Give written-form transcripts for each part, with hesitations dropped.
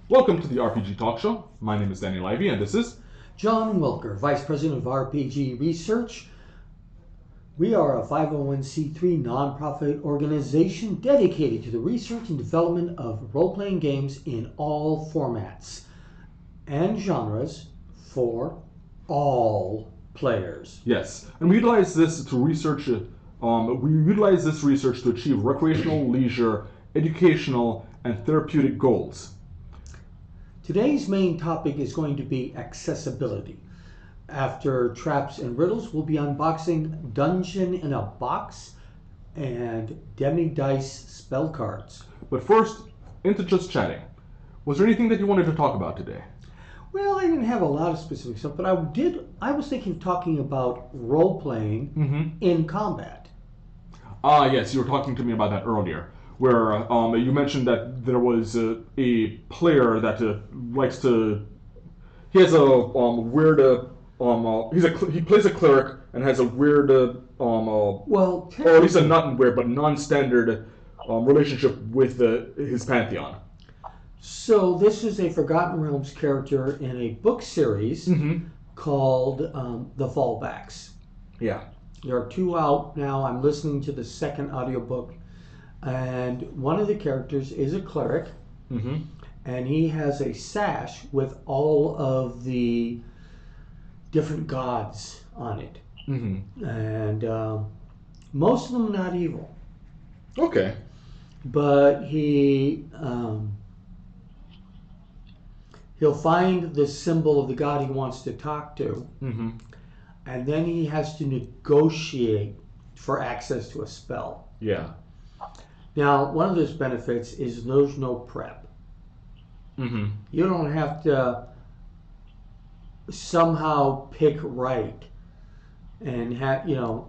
Welcome to the RPG Talk Show. My name is Daniel Ivey, and this is John Wilker, Vice President of RPG Research. We are a 501c3 nonprofit organization dedicated to the research and development of role-playing games in all formats and genres for all players. Yes, and we utilize this to research. We utilize this research to achieve recreational, leisure, educational, and therapeutic goals. Today's main topic is going to be accessibility. After Traps and Riddles, we'll be unboxing Dungeon in a Box and Demi Dice spell cards. But first, into just chatting. Was there anything that you wanted to talk about today? Well, I didn't have a lot of specific stuff, but I was thinking of talking about role-playing in combat. Yes, you were talking to me about that earlier, where you mentioned that there was a player that likes to. He has a weird. He plays a cleric and has a weird. Or at least a not weird, but non-standard relationship with his pantheon. So this is a Forgotten Realms character in a book series called The Fallbacks. Yeah. There are 2 out now. I'm listening to the second audiobook. And one of the characters is a cleric. And he has a sash with all of the different gods on it. And most of them not evil. Okay. But he'll find the symbol of the god he wants to talk to, and then he has to negotiate for access to a spell. Yeah. Now, one of those benefits is there's no prep. You don't have to somehow pick right, and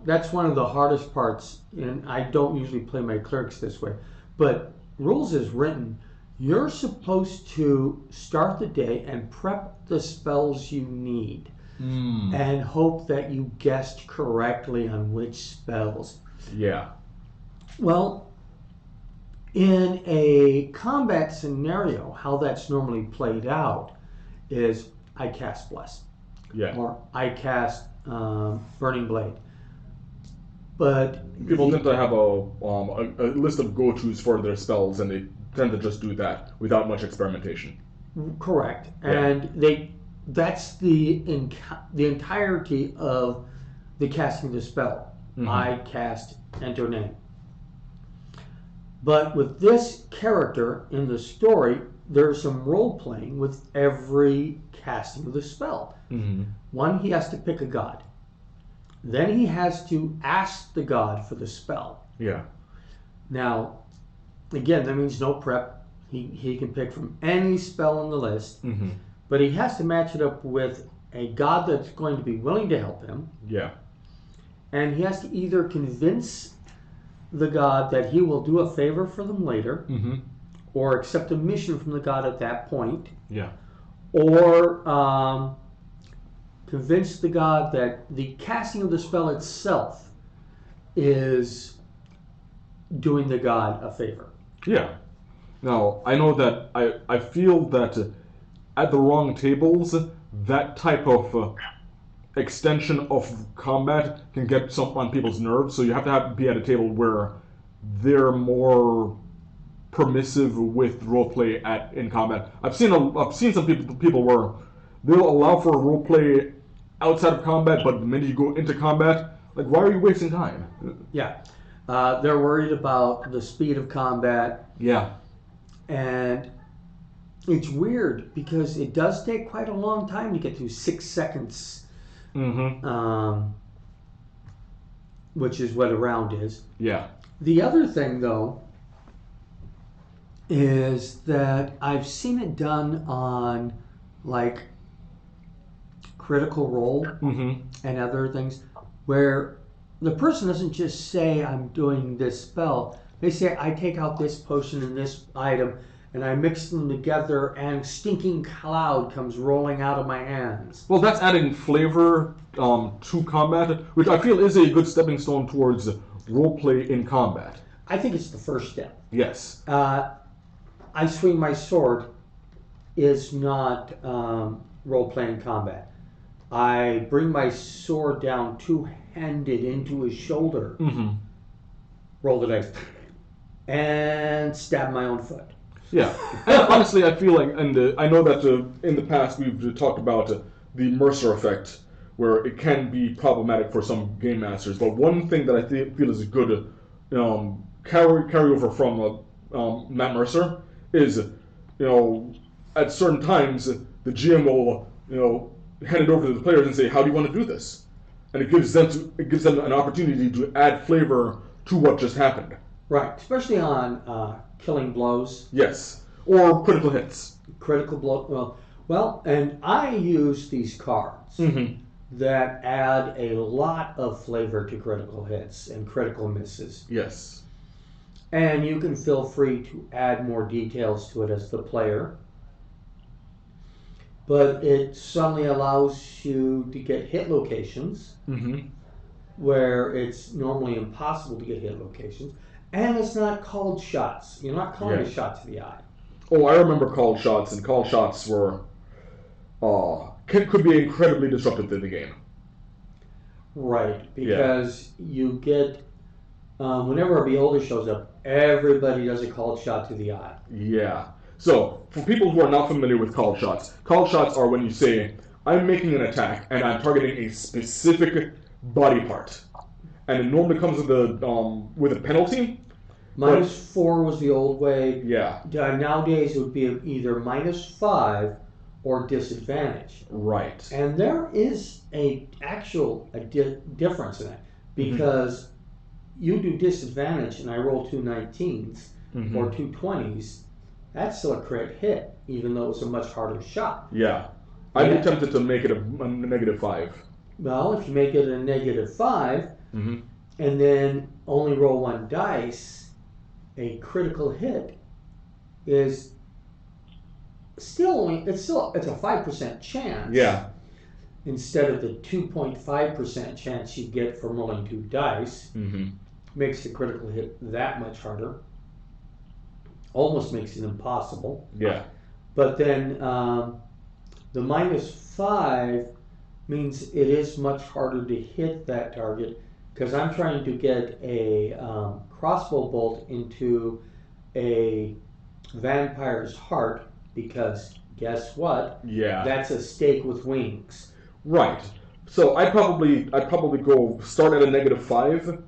that's one of the hardest parts. And I don't usually play my clerics this way, but rules is written. You're supposed to start the day and prep the spells you need and hope that you guessed correctly on which spells. Yeah. Well, in a combat scenario, how that's normally played out is I cast Bless. Yeah. Or I cast Burning Blade. But people tend to have a list of go-tos for their spells, and they tend to just do that without much experimentation. Correct. Yeah. And that's the entirety of the casting the spell. I cast Enter Name. But with this character in the story, there's some role-playing with every casting of the spell. One, he has to pick a god. Then he has to ask the god for the spell. Yeah. Now, again, that means no prep. He can pick from any spell on the list, but he has to match it up with a god that's going to be willing to help him. Yeah. And he has to either convince the god that he will do a favor for them later, or accept a mission from the god at that point. Yeah. Or convince the god that the casting of the spell itself is doing the god a favor. Yeah. Now, I know that I feel that at the wrong tables, that type of extension of combat can get some on people's nerves, so you have to be at a table where they're more permissive with roleplay in combat. I've seen some people where they'll allow for roleplay outside of combat, but the minute you go into combat, like, why are you wasting time? Yeah. They're worried about the speed of combat. Yeah. And it's weird because it does take quite a long time to get through 6 seconds, which is what a round is. Yeah. The other thing, though, is that I've seen it done on, like, Critical Role and other things, where the person doesn't just say, I'm doing this spell. They say, I take out this potion and this item, and I mix them together, and stinking cloud comes rolling out of my hands. Well, that's adding flavor to combat, which I feel is a good stepping stone towards roleplay in combat. I think it's the first step. Yes. I swing my sword is not role-playing combat. I bring my sword down two-handed into his shoulder, roll the dice, and stab my own foot. Yeah. And honestly, I feel like, and I know that in the past we've talked about the Mercer effect, where it can be problematic for some game masters. But one thing that I feel is a good carryover from Matt Mercer is, at certain times the GM will, hand it over to the players and say, "How do you want to do this?" And it gives them an opportunity to add flavor to what just happened. Right, especially on killing blows. Yes, or critical hits. Critical blow. Well, and I use these cards that add a lot of flavor to critical hits and critical misses. Yes. And you can feel free to add more details to it as the player. But it suddenly allows you to get hit locations where it's normally impossible to get hit locations. And it's not called shots. You're not calling a shot to the eye. Oh, I remember called shots, and called shots were could be incredibly disruptive to the game. Right, because you get whenever a beholder shows up, everybody does a called shot to the eye. Yeah. So, for people who are not familiar with called shots are when you say, "I'm making an attack and I'm targeting a specific body part," and it normally comes with a penalty. -4 was the old way. Yeah. Nowadays it would be either -5 or disadvantage. Right. And there is a difference in that, because you do disadvantage and I roll 2 19s or 2 20s. That's still a crit hit, even though it's a much harder shot. Yeah. I'd be tempted to make it a -5. Well, if you make it a -5 and then only roll 1 dice, a critical hit is still it's a 5% chance. Yeah. Instead of the 2.5% chance you get from rolling 2 dice. Makes the critical hit that much harder. Almost makes it impossible. Yeah. But then the -5 means it is much harder to hit that target, because I'm trying to get a crossbow bolt into a vampire's heart, because guess what? Yeah. That's a stake with wings. Right. So I'd probably go start at a -5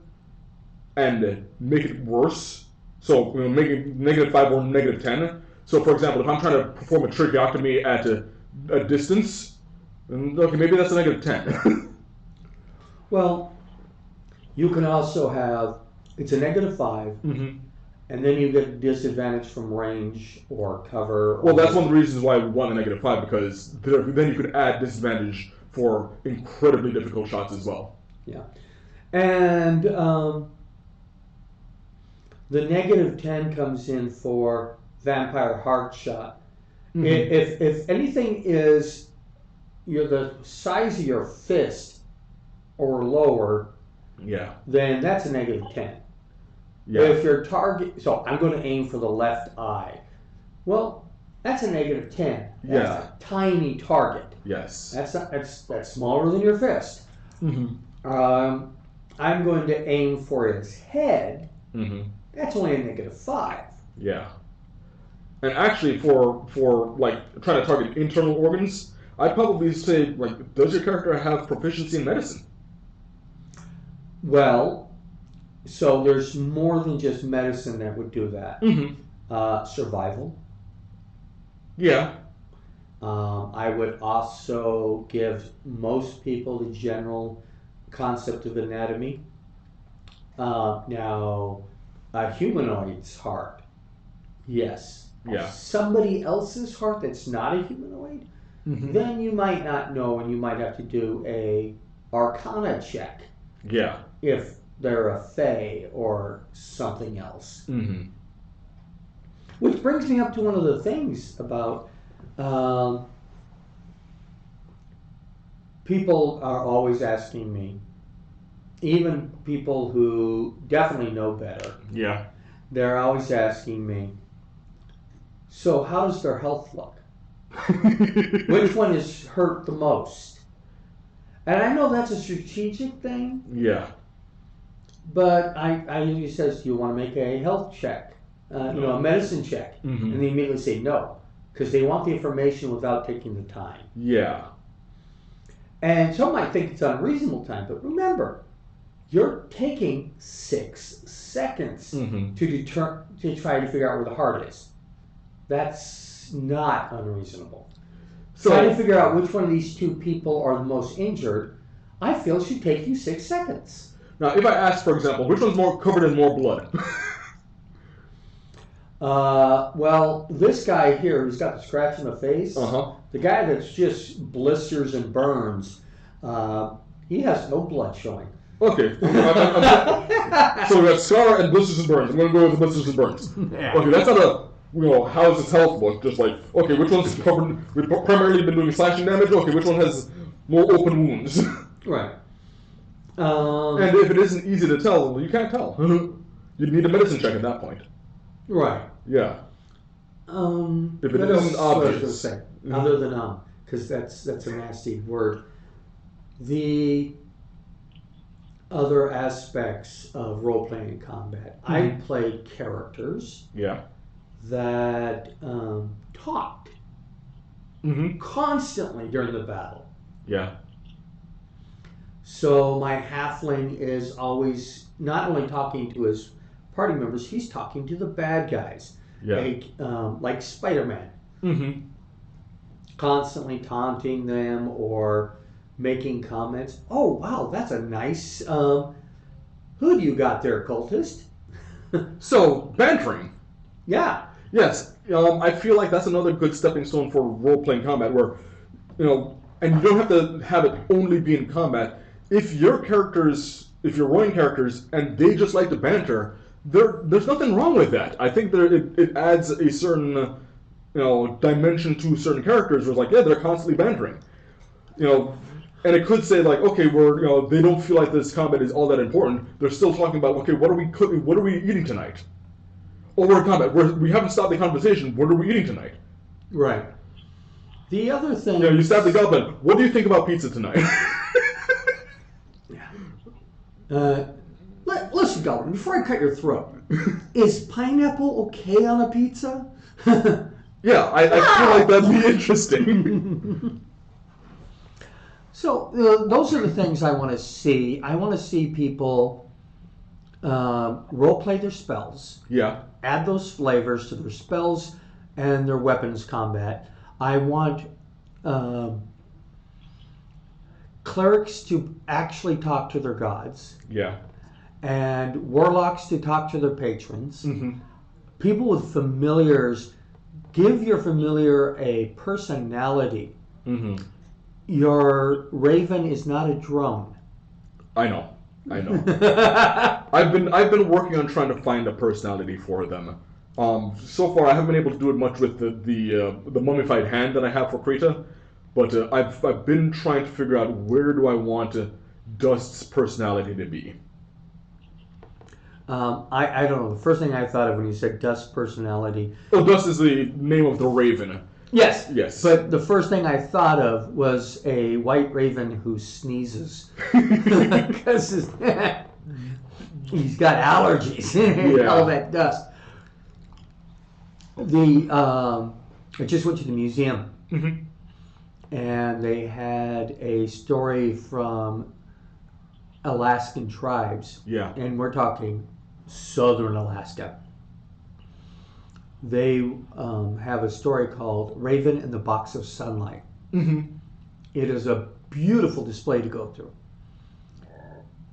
and make it worse. So make it -5 or -10. So for example, if I'm trying to perform a tracheotomy at a distance, okay, maybe that's a -10. Well, you can also have, it's a -5, and then you get disadvantage from range or cover. Well, that's one of the reasons why I want a -5, because then you could add disadvantage for incredibly difficult shots as well. Yeah. And the -10 comes in for vampire heart shot. If anything is the size of your fist or lower, then that's a -10. Yeah. If your target, so I'm going to aim for the left eye. Well, that's a -10. That's a tiny target. Yes. That's smaller than your fist. I'm going to aim for his head. That's only a -5. Yeah. And actually, for like trying to target internal organs, I'd probably say, like, does your character have proficiency in medicine? Well, so there's more than just medicine that would do that. Survival. Yeah. I would also give most people the general concept of anatomy. Now, a humanoid's heart, yes. Yeah. Somebody else's heart that's not a humanoid, then you might not know, and you might have to do a Arcana check. Yeah. If they're a fae or something else. Which brings me up to one of the things about people are always asking me, even people who definitely know better. Yeah. They're always asking me, so how does their health look? Which one is hurt the most? And I know that's a strategic thing. Yeah. But I usually says, do you want to make a health check? A medicine check. Mm-hmm. And they immediately say no. Because they want the information without taking the time. Yeah. And some might think it's unreasonable time, but remember, you're taking 6 seconds to try to figure out where the heart is. That's not unreasonable. So, trying to figure out which one of these two people are the most injured, I feel should take you 6 seconds. Now, if I ask, for example, which one's more covered in more blood? Well, this guy here who's got the scratch in the face, the guy that's just blisters and burns, he has no blood showing. Okay. So we got scar and blisters and burns. I'm going to go with the blisters and burns. Yeah. Okay, that's not a, how's his health look? Just like, okay, which one's covered, we've primarily been doing slashing damage? Okay, which one has more open wounds? Right. And if it isn't easy to tell, you can't tell. You'd need a medicine check at that point. Right. Yeah. If it isn't obvious. Other than because that's a nasty word. The other aspects of role-playing in combat. I played characters that talked constantly during the battle. Yeah. So my halfling is always not only talking to his party members, he's talking to the bad guys. Yeah. Like Spider-Man. Constantly taunting them or making comments. Oh, wow, that's a nice hood you got there, cultist. So, bantering. Yeah. Yes. I feel like that's another good stepping stone for role-playing combat where, and you don't have to have it only be in combat. If you're running characters and they just like to banter, there's nothing wrong with that. I think it adds a certain, dimension to certain characters where it's like, yeah, they're constantly bantering. And it could say like, okay, they don't feel like this combat is all that important. They're still talking about, okay, what are we cooking? What are we eating tonight? Or we're in combat. We haven't stopped the conversation. What are we eating tonight? Right. The other thing... you stab the goblin. What do you think about pizza tonight? Listen, Goblin, before I cut your throat, is pineapple okay on a pizza? Yeah, I feel like that'd be interesting. So, those are the things I want to see. I want to see people role-play their spells. Yeah. Add those flavors to their spells and their weapons combat. I want clerics to actually talk to their gods. Yeah. And warlocks to talk to their patrons. People with familiars, give your familiar a personality. Your raven is not a drone. I know. I've been working on trying to find a personality for them. So far, I haven't been able to do it much with the mummified hand that I have for Krita, but I've been trying to figure out where do I want Dust's personality to be. I don't know. The first thing I thought of when you said Dust's personality. Oh, Dust is the name of the raven. Yes. Yes. But the first thing I thought of was a white raven who sneezes. Because he's got allergies and all that dust. I just went to the museum. And they had a story from Alaskan tribes. Yeah. And we're talking southern Alaska. They have a story called Raven in the Box of Sunlight. It is a beautiful display to go through.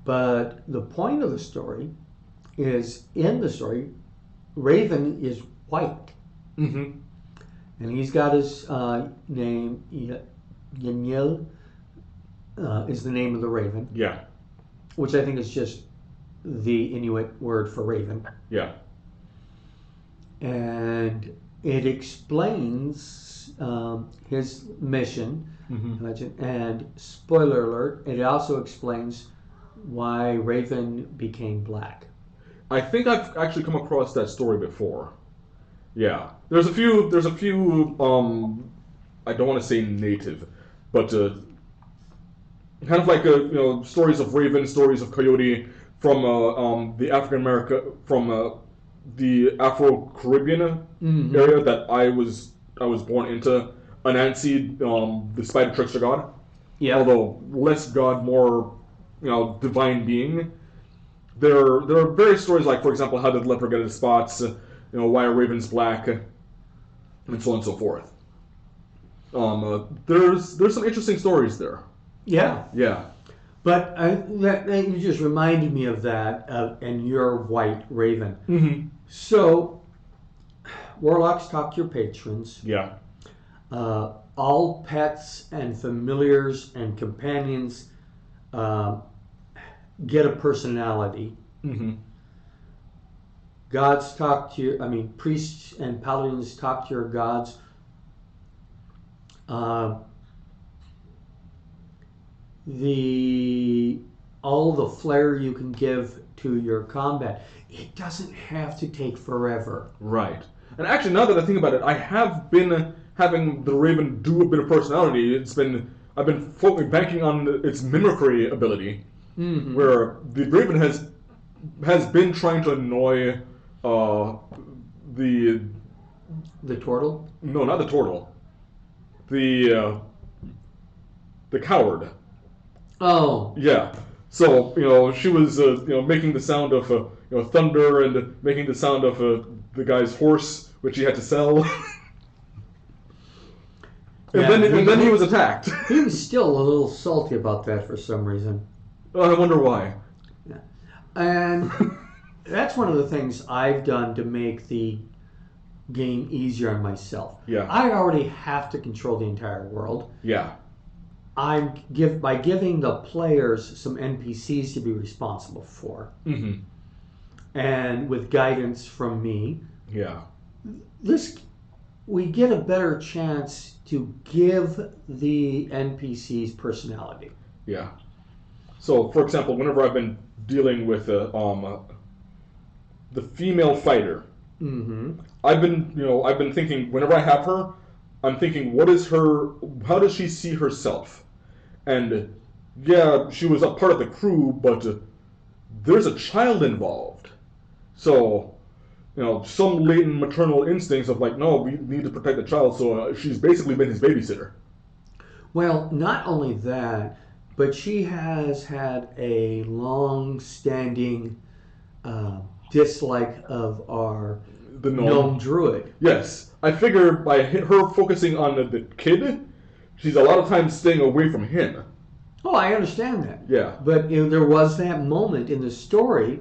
But the point of the story is, in the story, Raven is white. And he's got his name, Yanyil is the name of the raven. Yeah. Which I think is just the Inuit word for raven. Yeah. And it explains his mission. And spoiler alert, it also explains why Raven became black. I think I've actually come across that story before. Yeah. There's a few I don't want to say native, but kind of like stories of raven, stories of coyote from the African America, from the Afro Caribbean area that I was born into. Anansi, the spider trickster god. Yeah. Although less god, more divine being. There are various stories like, for example, how did the leopard get his spots? Why are ravens black? And so on and so forth. There's some interesting stories there. Yeah. Yeah. But you just reminded me of that, and your white raven. Mm-hmm. So, warlocks talk to your patrons. Yeah. All pets and familiars and companions get a personality. Mm-hmm. Gods talk to you. I mean, priests and paladins talk to your gods. All the flair you can give to your combat, it doesn't have to take forever. Right. And actually, now that I think about it, I have been having the raven do a bit of personality. I've been banking on its mimicry ability, where the raven has been trying to annoy the turtle. No, not the turtle. The coward. Oh. Yeah. So she was making the sound of thunder and making the sound of the guy's horse, which he had to sell. And then he was attacked. He was still a little salty about that for some reason. I wonder why. Yeah. And that's one of the things I've done to make the game easier on myself. Yeah. I already have to control the entire world. Yeah. By giving the players some NPCs to be responsible for. Mm-hmm. And with guidance from me. Yeah. We get a better chance to give the NPCs personality. Yeah. So, for example, whenever I've been dealing with the female fighter, I've been thinking, whenever I have her, I'm thinking, how does she see herself? And yeah, she was a part of the crew, but there's a child involved. So, some latent maternal instincts of like, no, we need to protect the child, so she's basically been his babysitter. Well, not only that, but she has had a long-standing dislike of the gnome druid. Yes. I figure by her focusing on the kid, she's a lot of times staying away from him. Oh, I understand that. Yeah. But there was that moment in the story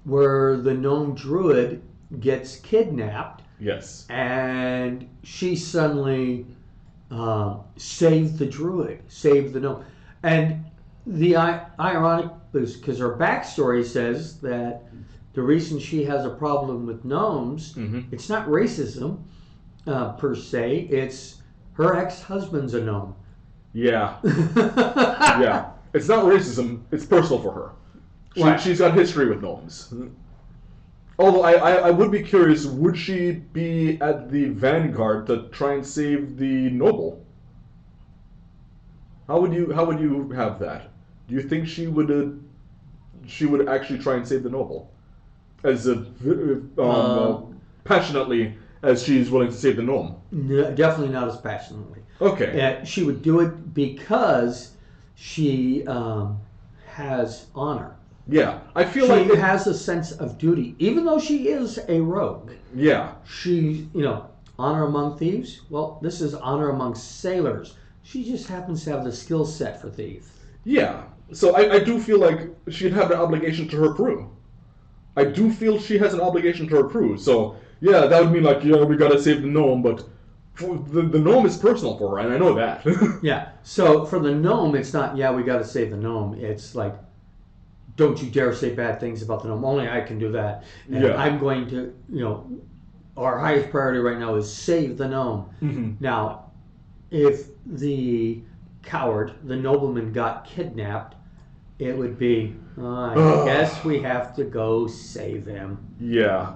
where the gnome druid gets kidnapped. Yes. And she suddenly saved the gnome. And the ironic is because her backstory says that the reason she has a problem with gnomes, it's not racism per se, it's her ex-husband's a gnome. Yeah. Yeah. It's not racism, it's personal for her. She's got history with gnomes. Although I would be curious, would she be at the vanguard to try and save the noble? How would you have that? Do you think she would actually try and save the noble, as passionately as she's willing to save the gnome? No, definitely not as passionately. Okay. She would do it because she has honor. Yeah, I feel like she has a sense of duty, even though she is a rogue. Yeah. She, honor among thieves. Well, this is honor among sailors. She just happens to have the skill set for thieves. Yeah. So I do feel like she'd have an obligation to her crew. I do feel she has an obligation to her crew. So yeah, that would mean like, we gotta save the gnome, but the gnome is personal for her, and I know that. Yeah. So for the gnome, it's not, we gotta save the gnome. It's like, don't you dare say bad things about the gnome. Only I can do that. And I'm going to, our highest priority right now is save the gnome. Now, if the coward, the nobleman, got kidnapped, it would be, I guess we have to go save him. Yeah.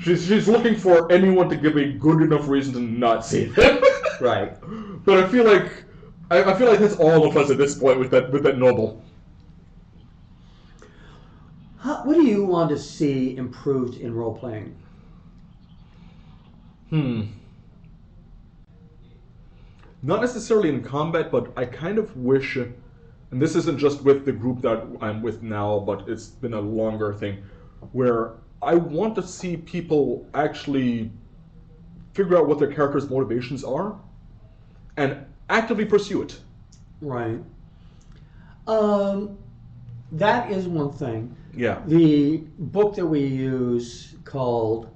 She's looking for anyone to give a good enough reason to not save him. Right. But I feel like that's all of us at this point with that noble. What do you want to see improved in role playing? Not necessarily in combat, but I kind of wish, and this isn't just with the group that I'm with now, but it's been a longer thing, where I want to see people actually figure out what their character's motivations are and actively pursue it. Right. That is one thing. Yeah. The book that we use called,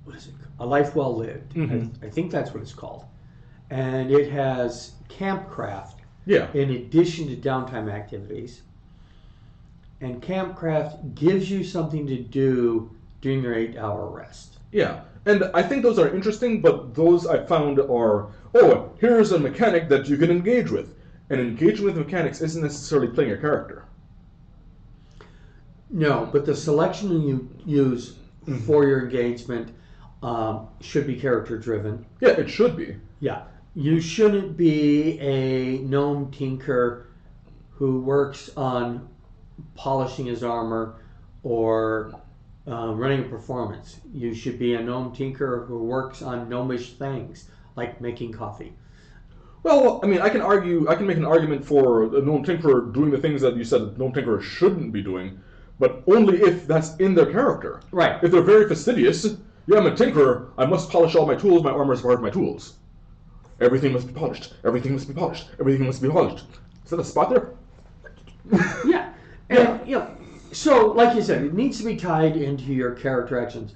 what is it? A Life Well Lived. Mm-hmm. I think that's what it's called. And it has campcraft Yeah. in addition to downtime activities. And campcraft gives you something to do during your 8-hour rest. Yeah. And I think those are interesting, but those I found are, oh, here's a mechanic that you can engage with. And engaging with mechanics isn't necessarily playing a character. No, but the selection you use for your engagement should be character driven. Yeah, it should be. Yeah. You shouldn't be a gnome tinker who works on polishing his armor or running a performance. You should be a gnome tinker who works on gnomish things, like making coffee. Well, I mean, I can make an argument for a gnome tinkerer doing the things that you said a gnome tinkerer shouldn't be doing, but only if that's in their character. Right. If they're very fastidious, yeah, I'm a tinkerer, I must polish all my tools, my armor is part of my tools. Everything must be polished, everything must be polished, everything must be polished. Is that a spot there? Yeah. And, so, like you said, it needs to be tied into your character actions.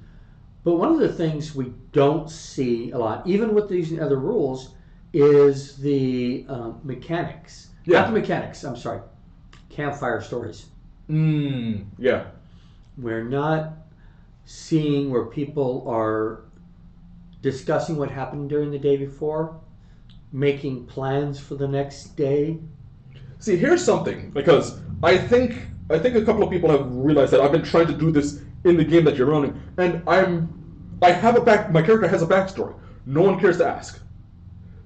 But one of the things we don't see a lot, even with these other rules, is the mechanics. Yeah. Not the mechanics, I'm sorry. Campfire stories. Yeah. We're not seeing where people are discussing what happened during the day before, making plans for the next day. See, here's something, because I think a couple of people have realized that I've been trying to do this in the game that you're running, and my character has a backstory. No one cares to ask.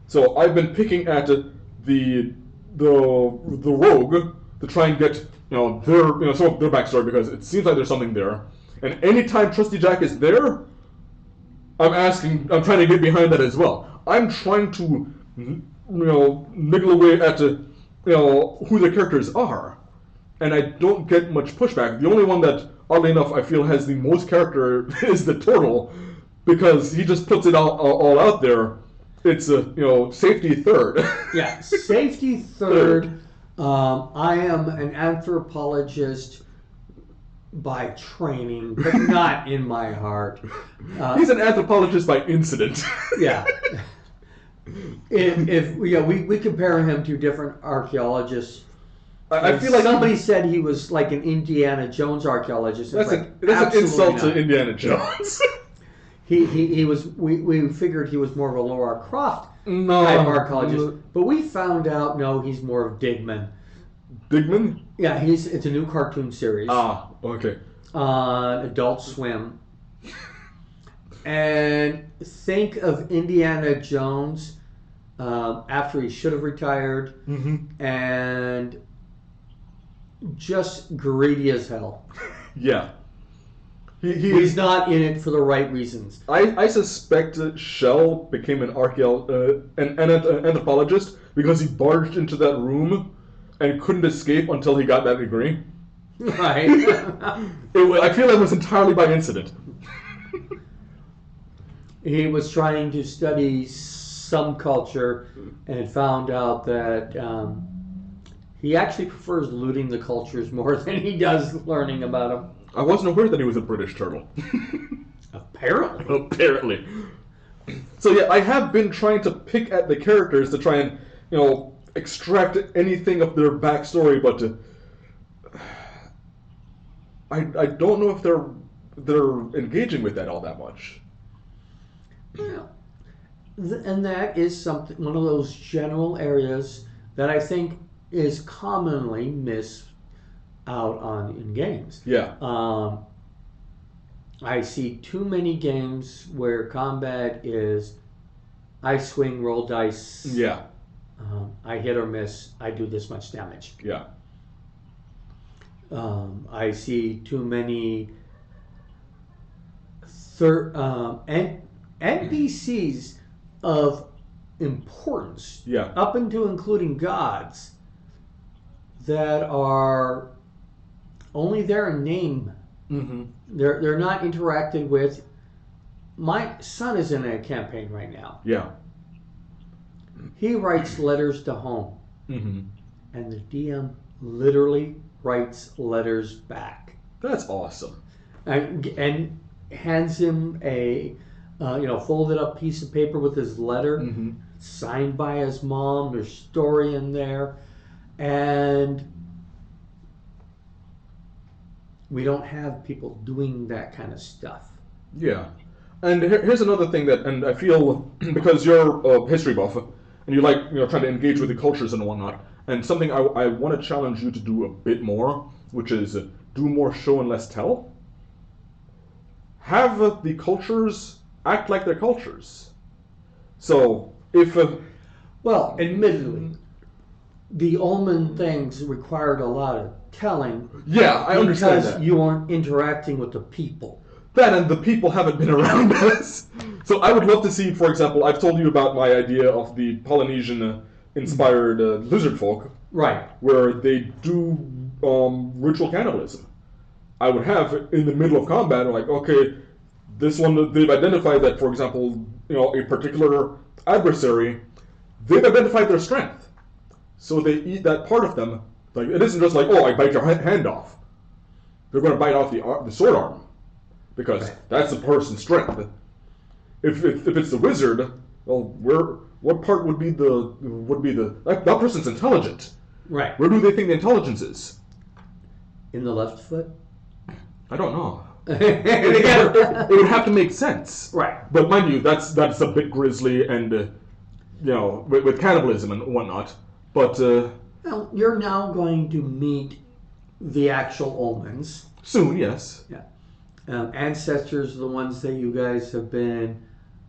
So I've been picking at the rogue to try and get some of their backstory, because it seems like there's something there. And anytime Trusty Jack is there, I'm trying to get behind that as well. I'm trying to niggle away at who the characters are, and I don't get much pushback. The only one that, oddly enough, I feel has the most character is the turtle, because he just puts it all out there. It's safety third. Yeah, safety third. I am an anthropologist by training, but not in my heart. He's an anthropologist by incident. Yeah. If we compare him to different archaeologists. I feel like somebody said he was like an Indiana Jones archaeologist. That's an insult to Indiana Jones. He was. We figured he was more of a Laura Croft type archaeologist, but we found out no, he's more of Digman. Digman? Yeah, it's a new cartoon series. Ah, okay. On Adult Swim. And think of Indiana Jones after he should have retired, and just greedy as hell. Yeah. He's not in it for the right reasons. I suspect Shell became an anthropologist because he barged into that room and couldn't escape until he got that degree. Right. I feel it was entirely by incident. He was trying to study some culture and found out that he actually prefers looting the cultures more than he does learning about them. I wasn't aware that he was a British turtle. Apparently. So yeah, I have been trying to pick at the characters to try and, extract anything of their backstory, but I don't know if they're engaging with that all that much. Yeah. And that is one of those general areas that I think is commonly missed out on in games. Yeah. I see too many games where combat is I swing, roll dice. Yeah. I hit or miss. I do this much damage. Yeah. I see too many NPCs of importance, Yeah. up into including gods, that are only there in name. Mm-hmm. They're not interacted with. My son is in a campaign right now. Yeah. He writes letters to home, Mm-hmm. and the DM literally writes letters back. That's awesome. And hands him a folded up piece of paper with his letter, Mm-hmm. signed by his mom. There's story in there, and we don't have people doing that kind of stuff. Yeah. And here's another thing and I feel, because you're a history buff, and you like, trying to engage with the cultures and whatnot, and something I want to challenge you to do a bit more, which is do more show and less tell. Have the cultures act like their cultures. So, if... Well, admittedly, the Omen things required a lot of telling. Yeah, I understand because that. you aren't interacting with the people. That and the people haven't been around us. So I would love to see, for example, I've told you about my idea of the Polynesian-inspired lizard folk. Right. Where they do ritual cannibalism. I would have, in the middle of combat, like, okay, this one, they've identified that, for example, a particular adversary, they've identified their strength. So they eat that part of them. Like, it isn't just like, oh, I bite your hand off. They're going to bite off the sword arm. Because that's the person's strength. If it's the wizard, well, what part would be that person's intelligent. Right. Where do they think the intelligence is? In the left foot? I don't know. It would have to make sense. Right. But mind you, that's a bit grisly and, with cannibalism and whatnot. But, well, you're now going to meet the actual omens. Soon, yes. Yeah. Ancestors are the ones that you guys have been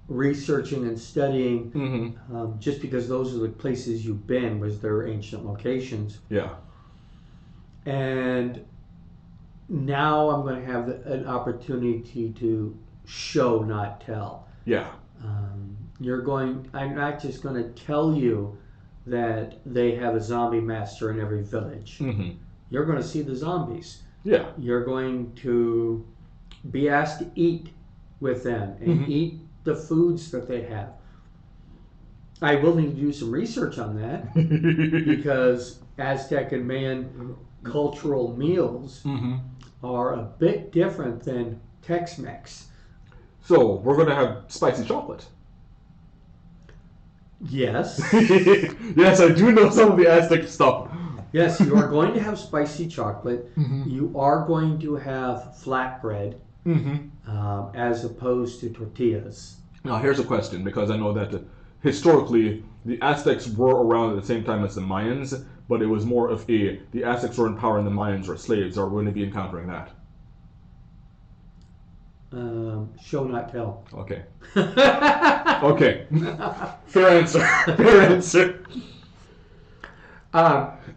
researching and studying, Mm-hmm. just because those are the places you've been, was their ancient locations. Yeah. And now I'm going to have an opportunity to show, not tell. Yeah. I'm not just going to tell you that they have a zombie master in every village. Mm-hmm. You're going to see the zombies. Yeah. You're going to be asked to eat with them and eat the foods that they have. I will need to do some research on that because Aztec and Mayan cultural meals are a bit different than Tex-Mex. So, we're going to have spicy chocolate. Yes. Yes, I do know some of the Aztec stuff. Yes, you are going to have spicy chocolate. You are going to have flatbread as opposed to tortillas. Now, here's a question, because I know that historically the Aztecs were around at the same time as the Mayans, but it was more of the Aztecs were in power and the Mayans were slaves. Are we going to be encountering that? Show, not tell. Okay. Okay. Fair answer. Fair answer.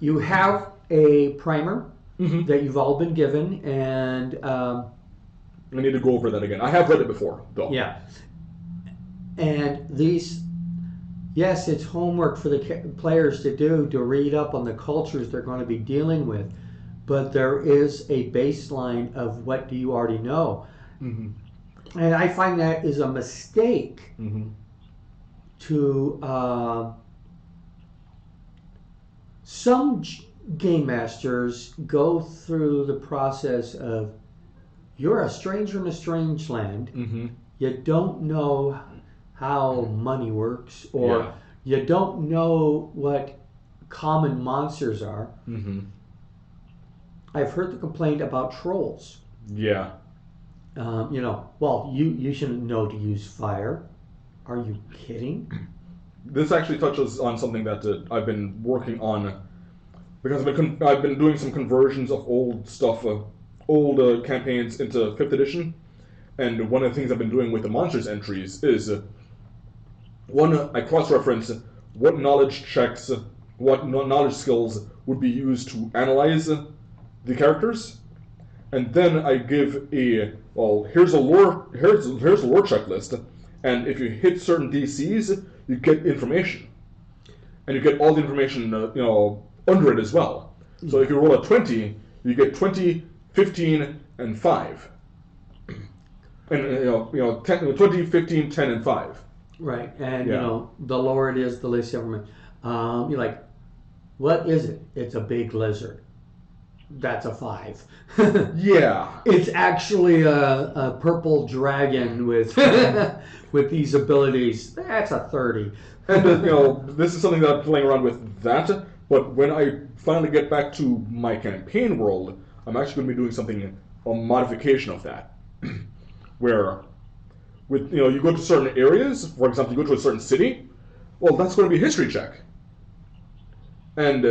You have a primer that you've all been given, and I need to go over that again. I have read it before, though. Yeah. And these, yes, it's homework for the players to do, to read up on the cultures they're going to be dealing with, but there is a baseline of what do you already know. And I find that is a mistake to some game masters go through the process of, you're a stranger in a strange land, you don't know how money works, or you don't know what common monsters are. I've heard the complaint about trolls. Yeah. You shouldn't know to use fire. Are you kidding? This actually touches on something that I've been working on, because I've been doing some conversions of old stuff, old campaigns into 5th edition, and one of the things I've been doing with the monsters entries is I cross-reference what knowledge checks, what knowledge skills would be used to analyze the characters, and then I give here's a lore checklist, and if you hit certain DCs, you get information, and you get all the information under it as well. So if you roll a 20, you get 20, 15, and 5. And 10, 20, 15, 10, and 5. Right, and the lower it is, the less information. You're like, what is it? It's a big lizard. That's a 5. Yeah. It's actually a purple dragon with with these abilities. That's a 30. And this is something that I'm playing around with that. But when I finally get back to my campaign world, I'm actually going to be doing something, a modification of that, where you go to certain areas. For example, you go to a certain city. Well, that's going to be a history check. And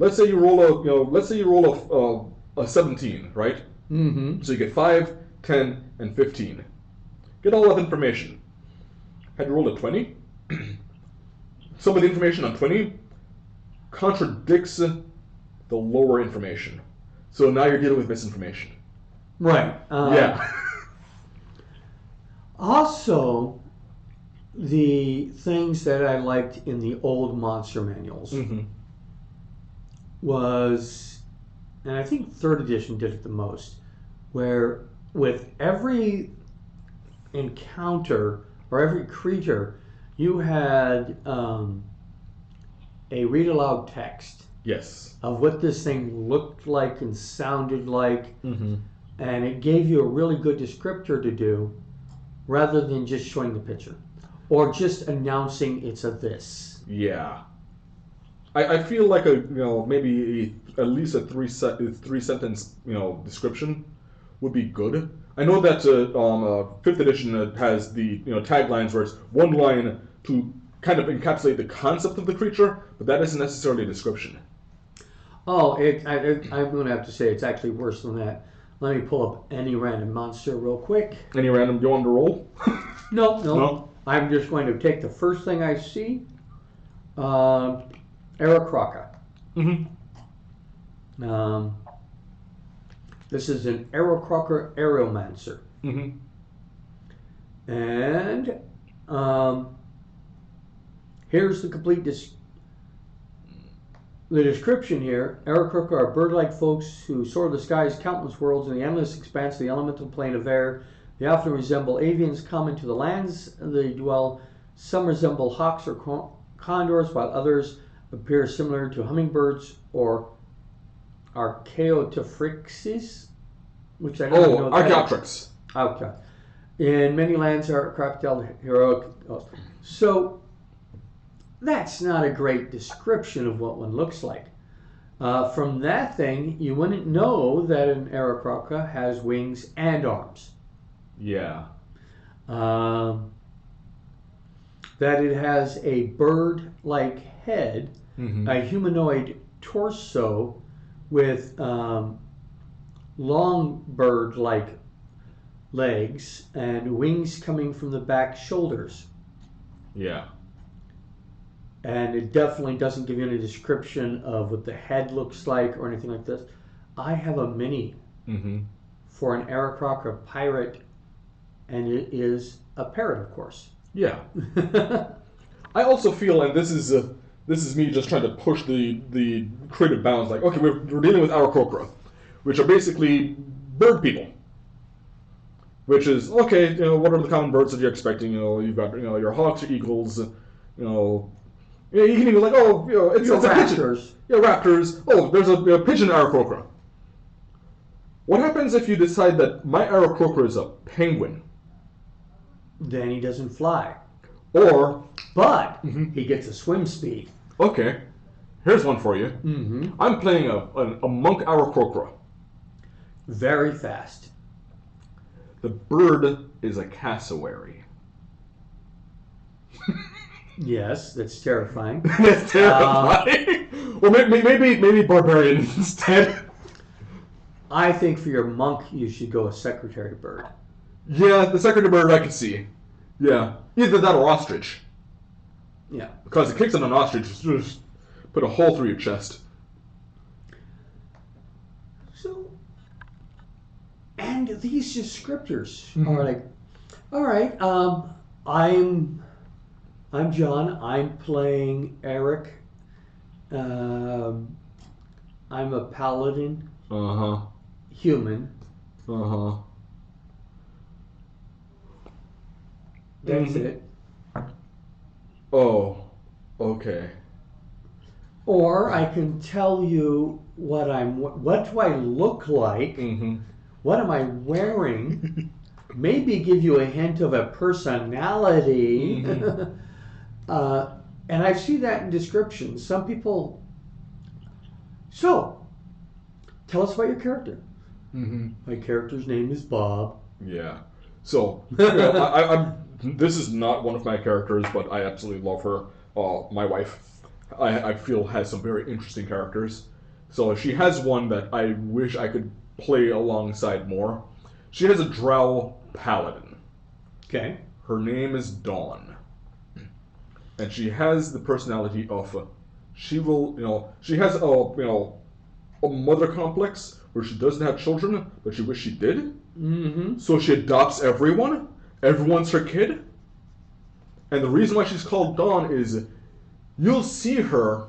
let's say you roll a 17, right? Mm-hmm. So you get 5, 10, and 15. Get all that information. Had you rolled a 20? Some of the information on 20 contradicts the lower information. So now you're dealing with misinformation. Right. Yeah. Also, the things that I liked in the old monster manuals was, and I think 3rd edition did it the most, where with every encounter or every creature, you had a read aloud text. Yes. Of what this thing looked like and sounded like, Mm-hmm. and it gave you a really good descriptor to do, rather than just showing the picture, or just announcing it's a this. Yeah. I feel like maybe at least a three sentence description would be good. I know that 5th edition has the taglines where it's one line to kind of encapsulate the concept of the creature, but that isn't necessarily a description. Oh, I'm going to have to say it's actually worse than that. Let me pull up any random monster real quick. Any random you want to roll? No. I'm just going to take the first thing I see. Aerocroca. Mm-hmm. This is an Aerocroca Aeromancer. Mm-hmm. And here's the complete the description here. Aerocroca are bird-like folks who soar the skies, countless worlds, in the endless expanse of the elemental plane of air. They often resemble avians common to the lands they dwell. Some resemble hawks or condors, while others appear similar to hummingbirds or Archaeopteryxes, which I don't know. Archaeopteryx. Okay. In many lands are crocodile heroic. So that's not a great description of what one looks like. From that thing, you wouldn't know that an Aerocroca has wings and arms. Yeah. That it has a bird-like head, a humanoid torso with long bird-like legs and wings coming from the back shoulders. Yeah. And it definitely doesn't give you any description of what the head looks like or anything like this. I have a mini for an Aerocroca pirate, and it is a parrot, of course. Yeah. I also feel, and this is me just trying to push the creative bounds. Like, okay, we're dealing with Aerocroca, which are basically bird people. Which is okay. What are the common birds that you're expecting? You've got your hawks, your eagles. You can even like it's a raptors. Pigeon. Yeah, raptors. Oh, there's a pigeon Aerocroca. What happens if you decide that my Aerocroca is a penguin? Then he doesn't fly. But he gets a swim speed. Okay, here's one for you. I'm playing a monk Aerocroca. Very fast. The bird is a cassowary. Yes, that's terrifying. That's terrifying. Or maybe barbarian instead. I think for your monk, you should go a secretary bird. Yeah, the secretary bird I can see. Yeah, either that or ostrich. Yeah. Because it kicks on an ostrich, just put a hole through your chest. So, and these descriptors are like, all right, I'm John. I'm playing Eric. I'm a paladin. Human. That's it. Oh, okay. Or I can tell you what do I look like? What am I wearing? Maybe give you a hint of a personality. And I see that in descriptions. Some people. So, tell us about your character. My character's name is Bob. Yeah. So, I'm. This is not one of my characters, but I absolutely love her. My wife, I feel, has some very interesting characters. So she has one that I wish I could play alongside more. She has a drow paladin. Okay. Her name is Dawn. And she has the personality of, she will, she has a mother complex where she doesn't have children, but she wishes she did. So she adopts everyone. Everyone's her kid. And the reason why she's called Dawn is, you'll see her,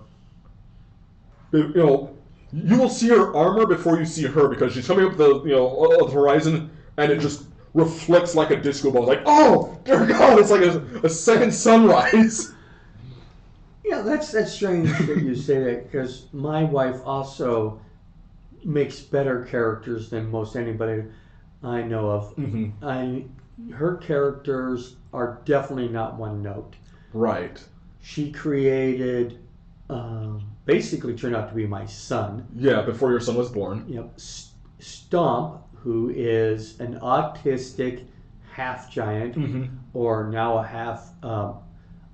you will see her armor before you see her, because she's coming up the horizon, and it just reflects like a disco ball. Like, oh, dear God, it's like a second sunrise. Yeah, that's strange that you say that, because my wife also makes better characters than most anybody I know of. Her characters are definitely not one note. Right. She created, basically turned out to be my son. Yeah, before your son was born. Yep. Stomp, who is an autistic half giant, or now a half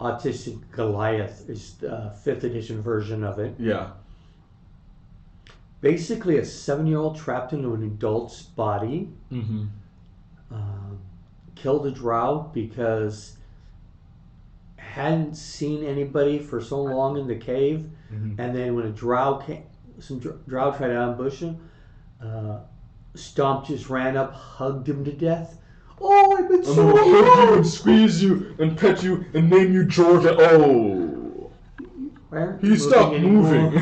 autistic Goliath, is the 5th edition version of it. Yeah. Basically a 7-year-old trapped into an adult's body. Killed a drow because hadn't seen anybody for so long in the cave, and then when a drow came, some drow tried to ambush him, Stomp just ran up, hugged him to death. Oh, I've been so I'm gonna hug you and squeeze you and pet you and name you George. Oh, he stopped moving.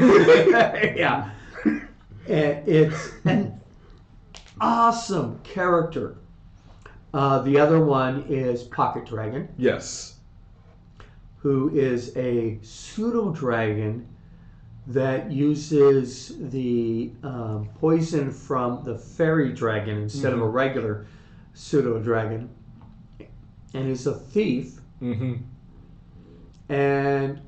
Yeah, and it's an awesome character. The other one is Pocket Dragon. Yes. Who is a pseudo dragon that uses the poison from the fairy dragon instead of a regular pseudo dragon, and is a thief. And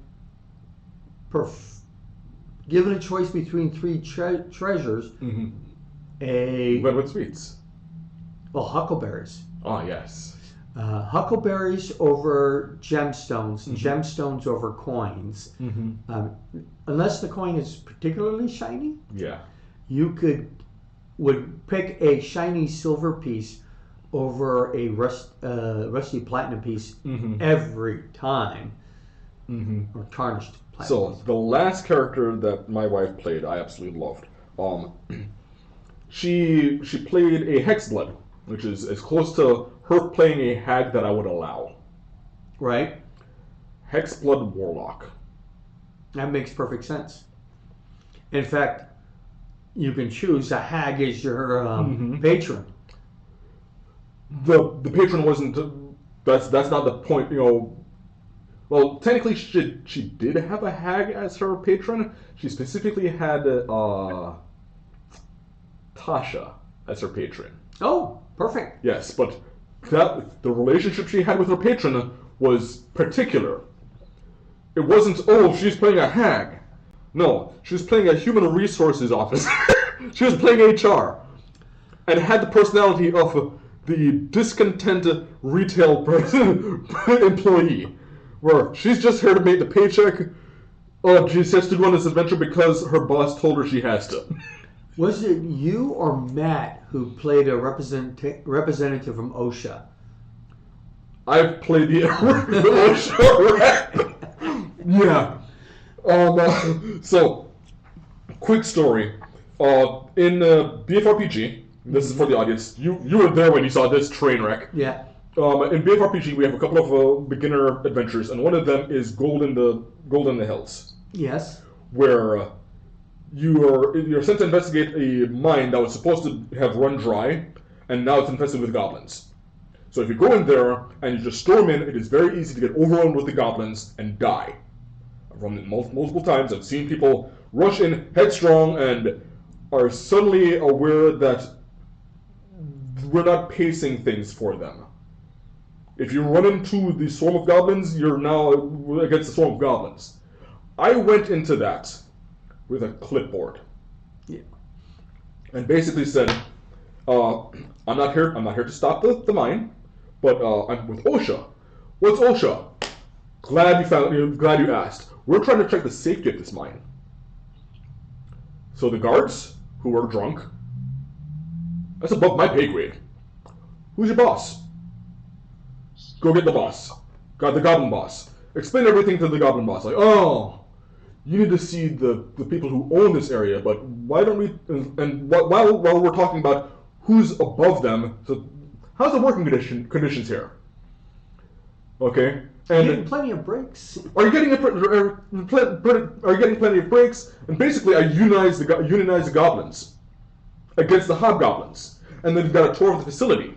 given a choice between 3 treasures, But what sweets? Well, huckleberries. Oh, yes. Huckleberries over gemstones, gemstones over coins. Unless the coin is particularly shiny, you would pick a shiny silver piece over a rusty platinum piece every time, or tarnished platinum. So the last character that my wife played, I absolutely loved. She played a Hexblood, which is as close to her playing a hag that I would allow. Right. Hexblood Warlock. That makes perfect sense. In fact, you can choose a hag as your patron. The patron wasn't. That's not the point. Well, technically, she did have a hag as her patron. She specifically had Tasha as her patron. Oh, perfect. Yes, but the relationship she had with her patron was particular. It wasn't, oh, she's playing a hag. No, she was playing a human resources officer. She was playing HR. And had the personality of the discontented retail employee. Where she's just here to make the paycheck. Oh, she has to go on this adventure because her boss told her she has to. Was it you or Matt who played a representative from OSHA? I've played the OSHA rep. Yeah. So, quick story. In BFRPG, this is for the audience. You were there when you saw this train wreck. Yeah. In BFRPG, we have a couple of beginner adventures, and one of them is Gold in the Hills. Yes. Where you're sent to investigate a mine that was supposed to have run dry, and now it's infested with goblins. So if you go in there and you just storm in, it is very easy to get overrun with the goblins and die. I've run it multiple times. I've seen people rush in headstrong and are suddenly aware that we're not pacing things for them. If you run into the swarm of goblins, you're now against the swarm of goblins. I went into that with a clipboard. Yeah. And basically said, I'm not here to stop the mine, but I'm with OSHA. What's OSHA? Glad you asked. We're trying to check the safety of this mine. So the guards, who are drunk, that's above my pay grade. Who's your boss? Go get the boss. Got the goblin boss. Explain everything to the goblin boss. Like, oh, you need to see the people who own this area, but why don't we, and while we're talking about who's above them, so how's the working conditions here? Okay? And Getting plenty of breaks. Are you getting plenty of breaks? And basically, I unionize the goblins against the hobgoblins, and then got a tour of the facility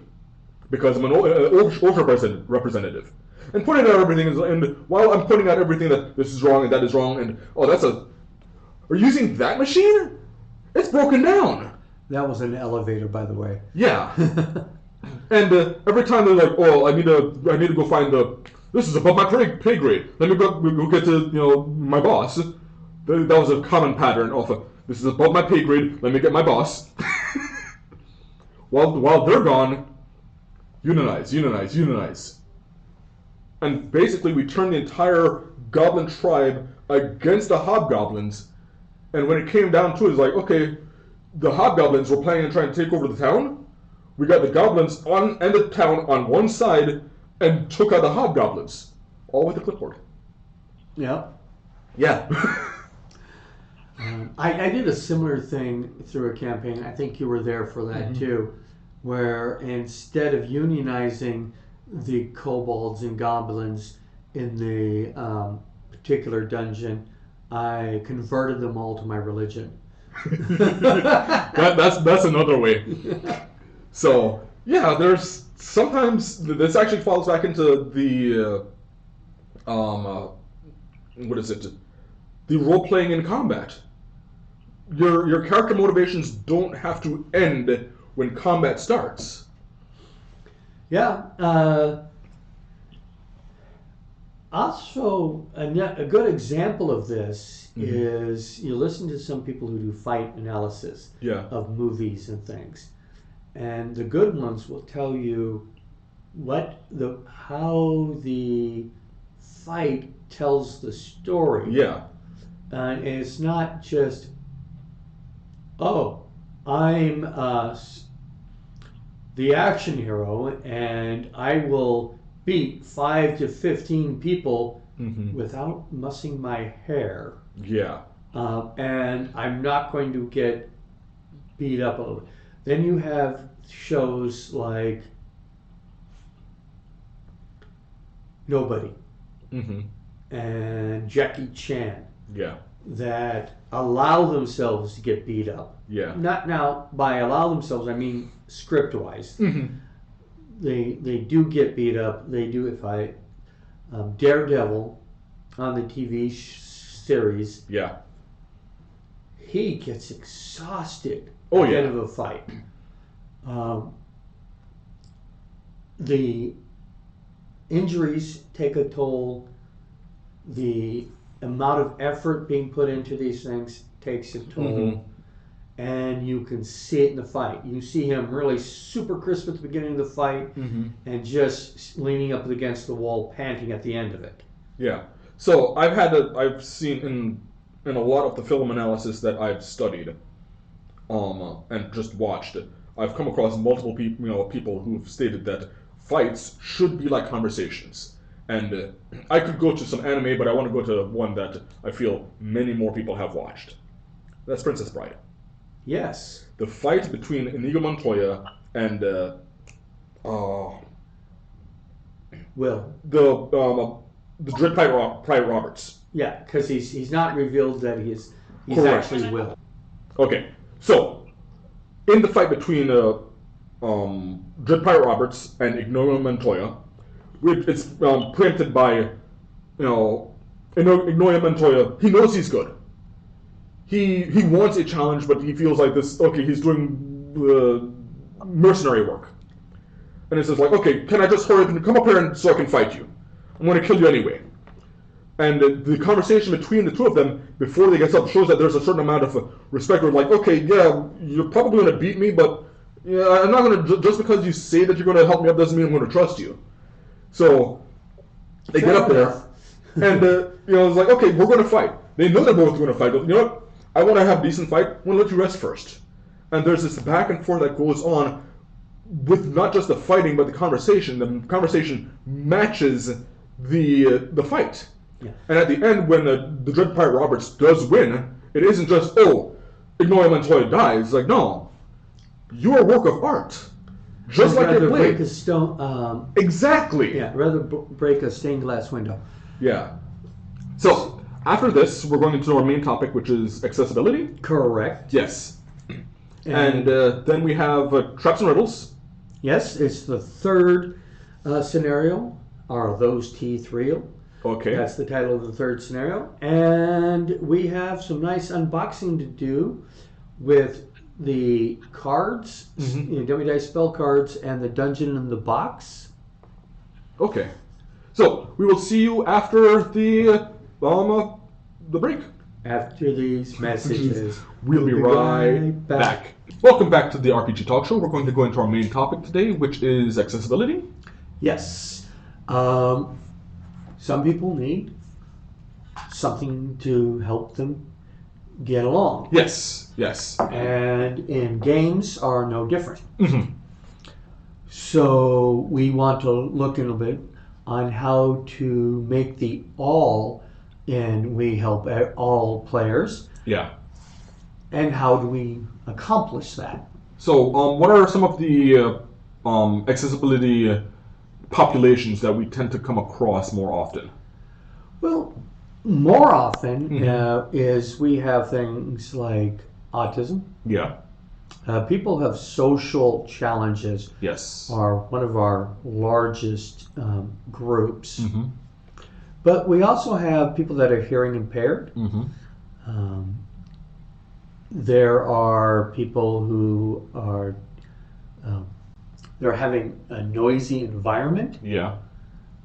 because I'm an OSHA representative, and pointing out everything. And while I'm pointing out everything that this is wrong and that is wrong, and are you using that machine? It's broken down. That was an elevator, by the way. Yeah. And every time they're like, "Oh, I need to go find this is above my pay grade. Let me go get to my boss." That was a common pattern of this is above my pay grade. Let me get my boss. While they're gone, unionize. And basically, we turned the entire goblin tribe against the hobgoblins. And when it came down to it, it's like, okay, the hobgoblins were planning on trying to take over the town. We got the goblins and the town on one side and took out the hobgoblins. All with a clipboard. Yeah. Yeah. I did a similar thing through a campaign. I think you were there for that too, where instead of unionizing the kobolds and goblins in the particular dungeon, I converted them all to my religion. That's another way. So yeah, there's sometimes this actually falls back into the what is it? The role playing in combat. Your character motivations don't have to end when combat starts. Yeah. Also, a good example of this is you listen to some people who do fight analysis of movies and things, and the good ones will tell you how the fight tells the story. Yeah. And it's not just, oh, I'm the action hero and I will beat 5 to 15 people without mussing my hair. Yeah. And I'm not going to get beat up a little bit. Then you have shows like Nobody and Jackie Chan. Yeah. That allow themselves to get beat up. Yeah. Not now, by allow themselves, I mean script-wise. They do get beat up. They do fight. Daredevil on the TV series. Yeah. He gets exhausted at the end of a fight. The injuries take a toll. The amount of effort being put into these things takes a toll. And you can see it in the fight. You see him really super crisp at the beginning of the fight and just leaning up against the wall, panting at the end of it. Yeah. So I've seen in a lot of the film analysis that I've studied and just watched, I've come across multiple people who've stated that fights should be like conversations. And I could go to some anime, but I want to go to one that I feel many more people have watched. That's Princess Bride. Yes. The fight between Inigo Montoya and Will. the Dread Pirate Roberts. Yeah, because he's not revealed that he's Correct. actually Will. Okay, so in the fight between Dread Pirate Roberts and Inigo Montoya, it's preempted by, Inigo Montoya. He knows he's good. He wants a challenge, but he feels like this. Okay, he's doing mercenary work, and he says like, okay, can I just hurry up and come up here and so I can fight you? I'm going to kill you anyway. And the conversation between the two of them before they get up shows that there's a certain amount of respect. We're like, okay, yeah, you're probably going to beat me, but yeah, I'm not going to, just because you say that you're going to help me up doesn't mean I'm going to trust you. So they get up there, and it's like, okay, we're going to fight. They know they're both going to fight, but you know what? I want to have a decent fight. I want to let you rest first. And there's this back and forth that goes on with not just the fighting, but the conversation. The conversation matches the fight. Yeah. And at the end, when the Dread Pirate Roberts does win, it isn't just, Inigo Montoya dies. It's like, no, you're a work of art. Just like your blade. Break a stone. Exactly. Yeah, rather break a stained glass window. Yeah. So, after this, we're going into our main topic, which is accessibility. Correct. Yes. And then we have traps and riddles. Yes, it's the third scenario. Are those teeth real? Okay. That's the title of the third scenario. And we have some nice unboxing to do with the cards, Dummy Dice spell cards, and the Dungeon in the Box. Okay. So, we will see you after the break. After these messages, we'll be right back. Welcome back to the RPG Talk Show. We're going to go into our main topic today, which is accessibility. Yes. Some people need something to help them get along. Yes. And in games are no different. Mm-hmm. So we want to look a little bit on how to make the all, and we help all players. Yeah. And how do we accomplish that? So, what are some of the accessibility populations that we tend to come across more often? Well, more often is we have things like autism. Yeah. People have social challenges. Yes. Are one of our largest groups. Mm-hmm. But we also have people that are hearing impaired. Mm-hmm. There are people who are they're having a noisy environment. Yeah.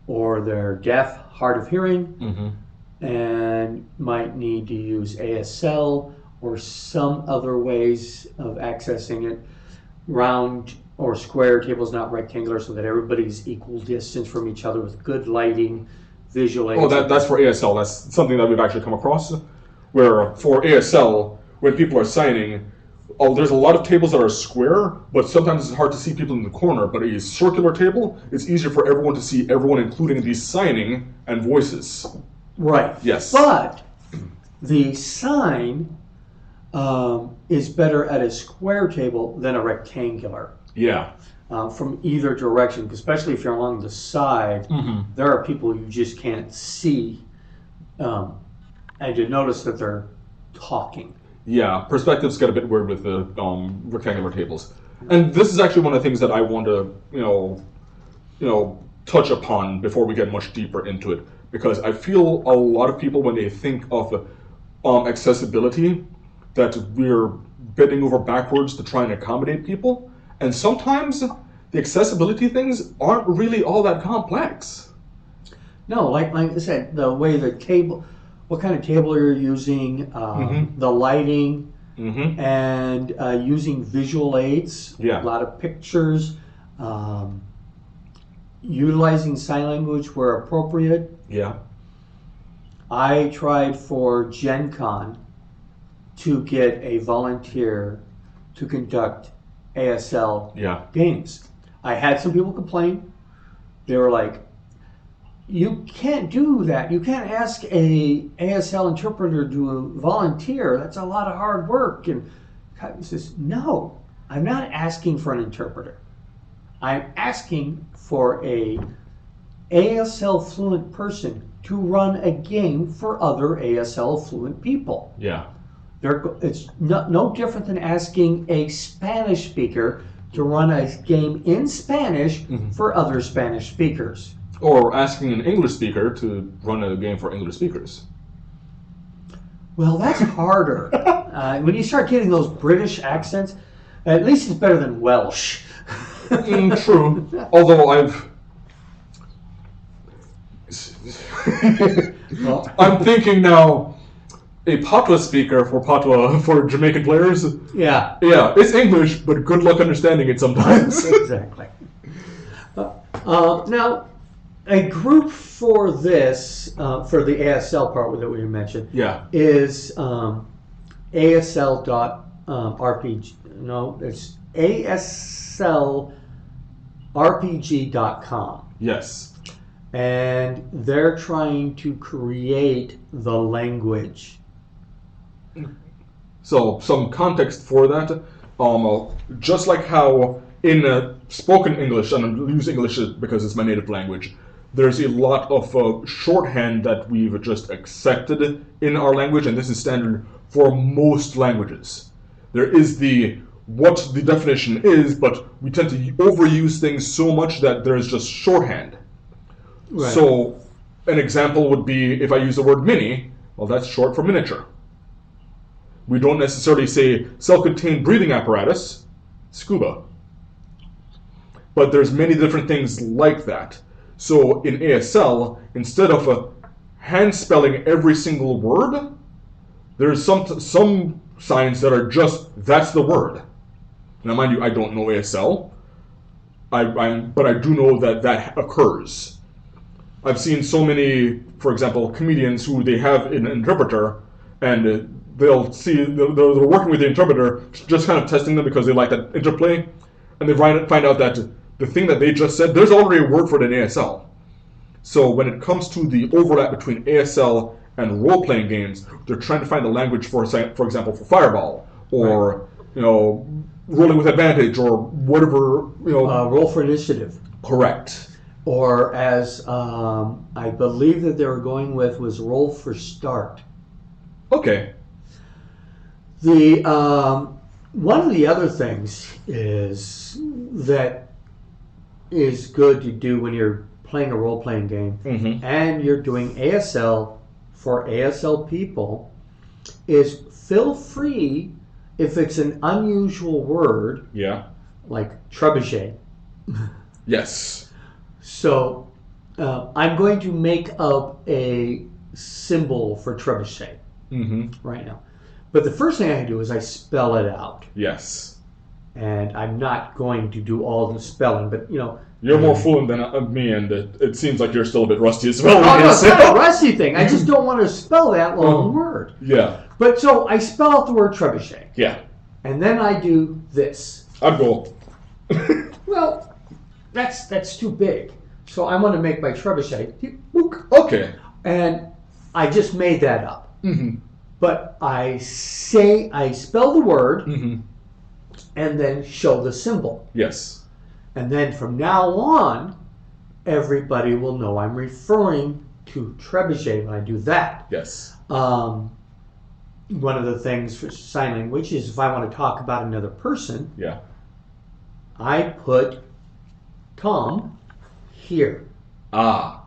Or they're deaf, hard of hearing, and might need to use ASL or some other ways of accessing it. Round or square tables, not rectangular, so that everybody's equal distance from each other with good lighting, visual aids. Oh, that's for ASL. That's something that we've actually come across. Where for ASL, when people are signing, there's a lot of tables that are square, but sometimes it's hard to see people in the corner. But a circular table, it's easier for everyone to see everyone, including the signing and voices. Right. Yes. But the sign is better at a square table than a rectangular. Yeah. From either direction, especially if you're along the side, there are people you just can't see, and you notice that they're talking. Yeah, perspectives get a bit weird with the rectangular tables, and this is actually one of the things that I want to, touch upon before we get much deeper into it, because I feel a lot of people when they think of accessibility, that we're bending over backwards to try and accommodate people, and sometimes the accessibility things aren't really all that complex. No, like I said, the way the table. What kind of table you're using, the lighting, and using visual aids, a lot of pictures, utilizing sign language where appropriate. Yeah. I tried for Gen Con to get a volunteer to conduct ASL games. I had some people complain they were like, you can't do that. You can't ask a ASL interpreter to volunteer. That's a lot of hard work. And he says, no, I'm not asking for an interpreter. I'm asking for a ASL fluent person to run a game for other ASL fluent people. Yeah. It's no different than asking a Spanish speaker to run a game in Spanish for other Spanish speakers. Or asking an English speaker to run a game for English speakers. Well, that's harder. When you start getting those British accents, at least it's better than Welsh. True. Although I'm thinking now, a Patois speaker for Jamaican players. Yeah. Yeah, it's English, but good luck understanding it sometimes. Exactly. Now, a group for this, for the ASL part that we mentioned, is ASL.RPG. No, it's ASLRPG.com. Yes. And they're trying to create the language. So, some context for that. Just like how in spoken English, and I use English because it's my native language, there's a lot of shorthand that we've just accepted in our language, and this is standard for most languages. There is what the definition is, but we tend to overuse things so much that there's just shorthand. Right. So, an example would be if I use the word mini, well, that's short for miniature. We don't necessarily say self-contained breathing apparatus, scuba. But there's many different things like that. So in ASL, instead of hand spelling every single word, there's some signs that are just, that's the word. Now mind you, I don't know ASL, but I do know that occurs. I've seen so many, for example, comedians who they have an interpreter, and they're working with the interpreter, just kind of testing them because they like that interplay, and they find out that the thing that they just said, there's already a word for it in ASL. So when it comes to the overlap between ASL and role-playing games, they're trying to find a language for example, for Fireball, or rolling with advantage, or whatever, roll for initiative. Correct. Or as I believe that they were going with was roll for start. Okay. The one of the other things is good to do when you're playing a role-playing game and you're doing ASL for ASL people is feel free if it's an unusual word. Yeah. Like trebuchet. Yes. So I'm going to make up a symbol for trebuchet right now. But the first thing I do is I spell it out. Yes. And I'm not going to do all the spelling, but You're more fluent than me, and it seems like you're still a bit rusty as well. Oh, no, it's not a rusty thing. I just don't want to spell that long word. Yeah. But so I spell out the word trebuchet. Yeah. And then I do this. I'd go. Well, that's too big. So I want to make my trebuchet. Okay. And I just made that up. But I spell the word and then show the symbol. Yes. And then from now on, everybody will know I'm referring to trebuchet when I do that. Yes. One of the things for sign language is if I want to talk about another person, I put Tom here. Ah.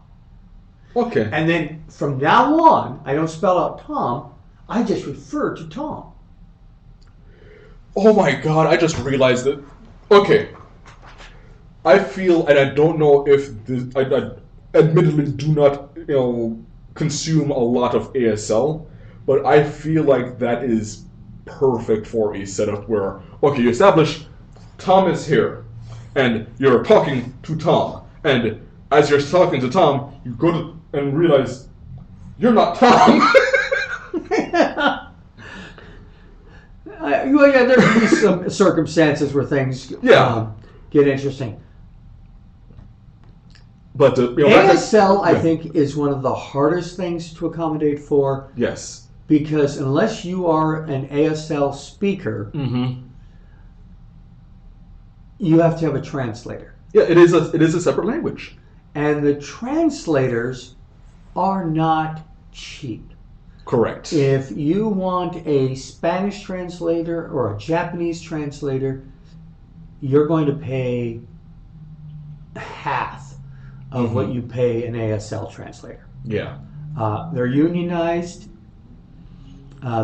Okay. And then from now on, I don't spell out Tom, I just refer to Tom. Oh my god, I just realized that. Okay. I feel, and I don't know if this, I admittedly do not, consume a lot of ASL, but I feel like that is perfect for a setup where, okay, you establish Tom is here, and you're talking to Tom, and as you're talking to Tom, you go to and realize you're not Tom. There can be some circumstances where things get interesting. But ASL, I think, is one of the hardest things to accommodate for. Yes. Because unless you are an ASL speaker, you have to have a translator. Yeah, it is a separate language. And the translators are not cheap. Correct. If you want a Spanish translator or a Japanese translator, you're going to pay half of what you pay an ASL translator. Yeah. They're unionized.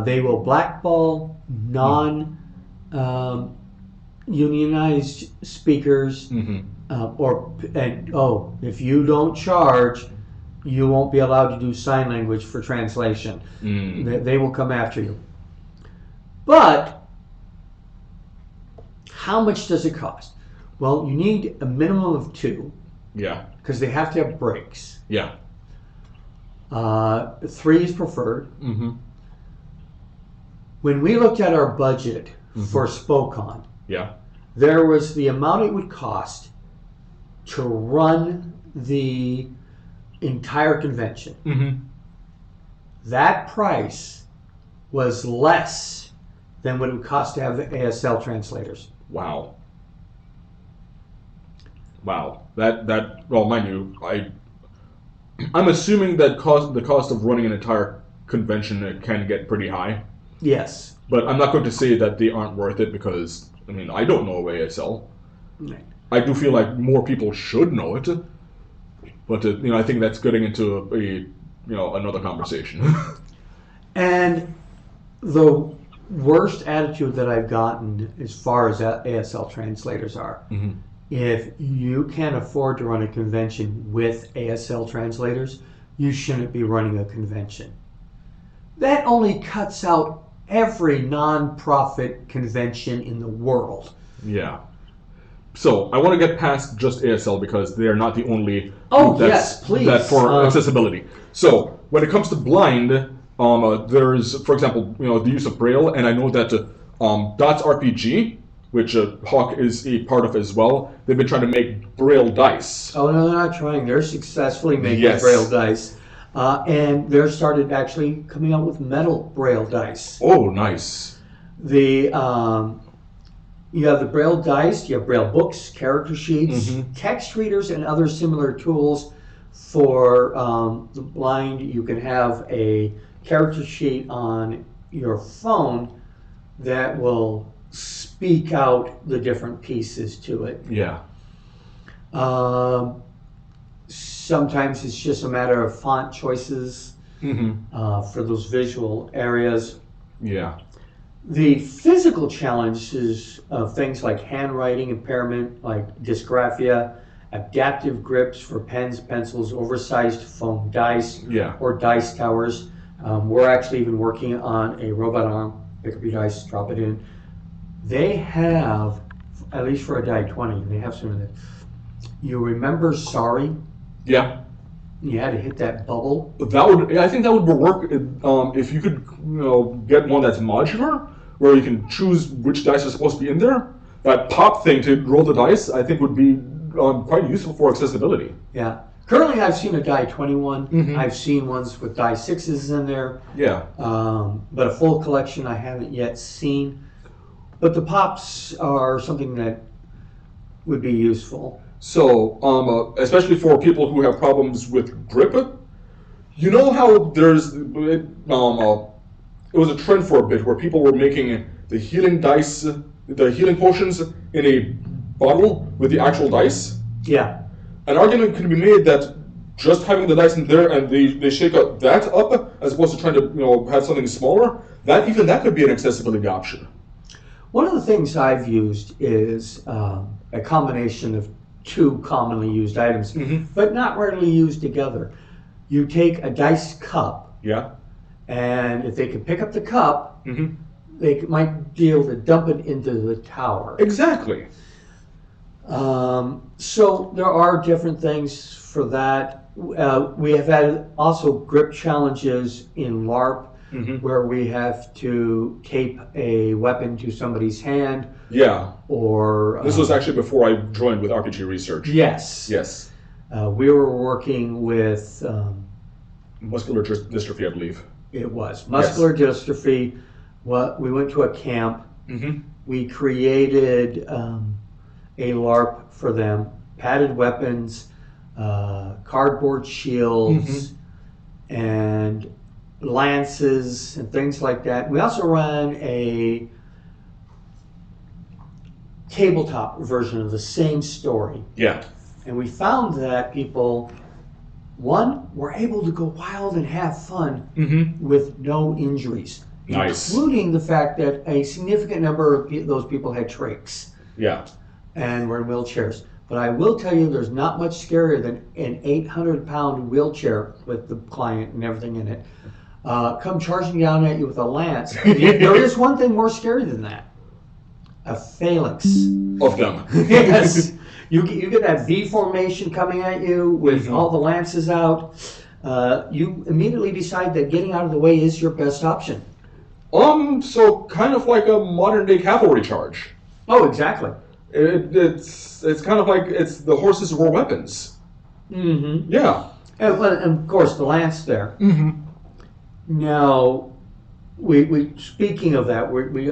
They will blackball non-unionized speakers. If you don't charge, you won't be allowed to do sign language for translation. They will come after you. But how much does it cost? Well, you need a minimum of 2. Yeah. Because they have to have breaks. Yeah. 3 is preferred. When we looked at our budget for Spokon, there was the amount it would cost to run the entire convention. That price was less than what it would cost to have the ASL translators. Wow. That well, mind you, I'm assuming that the cost of running an entire convention can get pretty high. Yes. But I'm not going to say that they aren't worth it because, I mean, I don't know ASL. Right. I do feel like more people should know it. But, I think that's getting into another conversation. And the worst attitude that I've gotten as far as ASL translators are, if you can't afford to run a convention with ASL translators, you shouldn't be running a convention. That only cuts out every non-profit convention in the world. Yeah. So I want to get past just ASL because they are not the only. Yes, please. That for accessibility. So when it comes to blind, there's, for example, the use of Braille, and I know that Dots RPG, which Hawk is a part of as well, they've been trying to make Braille dice. Oh no, they're not trying. They're successfully making Braille dice. And they're started actually coming out with metal Braille dice. Oh, nice. You have the Braille dice, you have Braille books, character sheets, text readers, and other similar tools for the blind. You can have a character sheet on your phone that will speak out the different pieces to it. Yeah. Sometimes it's just a matter of font choices for those visual areas. Yeah. The physical challenges of things like handwriting impairment, like dysgraphia, adaptive grips for pens, pencils, oversized foam dice, or dice towers. We're actually even working on a robot arm. Pick up your dice, drop it in. They have, at least for a die 20, they have some of that. You remember Sorry? Yeah. You had to hit that bubble. I think that would work if you could, get one that's modular, where you can choose which dice are supposed to be in there. That pop thing to roll the dice, I think, would be quite useful for accessibility. Yeah. Currently, I've seen a die 21. I've seen ones with die 6s in there. Yeah. But a full collection I haven't yet seen. But the pops are something that would be useful. So, especially for people who have problems with grip, you know how there's it was a trend for a bit where people were making the healing dice, the healing potions in a bottle with the actual dice? Yeah. An argument could be made that just having the dice in there and they shake that up as opposed to trying to have something smaller, that could be an accessibility option. One of the things I've used is a combination of 2 commonly used items, but not rarely used together. You take a dice cup, and if they can pick up the cup, they might be able to dump it into the tower. Exactly. So there are different things for that. We have had also grip challenges in LARP, where we have to tape a weapon to somebody's hand. Yeah. Or this was actually before I joined with RPG Research. Yes. Yes. We were working with, Muscular dystrophy, I believe. it was muscular dystrophy. We went to a camp. Mm-hmm. We created a LARP for them, padded weapons, cardboard shields, and lances and things like that. We also ran a tabletop version of the same story. Yeah. And we found that people, one, were able to go wild and have fun with no injuries. Nice. Including the fact that a significant number of those people had trachs. Yeah. And were in wheelchairs. But I will tell you, there's not much scarier than an 800-pound wheelchair with the client and everything in it come charging down at you with a lance. There is one thing more scary than that. A phalanx. Of them. Yes. You get that V formation coming at you with all the lances out. You immediately decide that getting out of the way is your best option. So kind of like a modern-day cavalry charge. Oh, exactly. It's kind of like it's the horses war weapons. Mm-hmm. Yeah. And of course, the lance there. Mm-hmm. Now, we speaking of that,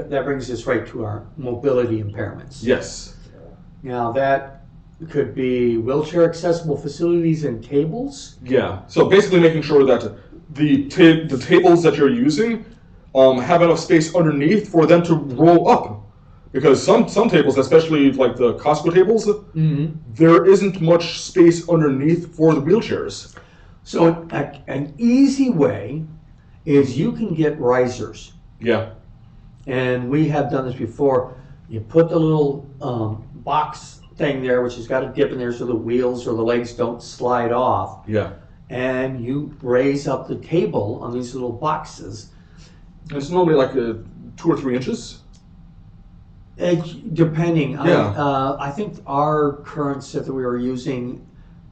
that brings us right to our mobility impairments. Yes. Now, that could be wheelchair accessible facilities and tables. Yeah. So basically making sure that the tables that you're using have enough space underneath for them to roll up. Because some tables, especially like the Costco tables, there isn't much space underneath for the wheelchairs. So an easy way is you can get risers. Yeah. And we have done this before. You put the little box thing there, which has got a dip in there so the wheels or the legs don't slide off. Yeah. And you raise up the table on these little boxes. It's normally like 2 or 3 inches. Depending. Yeah. I think our current set that we were using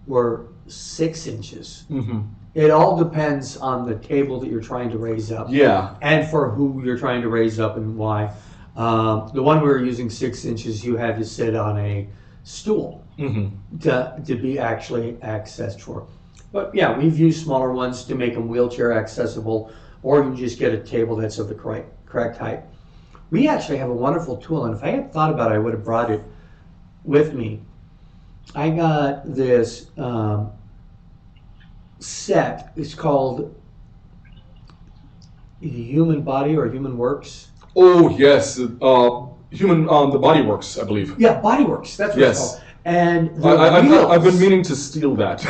were 6 inches. Mm-hmm. It all depends on the table that you're trying to raise up. Yeah. And for who you're trying to raise up and why. The one we were using 6 inches, you had to sit on a stool to be actually accessed for. But yeah, we've used smaller ones to make them wheelchair accessible, or you can just get a table that's of the correct height. We actually have a wonderful tool, and if I had thought about it, I would have brought it with me. I got this set. It's called Human Body or Human Works. Oh yes, the Body Works, I believe. Yeah, Body Works. That's what it's called. And I've been meaning to steal that.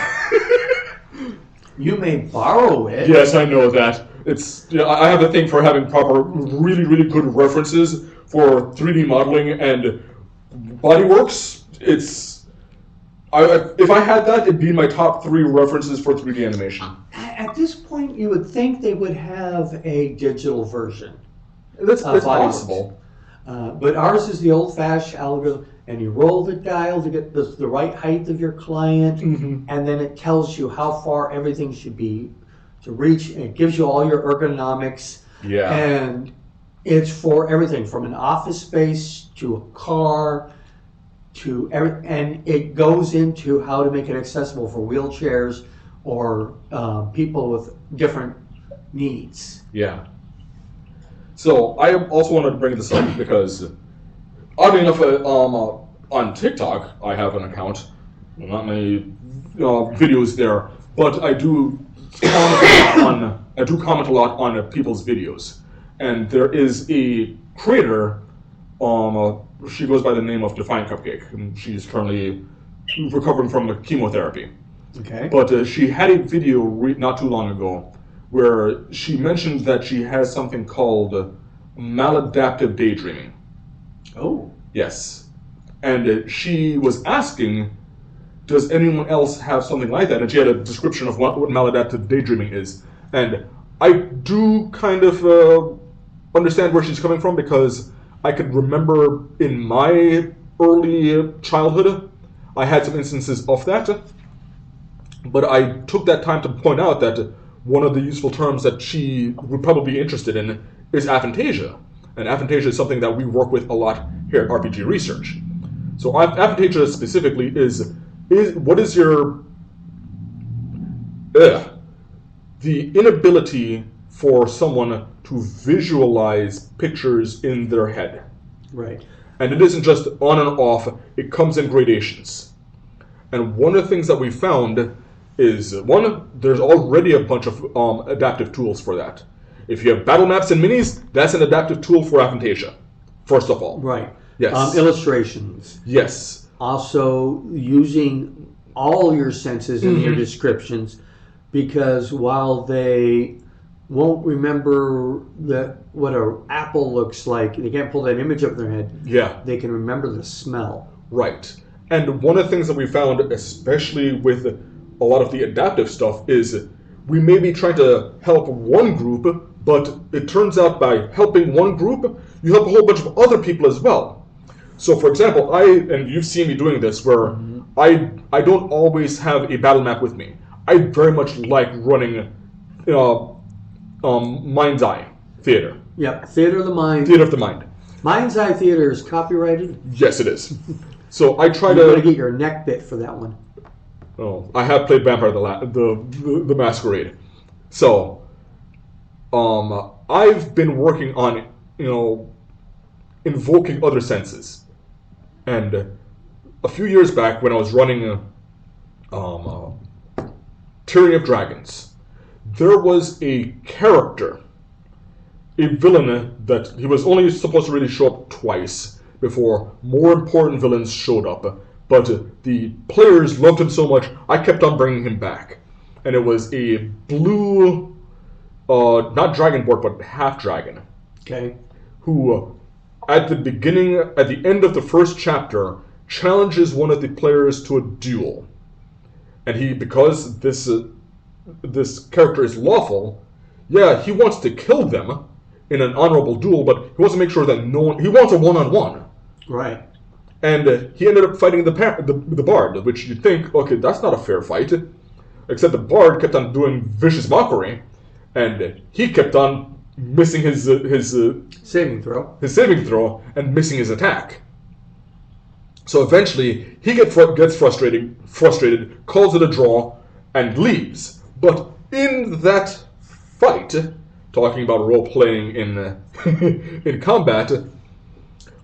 You may borrow it. Yes, I know that. I have a thing for having proper, really, really good references for 3D modeling and Body Works. If I had that, it'd be my top 3 references for 3D animation. At this point, you would think they would have a digital version. That's possible. But ours is the old-fashioned algorithm, and you roll the dial to get the right height of your client, and then it tells you how far everything should be to reach, and it gives you all your ergonomics. Yeah. And it's for everything from an office space to a car to and it goes into how to make it accessible for wheelchairs or people with different needs. Yeah. So I also wanted to bring this up because, oddly enough, on TikTok I have an account. Not many videos there, but I do comment a lot on people's videos. And there is a creator. She goes by the name of Defiant Cupcake, and she's currently recovering from chemotherapy. Okay. But she had a video not too long ago where she mentioned that she has something called maladaptive daydreaming. Oh. Yes. And she was asking, does anyone else have something like that? And she had a description of what maladaptive daydreaming is. And I do kind of understand where she's coming from, because I could remember in my early childhood, I had some instances of that. But I took that time to point out that one of the useful terms that she would probably be interested in is aphantasia. And aphantasia is something that we work with a lot here at RPG Research. So aphantasia specifically is what is your the inability for someone to visualize pictures in their head. Right. And it isn't just on and off, it comes in gradations. And one of the things that we found is, one, there's already a bunch of adaptive tools for that. If you have battle maps and minis, that's an adaptive tool for aphantasia, first of all. Right. Yes. Illustrations. Yes. Also, using all your senses in your descriptions, because while they won't remember what an apple looks like, they can't pull that image up in their head. Yeah. They can remember the smell. Right. And one of the things that we found, especially with a lot of the adaptive stuff, is we may be trying to help one group, but it turns out by helping one group, you help a whole bunch of other people as well. So, for example, and you've seen me doing this, where I don't always have a battle map with me. I very much like running Mind's Eye Theater. Yep, Theater of the Mind. Theater of the Mind. Mind's Eye Theater is copyrighted. Yes, it is. So I try You're going to get your neck bit for that one. Oh, I have played Vampire the Masquerade. So, I've been working on, invoking other senses. And a few years back, when I was running Tyranny of Dragons, there was a character, a villain, that he was only supposed to really show up twice before more important villains showed up. But the players loved him so much, I kept on bringing him back. And it was a blue, not dragonborn, but half dragon. Okay. Who, at the end of the first chapter, challenges one of the players to a duel. And because this character is lawful, yeah, he wants to kill them in an honorable duel, but he wants to make sure that he wants a one-on-one. Right. And he ended up fighting the Bard, which you'd think, okay, that's not a fair fight. Except the Bard kept on doing vicious mockery, and he kept on missing his saving throw. His saving throw and missing his attack. So eventually, he gets frustrated, calls it a draw, and leaves. But in that fight, talking about role-playing in combat,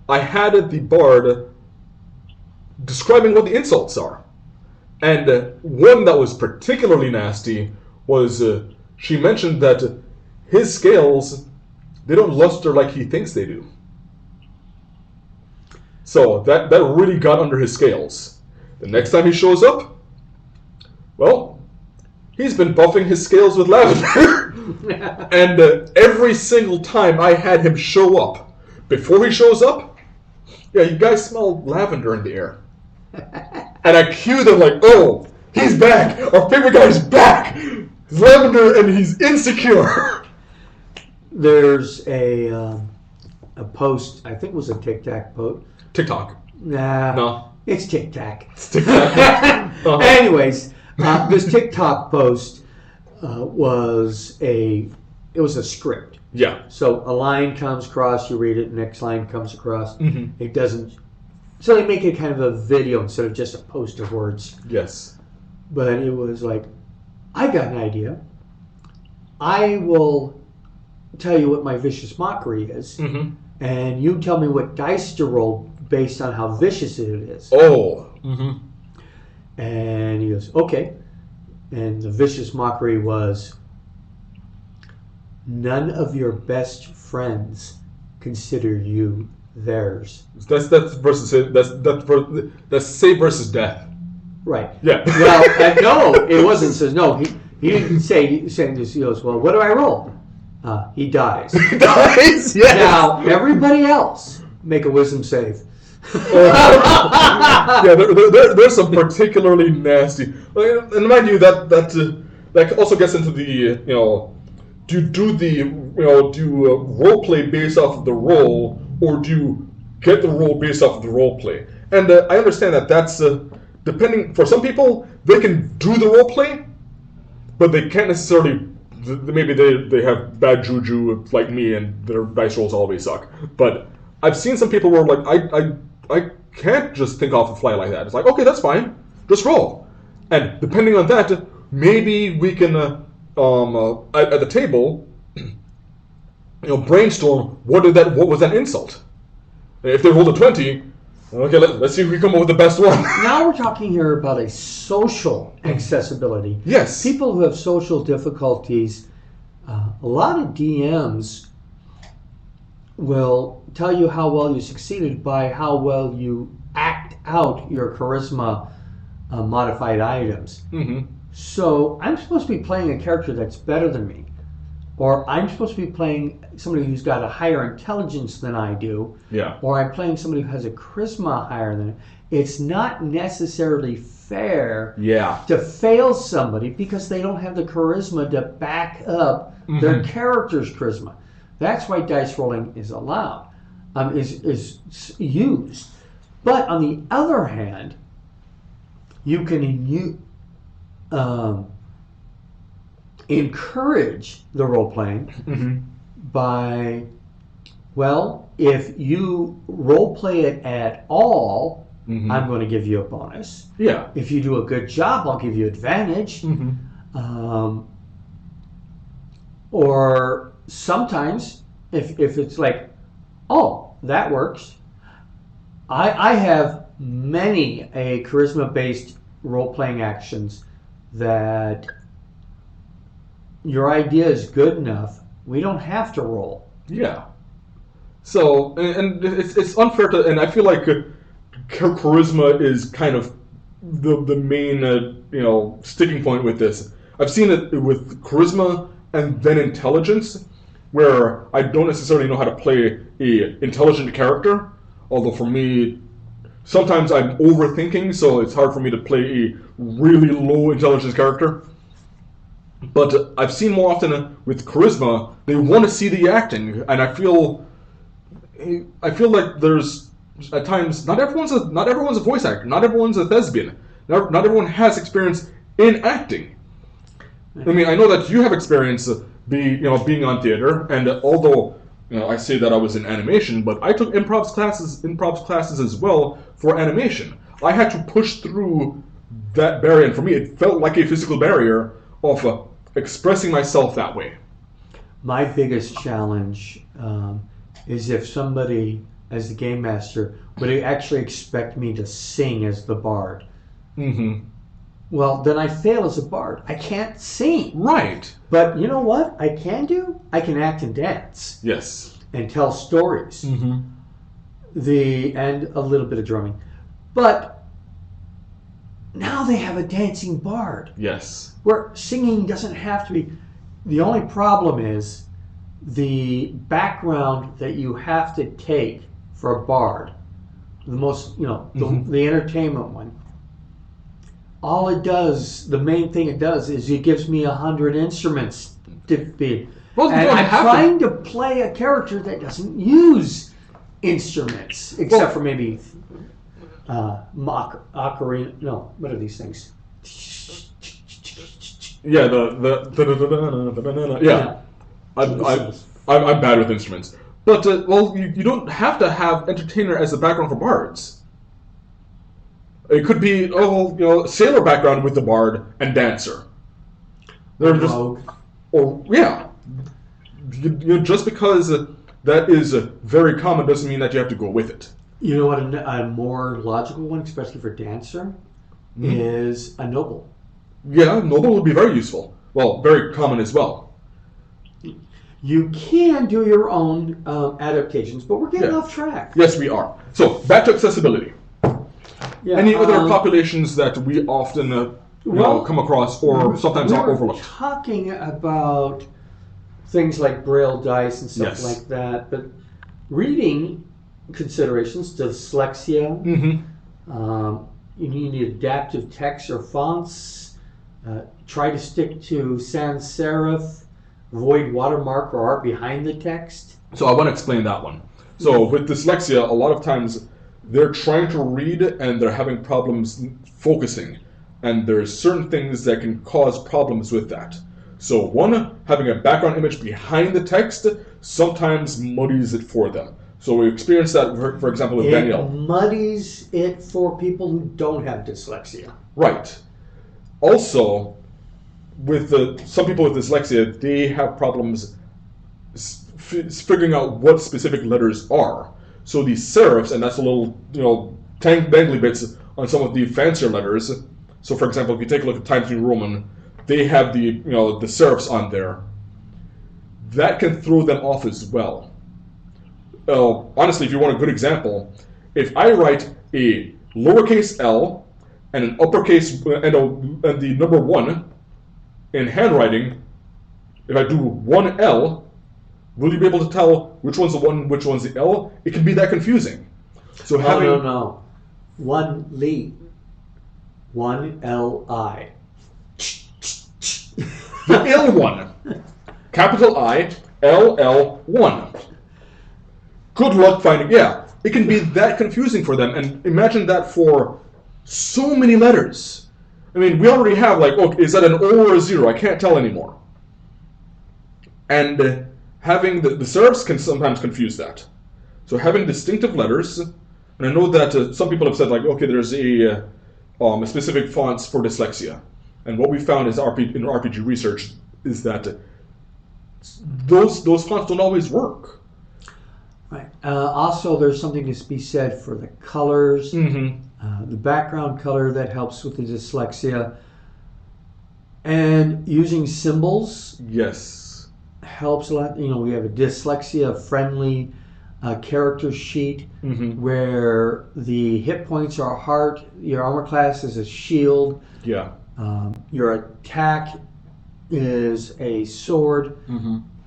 I had the Bard describing what the insults are. And one that was particularly nasty was she mentioned that his scales, they don't luster like he thinks they do. So that really got under his scales. The next time he shows up, well, he's been buffing his scales with lavender. And every single time I had him show up, before he shows up, yeah, you guys smell lavender in the air. And I cue them like, oh, he's back! Our favorite guy's back! He's lavender and he's insecure! There's a post, I think it was a TikTok post. TikTok. Nah. No. It's TikTok. It's TikTok. Anyways, this TikTok post was a script. Yeah. So a line comes across, you read it, next line comes across. Mm-hmm. It doesn't. So they make it kind of a video instead of just a post of words. Yes. But it was like, I got an idea. I will tell you what my vicious mockery is, and you tell me what dice to roll based on how vicious it is. Oh. Mm-hmm. And he goes, okay. And the vicious mockery was, none of your best friends consider you theirs. That's save versus death. Right. Yeah. Well, no, it wasn't. Says no. He didn't say this. He goes, well, what do I roll? He dies. He dies. Yes. Now everybody else make a wisdom save. Yeah, there's some particularly nasty. And mind you, that also gets into the do you role play based off of the role, or do you get the role based off of the role play? And I understand that's depending. For some people, they can do the role play, but they can't necessarily. Maybe they have bad juju like me, and their dice rolls always suck. But I've seen some people where I can't just think off the fly like that. It's like, okay, that's fine, just roll. And depending on that, maybe we can, at the table, brainstorm what was that insult. If they rolled a 20, okay, let's see if we come up with the best one. Now we're talking here about a social accessibility. Yes. People who have social difficulties, a lot of DMs will tell you how well you succeeded by how well you act out your charisma modified items. Mm-hmm. So I'm supposed to be playing a character that's better than me, or I'm supposed to be playing somebody who's got a higher intelligence than I do, Yeah. or I'm playing somebody who has a charisma higher than. It's not necessarily fair to fail somebody because they don't have the charisma to back up their character's charisma. That's why dice rolling is allowed, is used. But on the other hand, you can encourage the role playing by, well, if you role play it at all, I'm going to give you a bonus. Yeah. If you do a good job, I'll give you advantage. Or sometimes, if it's like, oh, that works. I have many a charisma-based role-playing actions that your idea is good enough. We don't have to roll. Yeah. So, and it's unfair to, and I feel like charisma is kind of the main, sticking point with this. I've seen it with charisma and then intelligence, where I don't necessarily know how to play a intelligent character. Although for me, sometimes I'm overthinking, so it's hard for me to play a really low intelligence character. But I've seen more often with charisma, they want to see the acting, and I feel like there's at times not everyone's a voice actor, not everyone's a thespian, not everyone has experience in acting. I mean, I know that you have experience being on theater, and although I say that I was in animation, but I took improv classes as well for animation. I had to push through that barrier, and for me, it felt like a physical barrier of expressing myself that way. My biggest challenge is if somebody, as the game master, would actually expect me to sing as the bard. Well, then I fail as a bard. I can't sing. Right. But you know what I can do? I can act and dance. Yes. And tell stories. And a little bit of drumming. But now they have a dancing bard. Yes. Where singing doesn't have to be. The only problem is the background that you have to take for a bard. The most, the entertainment one. All it does, the main thing it does, is it gives me 100 instruments to be. Well, and I'm trying to play a character that doesn't use instruments, except for maybe ocarina. No, what are these things? Yeah, yeah. I'm bad with instruments, but you don't have to have entertainer as a background for bards. It could be sailor background with the bard and dancer. They're just just because that is very common doesn't mean that you have to go with it. You know what? A more logical one, especially for dancer, is a noble. Yeah, noble would be very useful. Well, very common as well. You can do your own adaptations, but we're getting off track. Yes, we are. So back to accessibility. Yeah, any other populations that we often come across or sometimes are overlooked? Talking about things like Braille dice and stuff like that, but reading considerations, dyslexia, you need adaptive text or fonts, try to stick to sans serif, avoid watermark or art behind the text. So I want to explain that one. So with dyslexia, a lot of times they're trying to read and they're having problems focusing. And there's certain things that can cause problems with that. So one, having a background image behind the text sometimes muddies it for them. So we experienced that, for example, with Danielle. It muddies it for people who don't have dyslexia. Right. Also, with some people with dyslexia, they have problems figuring out what specific letters are. So these serifs, and that's a little, dangly bits on some of the fancier letters. So, for example, if you take a look at Times New Roman, they have the serifs on there. That can throw them off as well. Honestly, if you want a good example, if I write a lowercase l and an uppercase and the number 1 in handwriting, if I do 1L, will you be able to tell which one's the 1, which one's the L? It can be that confusing. So No. 1 Li. 1 Li. The L one. Capital I, LL1. Good luck finding, it can be that confusing for them, and imagine that for so many letters. I mean, we already have, is that an O or a 0? I can't tell anymore. And having the serifs can sometimes confuse that. So having distinctive letters, and I know that some people have said, there's a specific fonts for dyslexia. And what we found is in RPG research is that those fonts don't always work. Right. Also, there's something to be said for the colors, the background color that helps with the dyslexia, and using symbols. Yes. Helps a lot. We have a dyslexia-friendly character sheet where the hit points are a heart, your armor class is a shield. Yeah. Your attack is a sword.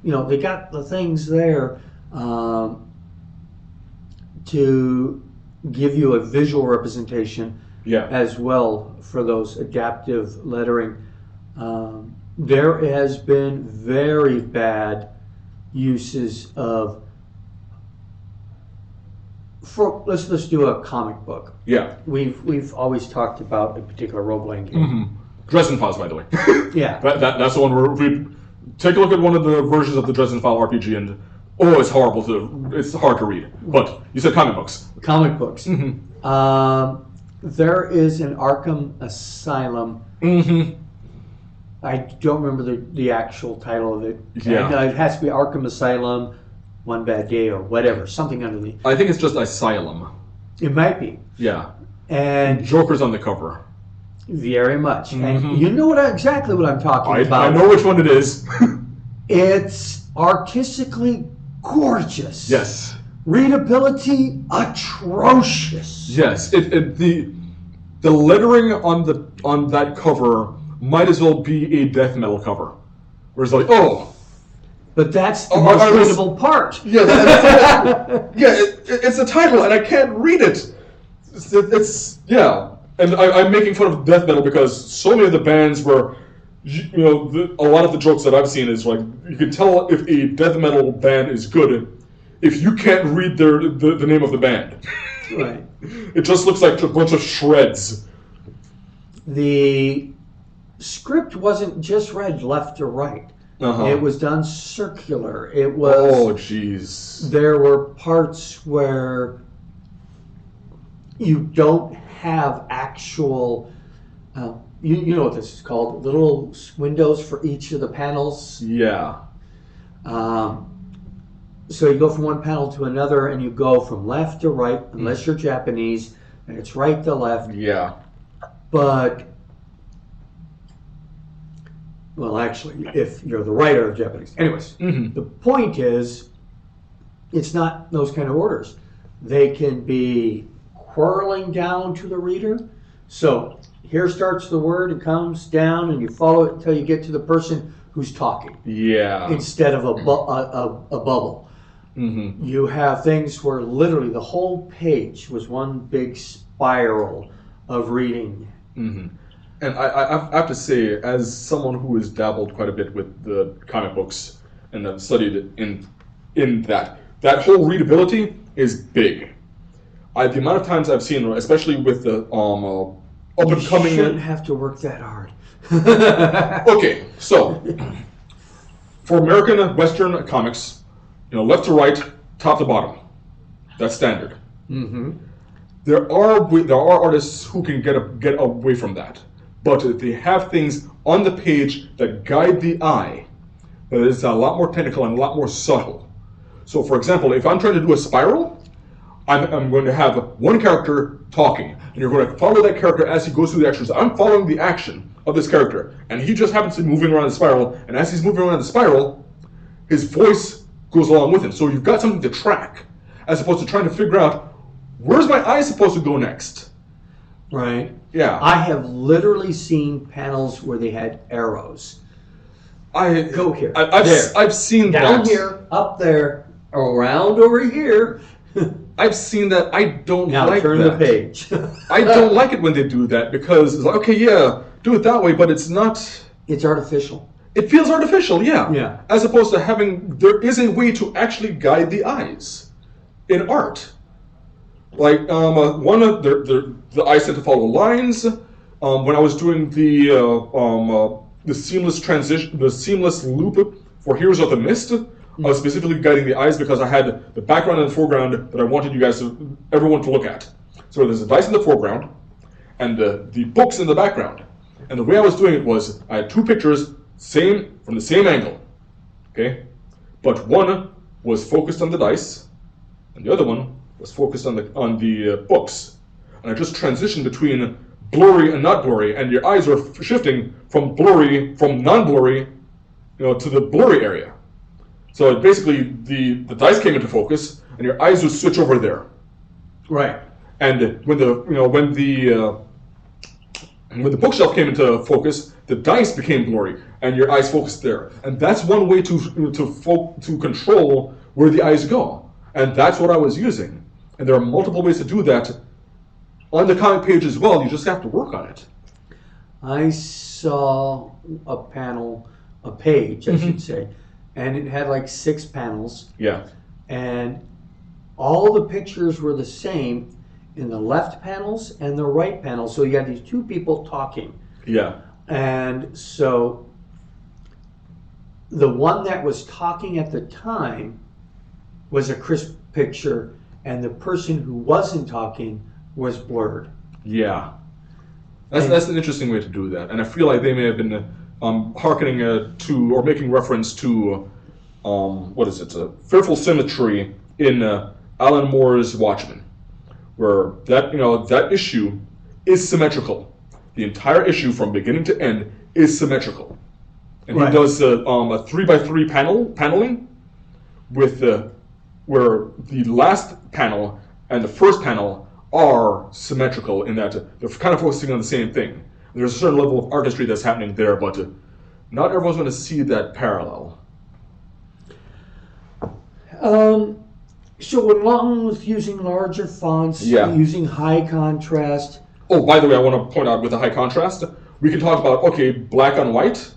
They got the things there to give you a visual representation as well for those adaptive lettering. There has been very bad uses of, let's do a comic book. Yeah. We've always talked about a particular role-playing game. Dresden Files, by the way. Yeah. That's the one where we take a look at one of the versions of the Dresden File RPG, and it's horrible it's hard to read. But you said comic books. Comic books. There is an Arkham Asylum. I don't remember the actual title of it. Yeah. It has to be Arkham Asylum, One Bad Day, or whatever, something underneath. I think it's just Asylum. It might be. Yeah. And Joker's on the cover. Very much. And you know exactly what I'm talking about. I know which one it is. It's artistically gorgeous. Yes. Readability atrocious. Yes. The lettering on that cover might as well be a death metal cover. Where it's But that's the most readable part. Yeah, it's a title, and I can't read it. It's and I'm making fun of death metal because so many of the bands were, a lot of the jokes that I've seen is you can tell if a death metal band is good if you can't read the name of the band. Right. It just looks like a bunch of shreds. The script wasn't just read left to right. It was done circular. It was. Oh, jeez. There were parts where you don't have actual. You know what this is called? Little windows for each of the panels. Yeah. So you go from one panel to another, and you go from left to right, unless you're Japanese, and it's right to left. Yeah. But. Well, actually, if you're the writer of Japanese. Anyways, the point is, it's not those kind of orders. They can be whirling down to the reader. So here starts the word, it comes down, and you follow it until you get to the person who's talking. Yeah. Instead of a bubble. You have things where literally the whole page was one big spiral of reading. And I have to say, as someone who has dabbled quite a bit with the comic books and have studied in that whole readability is big. The amount of times I've seen, especially with the up and coming. You shouldn't have to work that hard. Okay, so for American Western comics, left to right, top to bottom, that's standard. There are artists who can get away from that. but they have things on the page that guide the eye. But it's a lot more technical and a lot more subtle. So, for example, if I'm trying to do a spiral, I'm going to have one character talking, and you're going to follow that character as he goes through the actions. I'm following the action of this character, and he just happens to be moving around the spiral, and as he's moving around the spiral, his voice goes along with him. So you've got something to track, as opposed to trying to figure out, where's my eye supposed to go next? Right. Yeah. I have literally seen panels where they had arrows. Go here. I've seen down that. here, up there, around over here. I've seen that. I don't now like turn that. the page. I don't like it when they do that because it's like, okay, yeah, do it that way, but it's not. It's artificial. It feels artificial, yeah. Yeah. As opposed to having, there is a way to actually guide the eyes in art. Like the eyes tend to follow lines. When I was doing the seamless transition, the seamless loop for Heroes of the Mist, I was specifically guiding the eyes because I had the background and the foreground that I wanted you guys, everyone to look at. So there's the dice in the foreground and the books in the background. And the way I was doing it was I had two pictures, from the same angle, okay? But one was focused on the dice, and the other one was focused on the books. And I just transitioned between blurry and not blurry, and your eyes were shifting from non-blurry, to the blurry area. So basically, the dice came into focus, and your eyes would switch over there. Right. And when the bookshelf came into focus, the dice became blurry, and your eyes focused there. And that's one way to control where the eyes go. And that's what I was using. And there are multiple ways to do that on the comic page as well. You just have to work on it. I saw a page, I should say, and it had like 6 panels. Yeah. And all the pictures were the same in the left panels and the right panels. So you had these two people talking. Yeah. And so the one that was talking at the time was a crisp picture, and the person who wasn't talking was blurred. Yeah. That's an interesting way to do that. And I feel like they may have been hearkening to, or making reference to, Fearful Symmetry in Alan Moore's Watchmen, where that issue is symmetrical. The entire issue from beginning to end is symmetrical. And right. He does a 3x3 paneling with where the last panel and the first panel are symmetrical in that they're kind of focusing on the same thing. There's a certain level of artistry that's happening there, but not everyone's going to see that parallel. So along with using larger fonts, using high contrast. Oh, by the way, I want to point out with the high contrast, we can talk about, okay, black on white,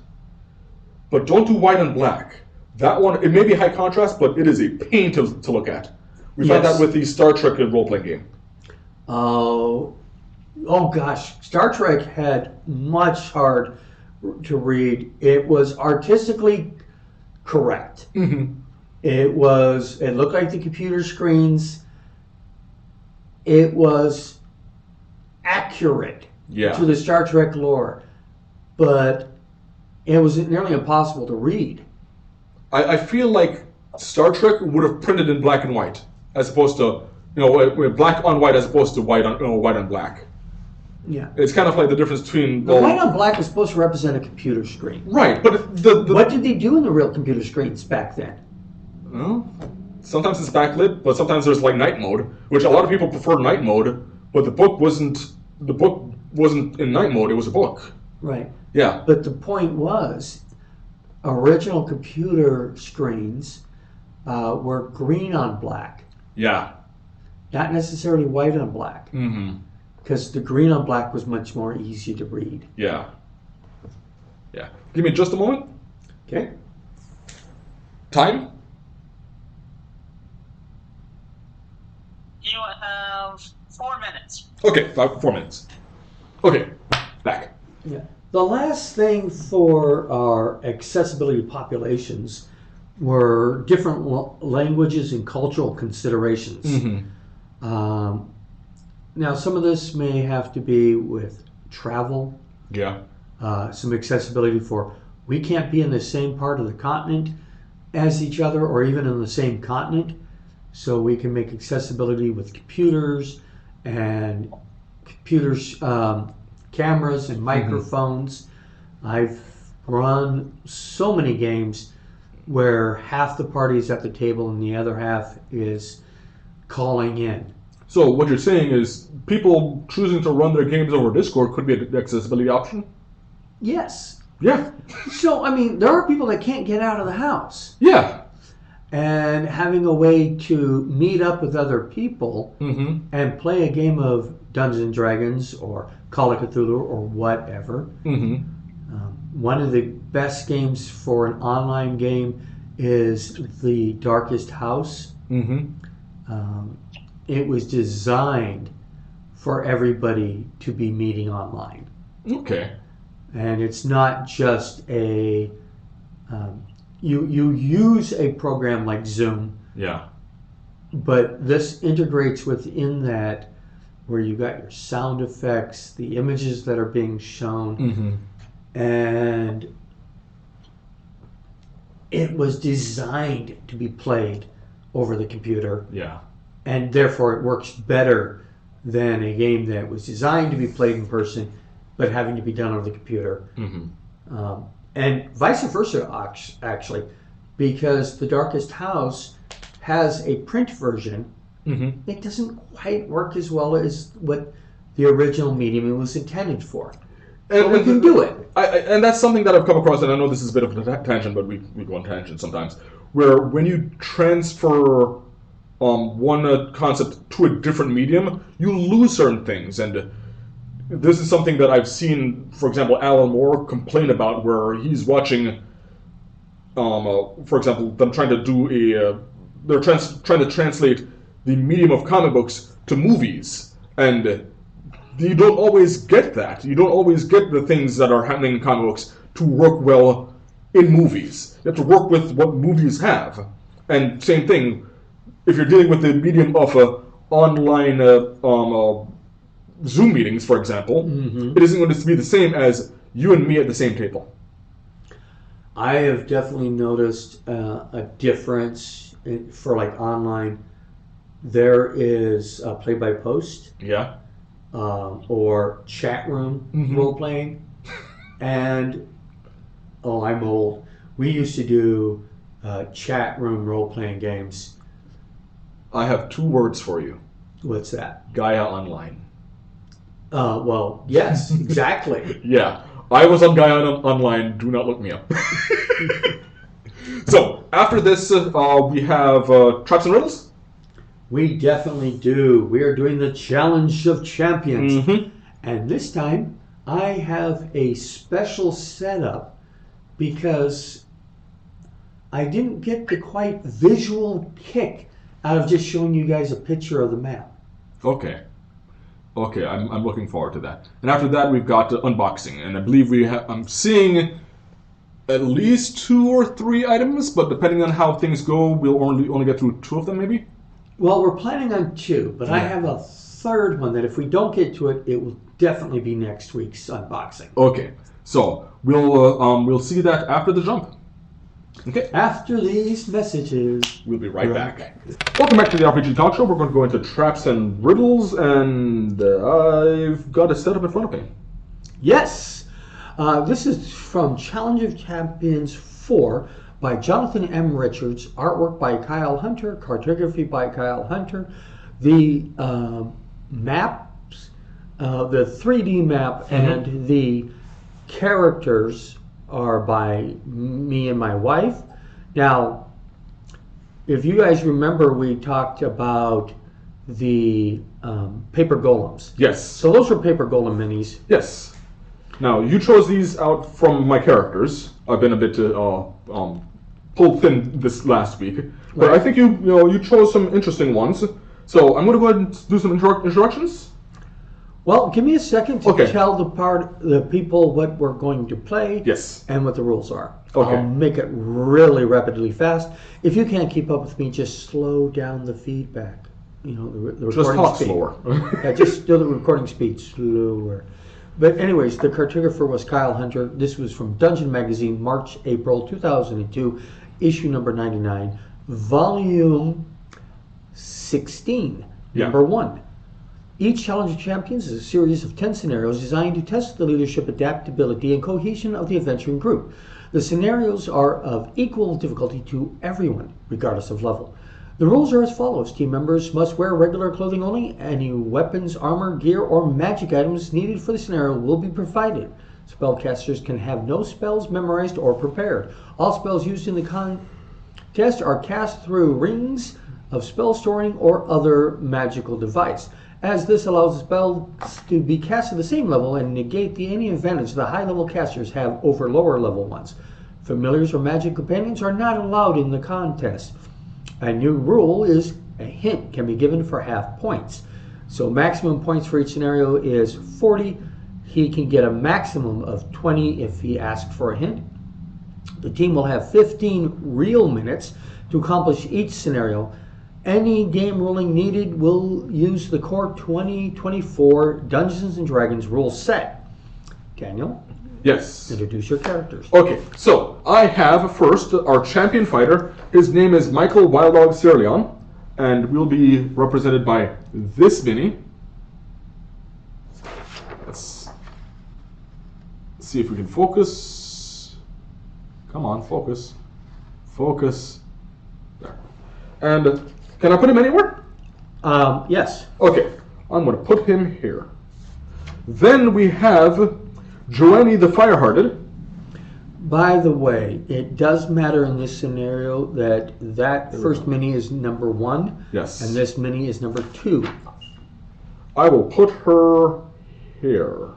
but don't do white on black. That one, it may be high contrast, but it is a pain to look at. We found that with the Star Trek role-playing game. Oh gosh, Star Trek had much hard to read. It was artistically correct. Mm-hmm. It looked like the computer screens. It was accurate to the Star Trek lore, but it was nearly impossible to read. I feel like Star Trek would have printed in black and white, as opposed to, black on white as opposed to white on black. Yeah. It's kind of like the difference between... The white on black was supposed to represent a computer screen. Right, but what did they do in the real computer screens back then? Well, sometimes it's backlit, but sometimes there's like night mode, which a lot of people prefer night mode, but the book wasn't in night mode, it was a book. Right. Yeah. But the point was, original computer screens were green on black. Yeah. Not necessarily white on black. Mm-hmm. Because the green on black was much more easy to read. Yeah. Yeah. Give me just a moment. Okay. Time? You have 4 minutes. Okay, about 4 minutes. Okay, back. Yeah. The last thing for our accessibility populations were different languages and cultural considerations. Mm-hmm. Now, some of this may have to be with travel, Yeah. Some accessibility for, we can't be in the same part of the continent as each other or even in the same continent. So we can make accessibility with computers and cameras and microphones. I've run so many games where half the party is at the table and the other half is calling in. So what you're saying is people choosing to run their games over Discord could be an accessibility option? Yes. Yeah. So, I mean, there are people that can't get out of the house. Yeah. And having a way to meet up with other people and play a game of Dungeons and Dragons or Call of Cthulhu or whatever. One of the best games for an online game is The Darkest House. It was designed for everybody to be meeting online. Okay. And it's not just a... You use a program like Zoom. Yeah. But this integrates within that where you got your sound effects, the images that are being shown, and it was designed to be played over the computer. Yeah. And therefore it works better than a game that was designed to be played in person but having to be done on the computer. And vice versa, actually, because The Darkest House has a print version. It doesn't quite work as well as what the original medium it was intended for. But we can do it. And that's something that I've come across, and I know this is a bit of a tangent, but we go on tangents sometimes, where when you transfer one concept to a different medium, you lose certain things. And this is something that I've seen, for example, Alan Moore complain about, where he's watching, for example, them trying to do they're trying to translate the medium of comic books to movies, and you don't always get that. You don't always get the things that are happening in comic books to work well in movies. You have to work with what movies have. And same thing, if you're dealing with the medium of online Zoom meetings, for example, it isn't going to be the same as you and me at the same table. I have definitely noticed a difference for like online. There is play-by-post. Yeah. Or chat room role-playing. And, I'm old. We used to do chat room role-playing games. I have 2 words for you. What's that? Gaia Online. Well, yes, exactly. Yeah. I was on Gaia Online. Do not look me up. So, after this, we have Traps and Riddles. We definitely do. We are doing the Challenge of Champions. And this time, I have a special setup because I didn't get the quite visual kick out of just showing you guys a picture of the map. Okay. Okay, I'm looking forward to that. And after that, we've got unboxing. And I believe I'm seeing at least 2 or 3 items, but depending on how things go, we'll only get through 2 of them, maybe? Well, we're planning on 2, but I have a third one that if we don't get to it, it will definitely be next week's unboxing. Okay, so we'll see that after the jump. Okay. After these messages, we'll be right back. Welcome back to the RPG Talk Show. We're going to go into traps and riddles, and I've got a setup in front of me. Yes, this is from Challenge of Champions 4. By Jonathan M. Richards, artwork by Kyle Hunter, cartography by Kyle Hunter. The maps, the 3D map and the characters are by me and my wife. Now, if you guys remember, we talked about the paper golems. Yes. So those are paper golem minis. Yes. Now, you chose these out from my characters. I've been a bit pulled thin this last week, but I think you chose some interesting ones. So I'm going to go ahead and do some introductions. Well, give me a second to tell the people what we're going to play. Yes. And what the rules are. Okay. I'll make it really rapidly fast. If you can't keep up with me, just slow down the feedback. The recording just talk speed. slower. Yeah, just do the recording speed slower. But anyways, the cartographer was Kyle Hunter. This was from Dungeon Magazine, March, April 2002, issue number 99, volume 16, number 1. Each Challenge of Champions is a series of 10 scenarios designed to test the leadership, adaptability, and cohesion of the adventuring group. The scenarios are of equal difficulty to everyone, regardless of level. The rules are as follows. Team members must wear regular clothing only. Any weapons, armor, gear, or magic items needed for the scenario will be provided. Spellcasters can have no spells memorized or prepared. All spells used in the contest are cast through rings of spell storing or other magical device, as this allows the spells to be cast at the same level and negate any advantage the high-level casters have over lower-level ones. Familiars or magic companions are not allowed in the contest. A new rule is a hint can be given for half points. So maximum points for each scenario is 40. He can get a maximum of 20 if he asks for a hint. The team will have 15 real minutes to accomplish each scenario. Any game ruling needed will use the core 2024 Dungeons & Dragons rule set. Daniel? Yes. Introduce your characters. Okay, so I have first our champion fighter. His name is Michael Wild Dog Sirleon, and will be represented by this mini. Let's see if we can focus. Come on, focus. Focus. There. And can I put him anywhere? Yes. Okay, I'm going to put him here. Then we have Joannie the Firehearted. By the way, it does matter in this scenario that first mini is number 1. Yes. And this mini is number 2. I will put her here.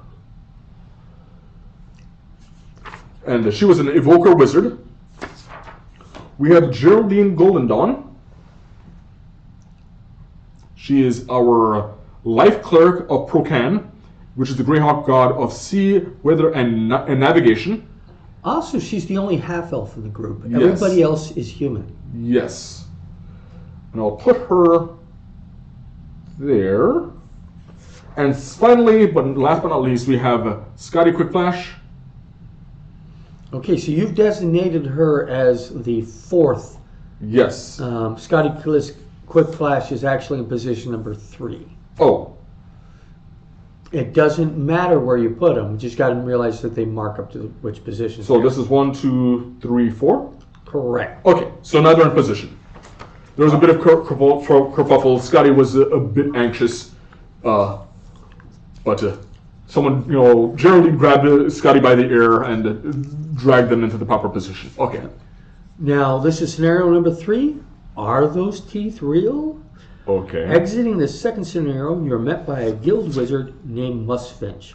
And she was an evoker wizard. We have Geraldine Golden Dawn. She is our life cleric of Procan, which is the Greyhawk god of sea, weather, and navigation. Also, she's the only half-elf in the group. Yes. Everybody else is human. Yes. And I'll put her there. And finally, but last but not least, we have Scotty Quickflash. Okay, so you've designated her as the 4th. Yes. Scotty Quickflash is actually in position number 3. Oh. It doesn't matter where you put them. You just got to realize that they mark up to which position. So this is 1, 2, 3, 4? Correct. Okay, so now they're in position. There was a bit of kerfuffle. Scotty was a bit anxious, but someone, Geraldine grabbed Scotty by the ear and dragged them into the proper position. Okay. Now, this is scenario number 3. Are those teeth real? Okay. Exiting the second scenario, you're met by a guild wizard named Musfinch.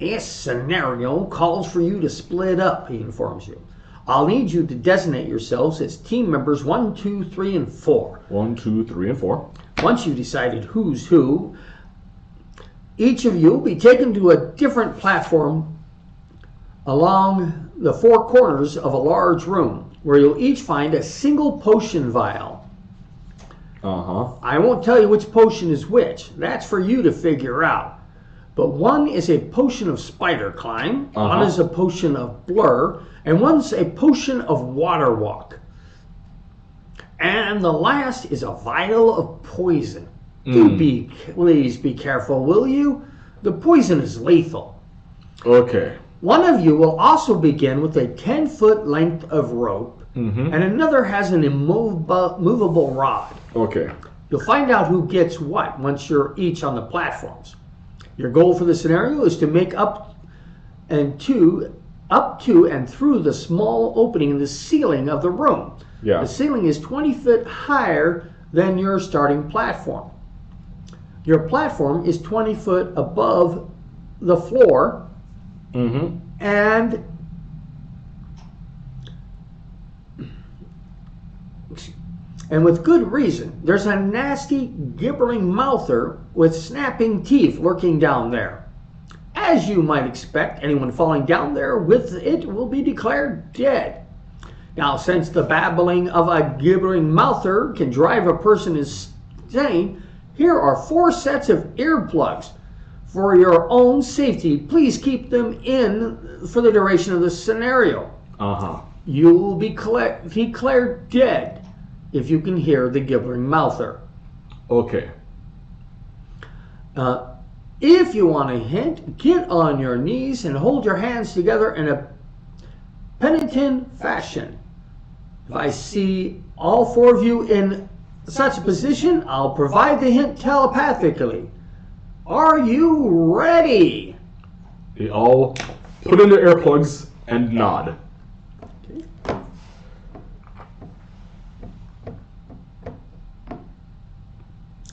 This scenario calls for you to split up, he informs you. I'll need you to designate yourselves as team members 1, 2, 3, and 4. 1, 2, 3, and 4. Once you've decided who's who, each of you will be taken to a different platform along the 4 corners of a large room, where you'll each find a single potion vial. I won't tell you which potion is which. That's for you to figure out. But one is a potion of spider climb, one is a potion of blur, and one's a potion of water walk. And the last is a vial of poison. Please be careful, will you? The poison is lethal. Okay. One of you will also begin with a 10-foot length of rope, and another has an immovable rod. Okay. You'll find out who gets what once you're each on the platforms. Your goal for the scenario is to make up to and through the small opening in the ceiling of the room. Yeah. The ceiling is 20 feet higher than your starting platform. Your platform is 20 foot above the floor, and with good reason. There's a nasty, gibbering mouther with snapping teeth lurking down there. As you might expect, anyone falling down there with it will be declared dead. Now, since the babbling of a gibbering mouther can drive a person insane, here are 4 sets of earplugs. For your own safety, please keep them in for the duration of the scenario. Uh-huh. You will be declared dead if you can hear the gibbering mouther. Okay. If you want a hint, get on your knees and hold your hands together in a penitent fashion. If I see all four of you in such a position, I'll provide the hint telepathically. Are you ready? They all put in their earplugs and nod.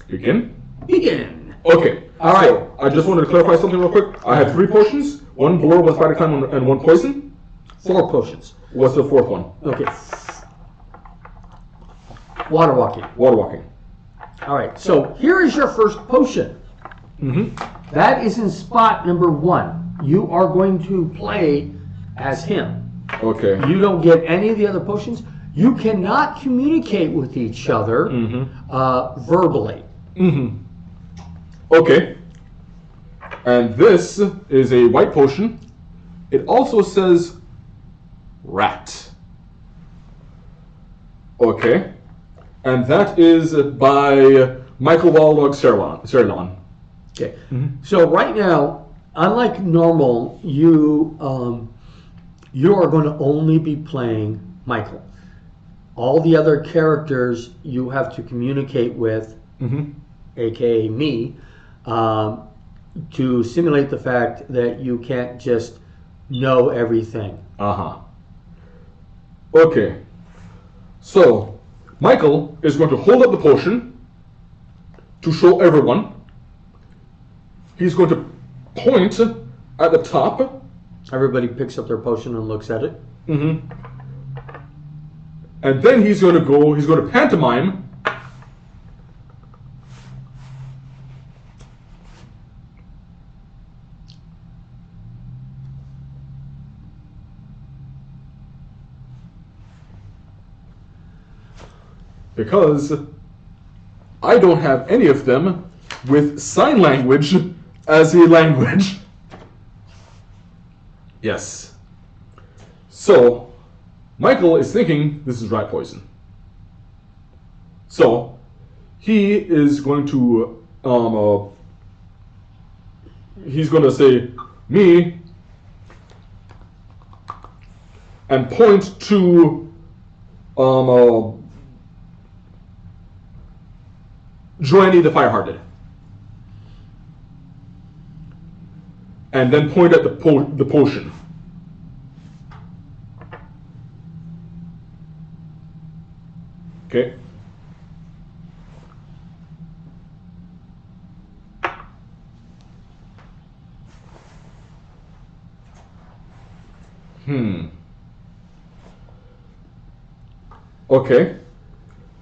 Begin? Begin. Okay. All right. So, I just wanted to clarify something real quick. I had 3 potions, 1 blur, 1 spider climb, and 1 poison. 4 potions. What's the 4th one? Okay. Water walking. Water walking. All right. So here is your first potion. That is in spot number 1. You are going to play as him. Okay. You don't get any of the other potions. You cannot communicate with each other verbally. Okay. And this is a white potion. It also says rat. Okay. And that is by Michael Wallog Cerilon. Okay. So right now, unlike normal, you are going to only be playing Michael. All the other characters you have to communicate with, aka me, to simulate the fact that you can't just know everything. Okay. So, Michael is going to hold up the potion to show everyone. He's going to point at the top. Everybody picks up their potion and looks at it. And then he's going to pantomime. Because I don't have any of them with sign language as a language. Yes. So, Michael is thinking this is rat poison. So, he is going to, he's going to say, me, and point to, Joannie the Firehearted. And then point at the potion. Okay. Okay.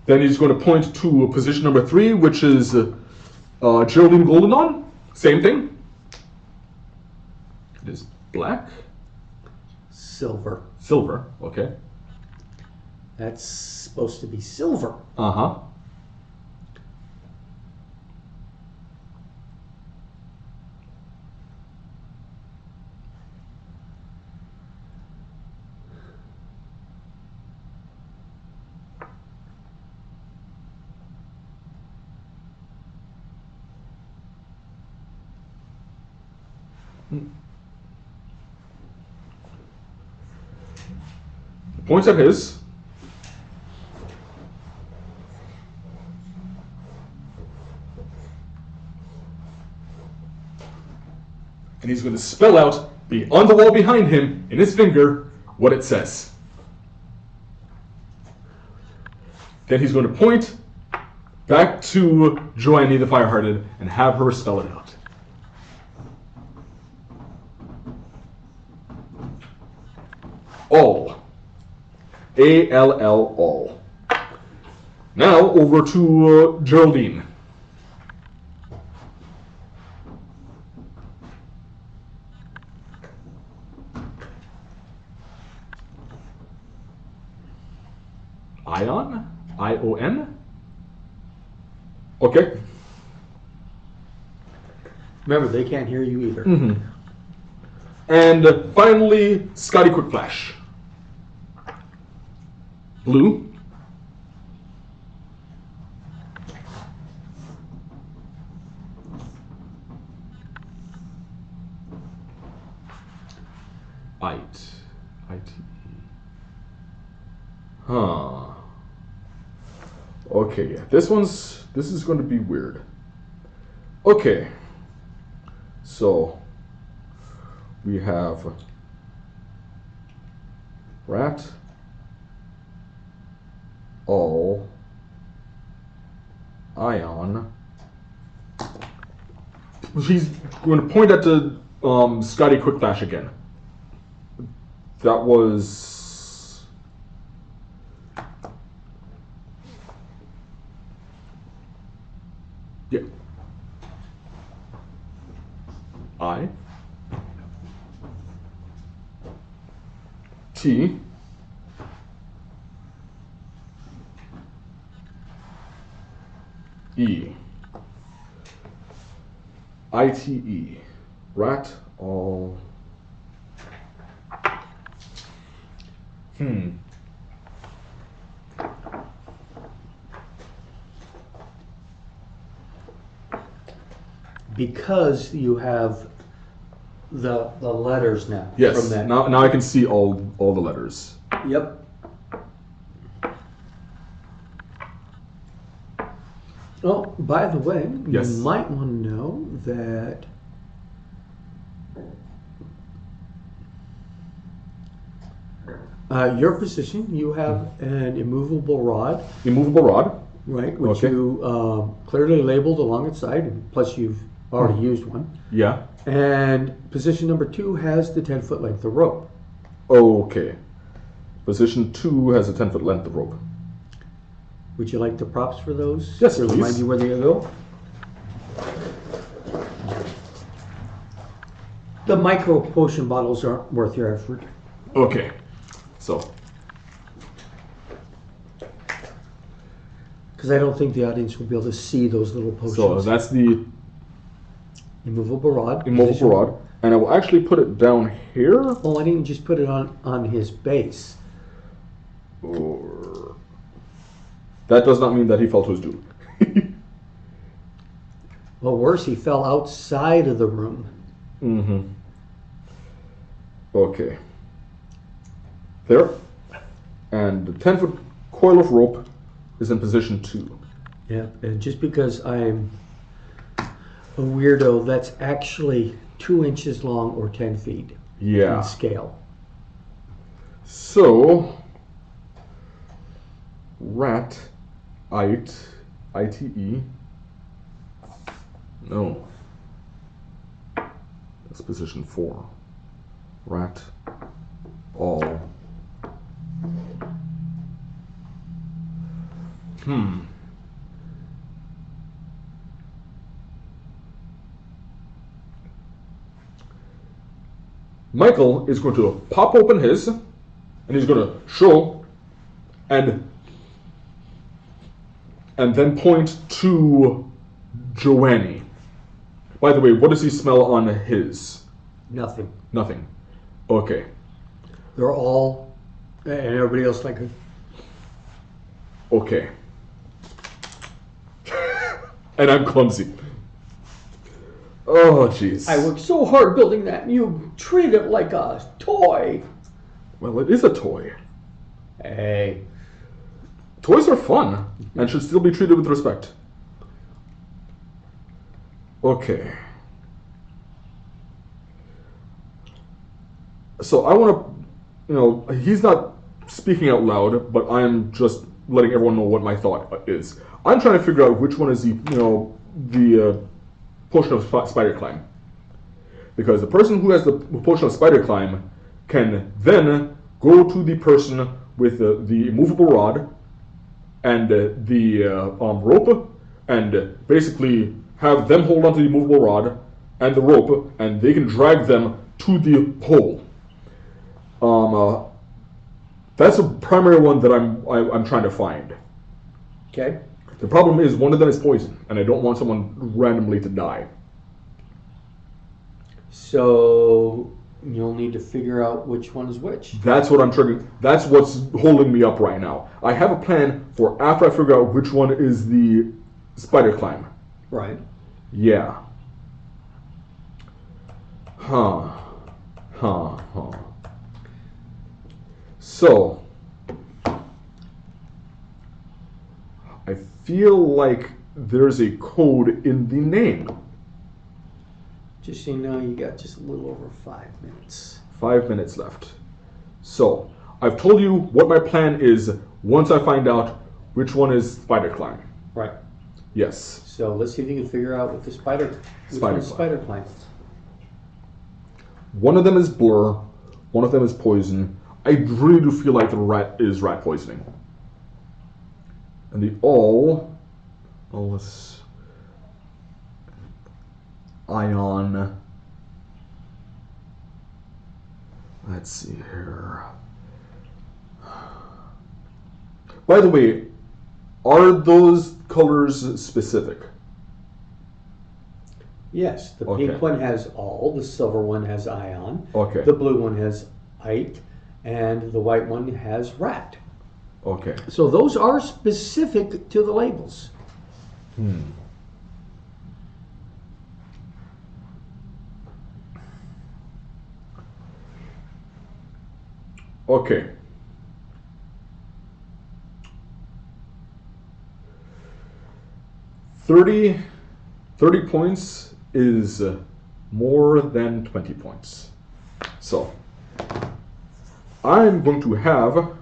Then he's going to point to position number 3, which is Geraldine Goldenon. Same thing. It is black. Silver. Silver. Okay. That's supposed to be silver. Points at his. And he's going to spell out on the wall behind him in his finger what it says. Then he's going to point back to Joannie the Firehearted and have her spell it out. All. A-L-L, all. Now over to Geraldine. Ion? I-O-N? Okay. Remember, they can't hear you either. Mm-hmm. And finally, Scotty Quickflash. Blue. IT. Huh. Okay, this is going to be weird. Okay. So we have rat, all, ion. She's going to point at the Scotty Quickflash again. That was yeah. I T E ITE rat all Because you have the letters now. Yes. From that. Now I can see all the letters. Yep. Oh, by the way, Yes. you might want to know that your position, you have an immovable rod, Immovable rod. right, which Okay. you clearly labeled along its side, and plus you've already used one. Yeah. And position number 2 has the 10-foot length of rope. Okay. Position 2 has a 10-foot length of rope. Would you like the props for those? Yes, To please. remind you where they go? The micro potion bottles aren't worth your effort. Okay. So Because I don't think the audience will be able to see those little potions. so that's the Immovable rod. immovable rod, and I will actually put it down here. Oh, why didn't you just put it on his base? Or that does not mean that he fell to his doom. Well, worse, he fell outside of the room. Mm-hmm. Okay. There. And the 10-foot coil of rope is in position 2. Yeah, and just because I'm a weirdo, that's actually 2 inches long or 10 feet Yeah. in scale. So rat ITE. No. That's position 4. Rat all. Michael is going to pop open his, and he's going to show and then point to Joannie. By the way, what does he smell on his? Nothing. Nothing. Okay. They're all, and everybody else like, Okay. And I'm clumsy. Oh, jeez. I worked so hard building that, and you treat it like a toy. Well, it is a toy. Hey. Toys are fun and should still be treated with respect. Okay. So I want to, he's not speaking out loud, but I'm just letting everyone know what my thought is. I'm trying to figure out which one is the potion of spider climb. Because the person who has the potion of spider climb can then go to the person with the immovable rod and the rope, and basically have them hold onto the immovable rod and the rope, and they can drag them to the pole. That's a primary one that I'm trying to find. Okay. The problem is one of them is poison, and I don't want someone randomly to die. So you'll need to figure out which one is which. That's what I'm triggering. That's what's holding me up right now. I have a plan for after I figure out which one is the spider climb. Right. Yeah. So, I feel like there's a code in the name. Just so you know, you got just a little over 5 minutes. 5 minutes left. So, I've told you what my plan is once I find out which one is spider climb. Right. Yes. So let's see if you can figure out what the spider climb. One of them is blur, one of them is poison. I really do feel like the rat is rat poisoning. And the let's ion. Let's see here. By the way, are those colors specific? Yes, the Okay. pink one has all, the silver one has ion, Okay. the blue one has Ike, and the white one has rat. Okay. So those are specific to the labels. Okay. $30 points is more than 20 points. So, I'm going to have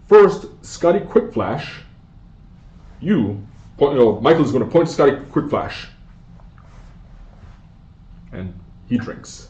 first Scotty Quickflash. Michael's going to point to Scotty Quickflash. And he drinks.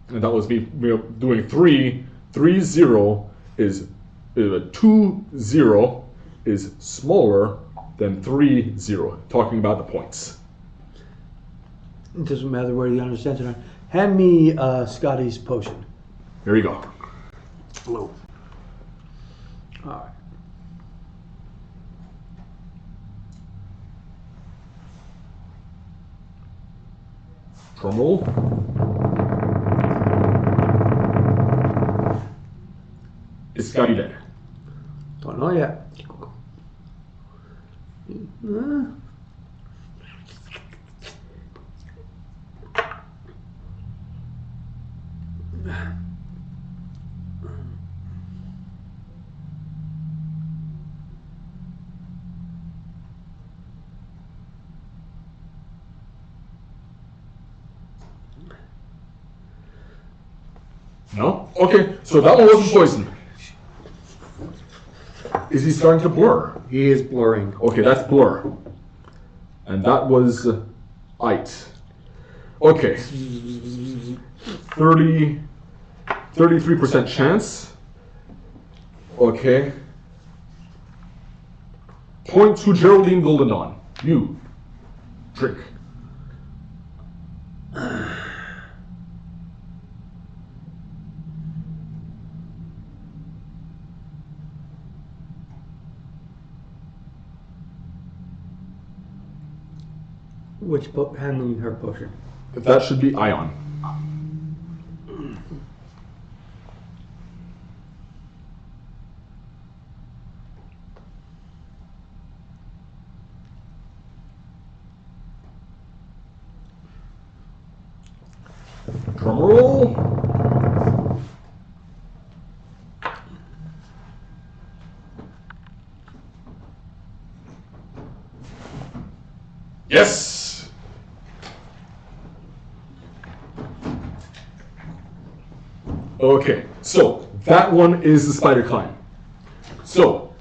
And that was me doing 3. 3-0 is 2-0 is smaller than 3-0. Talking about the points. It doesn't matter whether you understand it or not. Hand me Scotty's potion. Here you go. Blue. All right. Drum roll. Is Scotty dead? Don't know yet. No? Okay, so that one wasn't poison. Is he starting to blur? He is blurring. Okay, that's blur. And that was it. Okay. 33% chance. Okay. Point to Geraldine Golden Dawn. You. Drink. Handling her potion? That should be Ion. Drum roll. Yes. Okay, so that one is the spider climb. So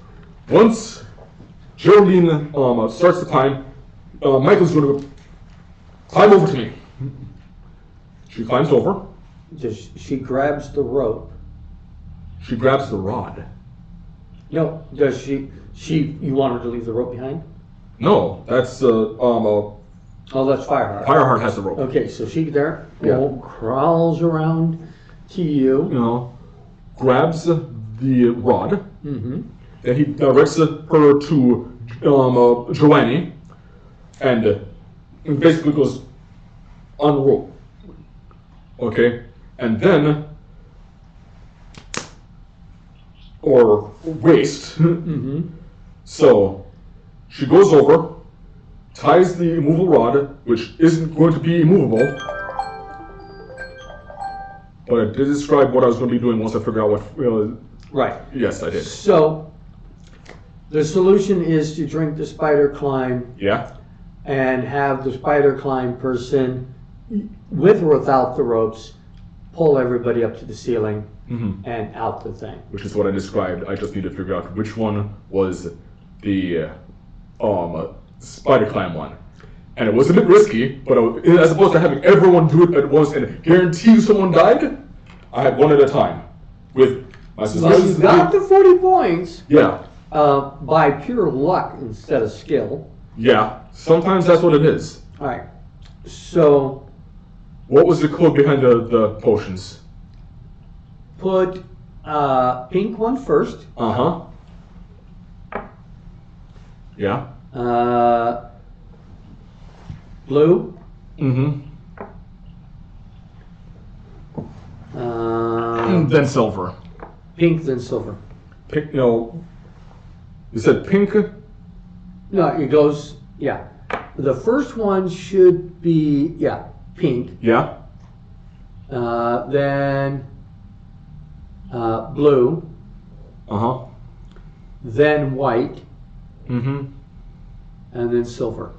once Geraldine starts the climb, Michael's going to climb over to me. She climbs over. She grabs the rope. She grabs the rod. No, does she? You want her to leave the rope behind? No, that's Oh, that's Fireheart. Fireheart has the rope. Okay, so she there, Yeah. crawls around to you. You know, grabs the rod. Mm-hmm. Then he directs her to Joannie, and basically goes unrope. Okay, and then or waist. Mm-hmm. So she goes over, ties the immovable rod, which isn't going to be immovable. But I did describe what I was going to be doing once I figured out what. Right. Yes, I did. So the solution is to drink the spider climb Yeah. and have the spider climb person, with or without the ropes, pull everybody up to the ceiling Mm-hmm. and out the thing. Which is what I described. I just need to figure out which one was the spider climb one. And it was a bit risky, but as opposed to having everyone do it at once and guarantee someone died, I had one at a time. With my So you got the 40 points Yeah. by pure luck instead of skill. Yeah. Sometimes that's what it is. All right. So What was the code behind the potions? put pink one first. Uh-huh. Yeah. Blue. Mm-hmm. Then silver. Pink, then silver. Pink, you said pink? No, it goes, yeah. The first one should be, pink. Yeah. Then blue. Uh-huh. Then white. Mm-hmm. And then silver.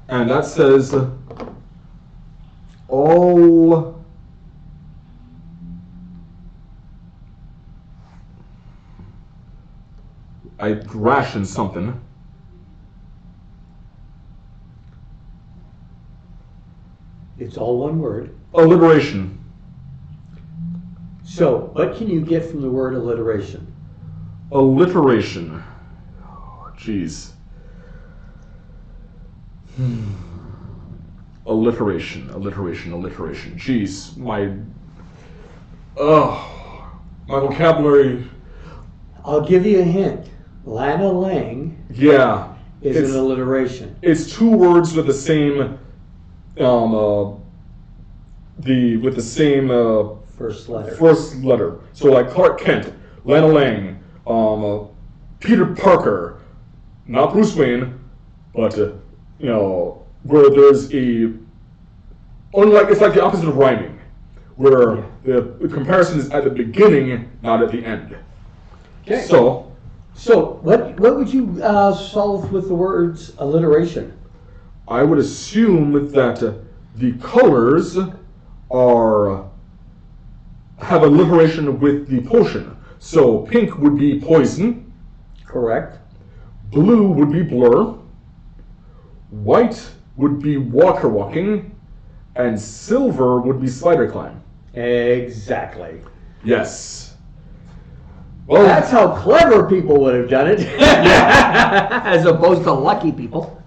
And that says all I rationed something. It's all one word. Alliteration. So, what can you get from the word alliteration? Alliteration. Oh, jeez. Alliteration. Jeez, my vocabulary. I'll give you a hint. Lana Lang Yeah. is an alliteration. It's two words with the same First letter. first letter. So like Clark Kent, Lana Lang, Peter Parker, not Bruce Wayne, but where there's it's like the opposite of rhyming, where the comparison is at the beginning, not at the end. Okay. So what would you solve with the words alliteration? I would assume that the colors have alliteration with the potion. So pink would be poison, Correct. blue would be blur, white would be water walking, and silver would be spider climb. Exactly. Yes. Well, That's how clever people would have done it, as opposed to lucky people.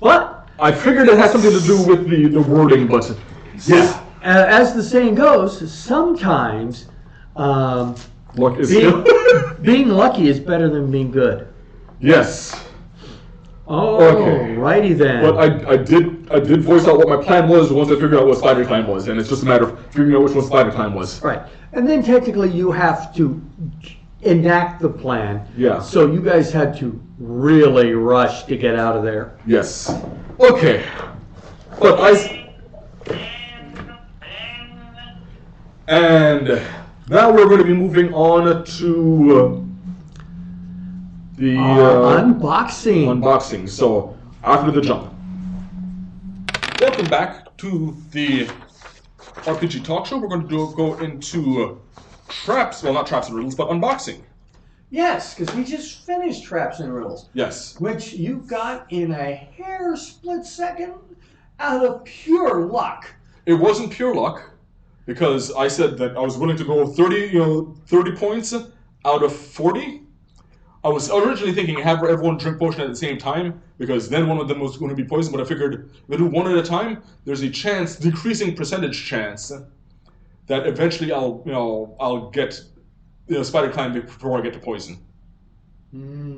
But I figured it had something to do with the wording, but yeah, as the saying goes, sometimes luck is being lucky is better than being good. Yes. Oh, Okay. righty then. But I did voice out what my plan was once I figured out what spider climb was, and it's just a matter of figuring out which one spider climb was. Right. And then technically you have to enact the plan. Yeah. So you guys had to really rush to get out of there. Yes. Okay. But and now we're going to be moving on to the unboxing. So after the jump. Welcome back to the RPG Talk Show. We're going to go into traps. Well, not traps and riddles, but unboxing. Yes, because we just finished Traps and Riddles, Yes. which you got in a hair split second out of pure luck. It wasn't pure luck, because I said that I was willing to go 30 points out of 40. I was originally thinking have everyone drink potion at the same time, because then one of them was going to be poisoned, but I figured if I do one at a time, there's a decreasing percentage chance that eventually I'll get spider climb before I get to poison.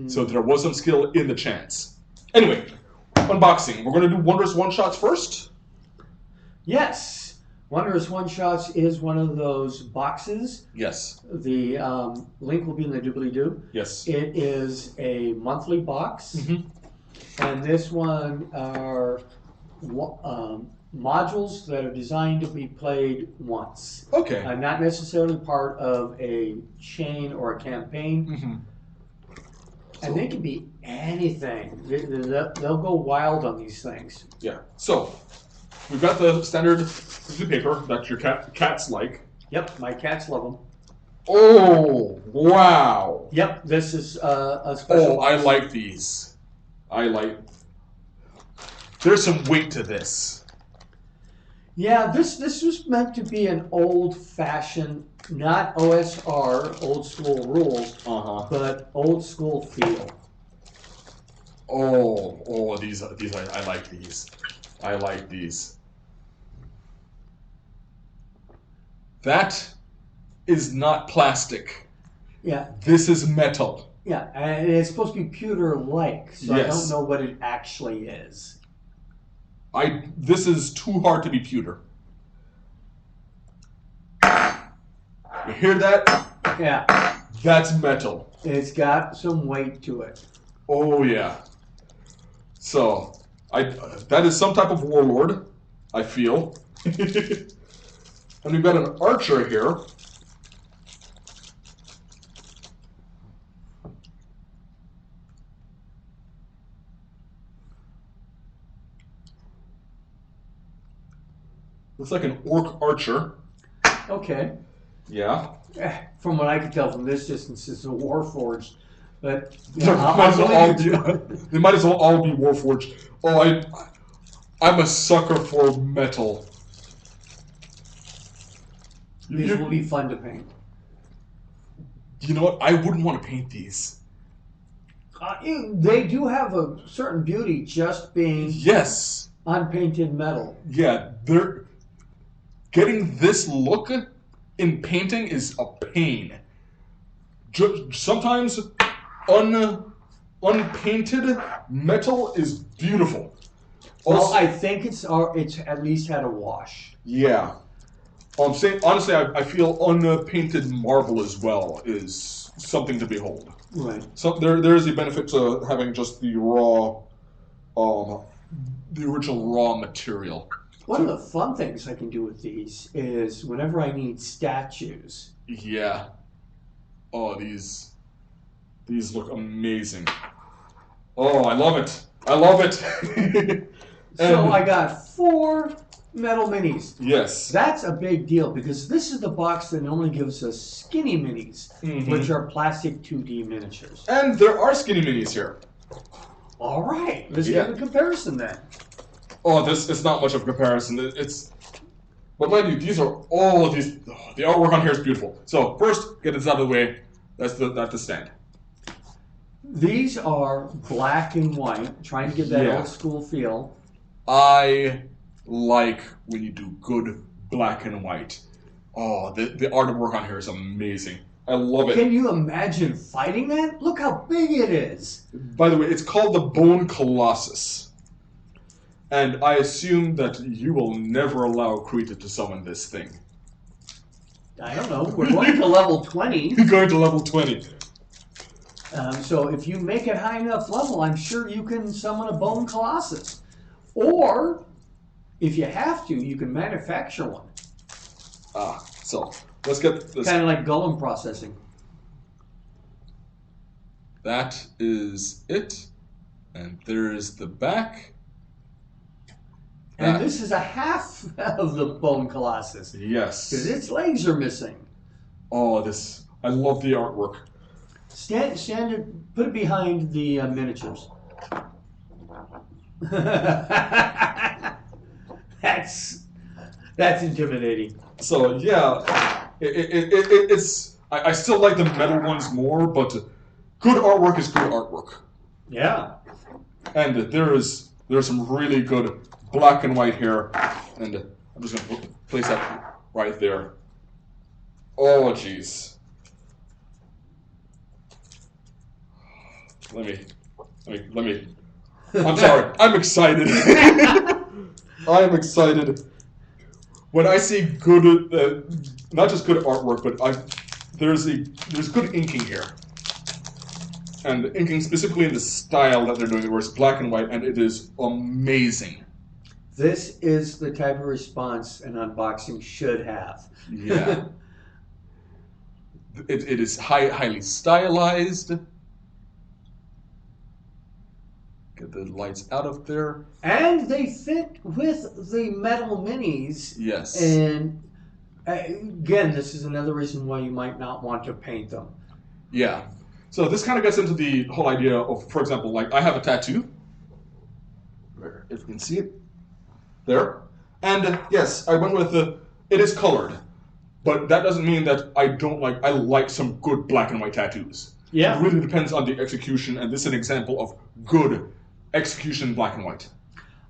So there was some skill in the chance. Anyway, unboxing. We're going to do Wondrous One-Shots first. Yes. Wondrous One-Shots is one of those boxes. Yes. The link will be in the doobly-doo. Yes. It is a monthly box. And this one are modules that are designed to be played once. Okay. Not necessarily part of a chain or a campaign. And they can be anything. They'll go wild on these things. Yeah. So, we've got the standard piece of paper that your cats like. Yep, my cats love them. Oh, wow. Yep, this is a special box. I like these. There's some weight to this. Yeah, this was meant to be an old-fashioned, not OSR, old school rules, but old school feel. These I like these. I like these. That is not plastic. Yeah. This is metal. Yeah, and it's supposed to be pewter-like, so Yes. I don't know what it actually is. This is too hard to be pewter. You hear that? Yeah. That's metal. It's got some weight to it. Oh yeah. So, that is some type of warlord, I feel. And we've got an archer here. Looks like an orc archer. Okay. Yeah. From what I can tell from this distance, it's a Warforged. But They might as well all be Warforged. Oh, I'm a sucker for metal. These will be fun to paint. You know what? I wouldn't want to paint these. They do have a certain beauty just being unpainted metal. Yeah, getting this look in painting is a pain. Sometimes unpainted metal is beautiful. Well, I think it's at least had a wash. Yeah. Honestly, I feel unpainted marble as well is something to behold. Right. So there is a benefit to having just the raw, the original raw material. One of the fun things I can do with these is whenever I need statues. Yeah. Oh, these look amazing. Oh, I love it. I love it. So I got 4 metal minis. Yes. That's a big deal because this is the box that only gives us skinny minis, which are plastic 2D miniatures. And there are skinny minis here. All right. Let's give a comparison then. Oh, this is not much of a comparison. But mind you, these are all of these. Oh, the artwork on here is beautiful. So first, get this out of the way. That's the stand. These are black and white, trying to get that old school feel. I like when you do good black and white. Oh, the artwork on here is amazing. I love it. Can you imagine fighting that? Look how big it is. By the way, it's called the Bone Colossus. And I assume that you will never allow Krita to summon this thing. I don't know. We're going to level 20. You're going to level 20. So if you make it high enough level, I'm sure you can summon a Bone Colossus. Or, if you have to, you can manufacture one. So let's get this. Kind of like Golem processing. That is it. And there's the back. And this is a half of the Bone Colossus. Yes. Because its legs are missing. Oh, I love the artwork. Stand it, put it behind the miniatures. That's intimidating. So yeah, it's. I still like the metal ones more, but good artwork is good artwork. Yeah. And there's some really good black and white here, and I'm just gonna place that right there. Oh jeez. Let me. I'm sorry. I'm excited. I am excited. When I see good, not just good artwork, but there's good inking here, and inking specifically in the style that they're doing, where it's black and white, and it is amazing. This is the type of response an unboxing should have. Yeah. It is highly stylized. Get the lights out of there. And they fit with the metal minis. Yes. And again, this is another reason why you might not want to paint them. Yeah. So this kind of gets into the whole idea of, for example, like I have a tattoo. If you can see it. There. And yes, I went with it is colored. But that doesn't mean that I like some good black and white tattoos. Yeah. It really depends on the execution, and this is an example of good execution in black and white.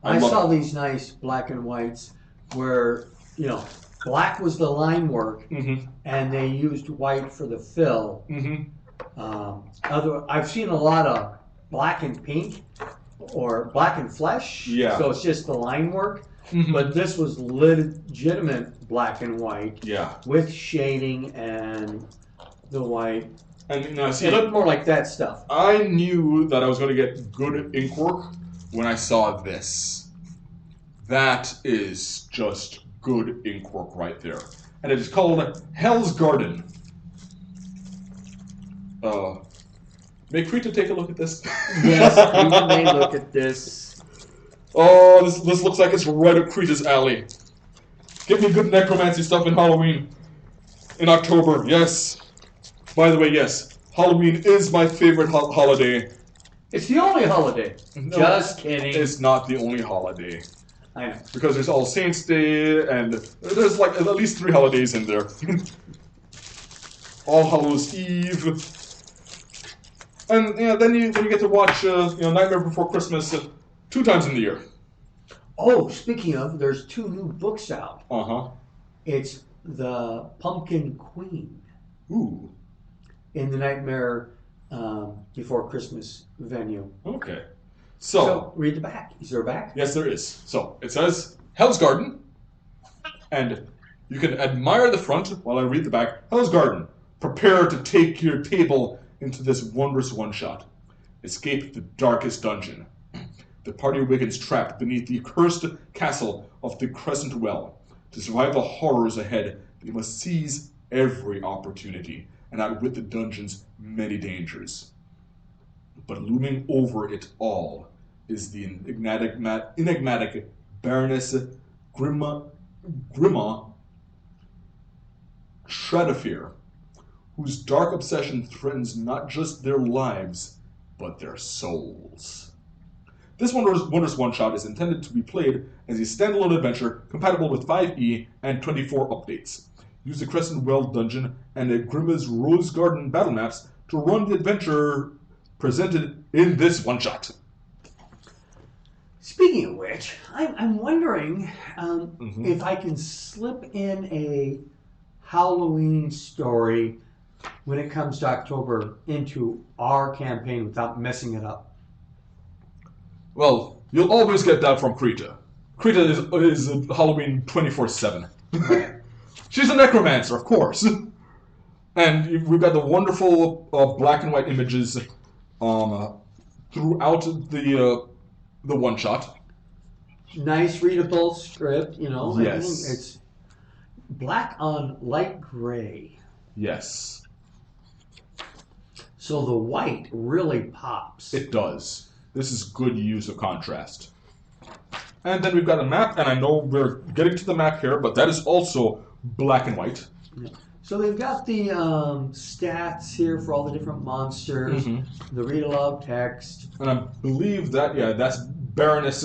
I saw these nice black and whites where, black was the line work, and they used white for the fill. I've seen a lot of black and pink or black and flesh, so it's just the line work. But this was legitimate black and white, with shading and the white. And see, it looked more like that stuff. I knew that I was going to get good ink work when I saw this. That is just good ink work right there. And it is called Hell's Garden. May Krita take a look at this? Yes, we may look at this. Oh, this looks like it's right up Krita's alley. Give me good necromancy stuff in Halloween. In October, yes. By the way, yes, Halloween is my favorite holiday. It's the only holiday. No, just kidding. It's not the only holiday. I know. Because there's All Saints Day, and there's like at least 3 holidays in there. All Hallows Eve. And then you get to watch Nightmare Before Christmas 2 times in the year. Oh, speaking of, there's 2 new books out. It's The Pumpkin Queen. Ooh. In the Nightmare Before Christmas venue. Okay. So, read the back. Is there a back? Yes, there is. So, it says, Hell's Garden, and you can admire the front while I read the back. Hell's Garden, prepare to take your table into this wondrous one-shot. Escape the darkest dungeon. The party awakens trapped beneath the cursed castle of the Crescent Well. To survive the horrors ahead, they must seize every opportunity and outwit the dungeon's many dangers. But looming over it all is the enigmatic Baroness Grima Shredafir, whose dark obsession threatens not just their lives, but their souls. This wondrous one-shot is intended to be played as a standalone adventure compatible with 5e and 24 updates. Use the Crescent Well dungeon and Grima's Rose Garden battle maps to run the adventure presented in this one-shot. Speaking of which, I'm wondering if I can slip in a Halloween story when it comes to October into our campaign without messing it up. Well, you'll always get that from Krita. Krita is Halloween 24/7. She's a necromancer, of course. And we've got the wonderful black and white images throughout the one-shot. Nice readable script, Yes. It's black on light gray. Yes. So the white really pops. It does. This is good use of contrast. And then we've got a map, and I know we're getting to the map here, but that is also black and white. So they've got the stats here for all the different monsters, the read aloud text. And I believe that's Baroness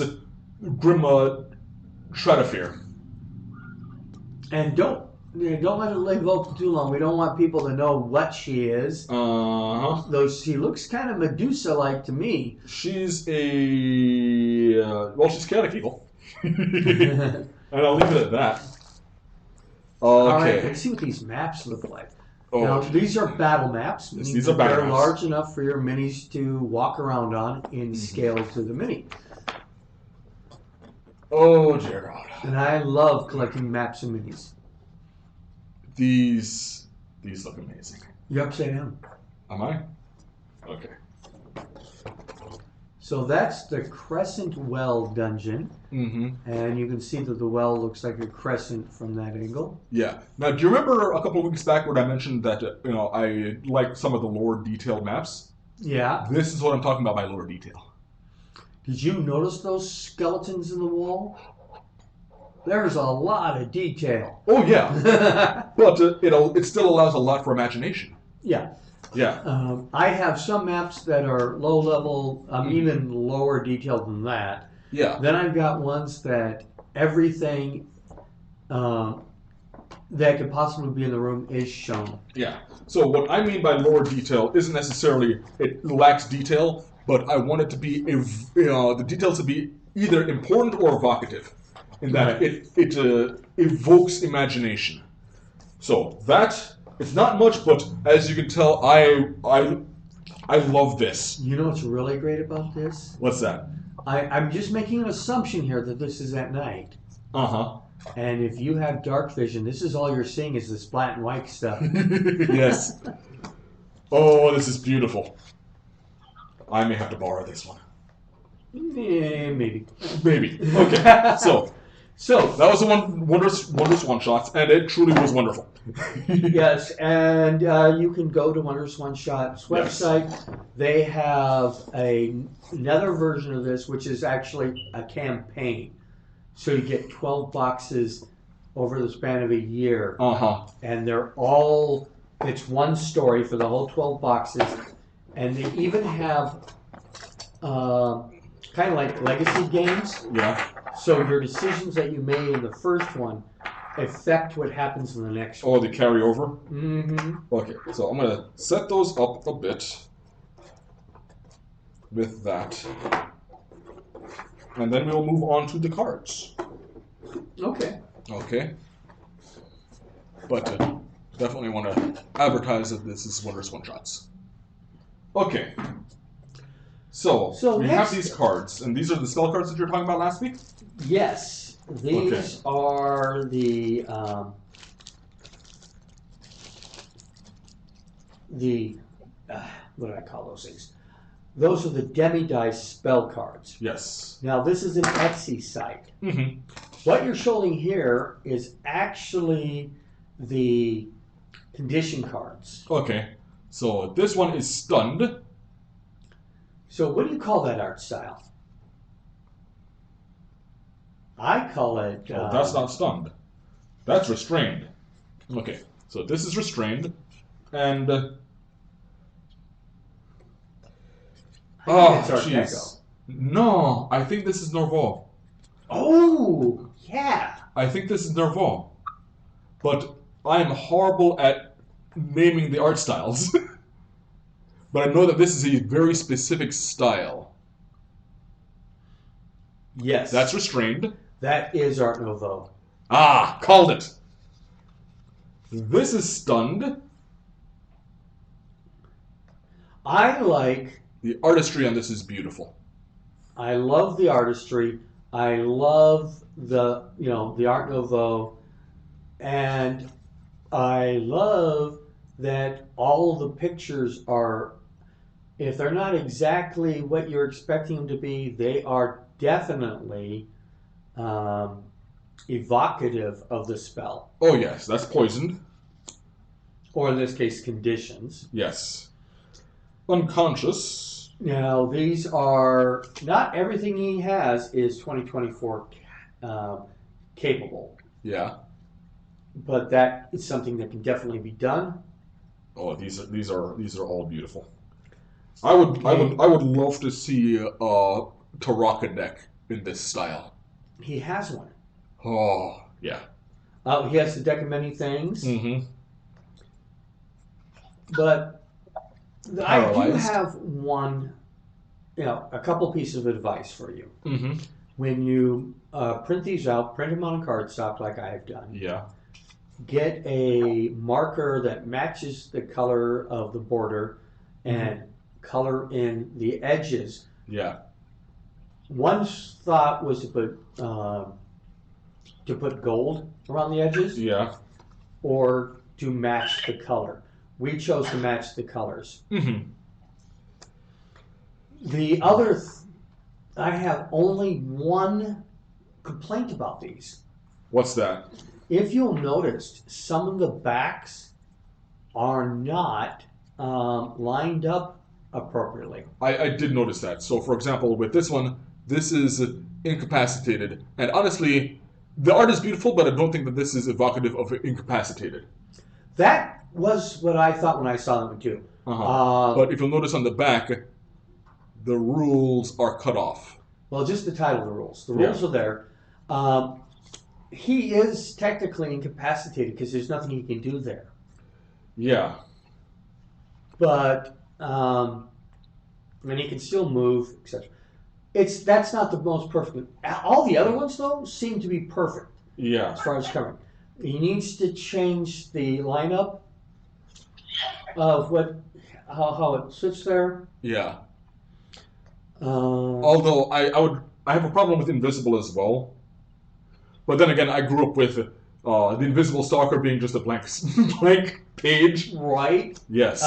Grima Shredafir. And don't let it live open too long. We don't want people to know what she is. Though she looks kind of Medusa-like to me. She's she's chaotic evil. And I'll leave it at that. Okay. All right, let's see what these maps look like. Oh, now, these are battle maps. Yes, these are battle They're maps. large enough for your minis to walk around on in scale to the mini. Oh, dear God. And I love collecting maps and minis. These look amazing. You're upside down. Am I? Okay. So that's the Crescent Well dungeon. Mm-hmm. And you can see that the well looks like a crescent from that angle. Yeah. Now, do you remember a couple of weeks back when I mentioned that, I like some of the lower detailed maps? Yeah. This is what I'm talking about by lower detail. Did you notice those skeletons in the wall? There's a lot of detail. Oh, yeah. But it still allows a lot for imagination. Yeah. Yeah. I have some maps that are low level, even lower detailed than that. Yeah. Then I've got ones that everything that could possibly be in the room is shown. Yeah. So what I mean by lower detail isn't necessarily it lacks detail, but I want it to be the details to be either important or evocative, in that it evokes imagination. So that it's not much, but as you can tell, I love this. You know what's really great about this? What's that? I'm just making an assumption here that this is at night. Uh-huh. And if you have dark vision, this is all you're seeing is this black and white stuff. Yes. Oh, this is beautiful. I may have to borrow this one. Maybe. Maybe. Okay. So that was the wondrous one shots, and it truly was wonderful. Yes, and you can go to Wondrous One Shot's website. Yes. They have another version of this, which is actually a campaign. So you get 12 boxes over the span of a year. Uh-huh. And it's one story for the whole 12 boxes. And they even have kind of like legacy games. Yeah. So your decisions that you made in the first one affect what happens in the next one. Oh, they carry over? Mm-hmm. Okay, so I'm going to set those up a bit with that. And then we'll move on to the cards. Okay. Okay. But definitely want to advertise that this is Wondrous One Shots. Okay. So we have these cards, and these are the spell cards that you were talking about last week? Yes. These are the what do I call those things? Those are the demi-dice spell cards. Yes. Now, this is an Etsy site. Mm-hmm. What you're showing here is actually the condition cards. Okay. So this one is stunned. So what do you call that art style? I call it... Oh, that's not stunned. That's restrained. Okay. So this is restrained. And... oh, jeez. No, I think this is Norval. Oh, yeah. I think this is Norval. But I am horrible at naming the art styles. But I know that this is a very specific style. Yes. That's restrained. That is Art Nouveau. Ah, called it. This is stunned. I like... The artistry on this is beautiful. I love the artistry. I love the Art Nouveau. And I love that all the pictures are, if they're not exactly what you're expecting them to be, they are definitely evocative of the spell. Oh yes, that's poisoned. Or in this case, conditions. Yes. Unconscious. Now, these are, not everything he has is 2024 capable. Yeah. But that is something that can definitely be done. Oh, these are all beautiful. I would love to see a Taraka deck in this style. He has one. Oh, yeah. He has the deck of many things. Mm-hmm. But I do Paralyzed. have a couple pieces of advice for you. Mm-hmm. When you print these out, print them on a cardstock like I have done. Yeah. Get a marker that matches the color of the border and color in the edges. Yeah. One thought was to put gold around the edges. Yeah. Or to match the color. We chose to match the colors. Mm-hmm. The other, I have only one complaint about these. What's that? If you'll notice, some of the backs are not lined up appropriately. I did notice that. So, for example, with this one, this is incapacitated. And honestly, the art is beautiful, but I don't think that this is evocative of incapacitated. That was what I thought when I saw them too. But if you'll notice on the back, the rules are cut off. Well, just the title of the rules. The rules are there. He is technically incapacitated because there's nothing he can do there. Yeah. But he can still move, etc. That's not the most perfect. All the other ones though seem to be perfect. Yeah. As far as covering, he needs to change the lineup of how it sits there. Yeah. Although I have a problem with Invisible as well. But then again, I grew up with the Invisible Stalker being just a blank page. Right. Yes.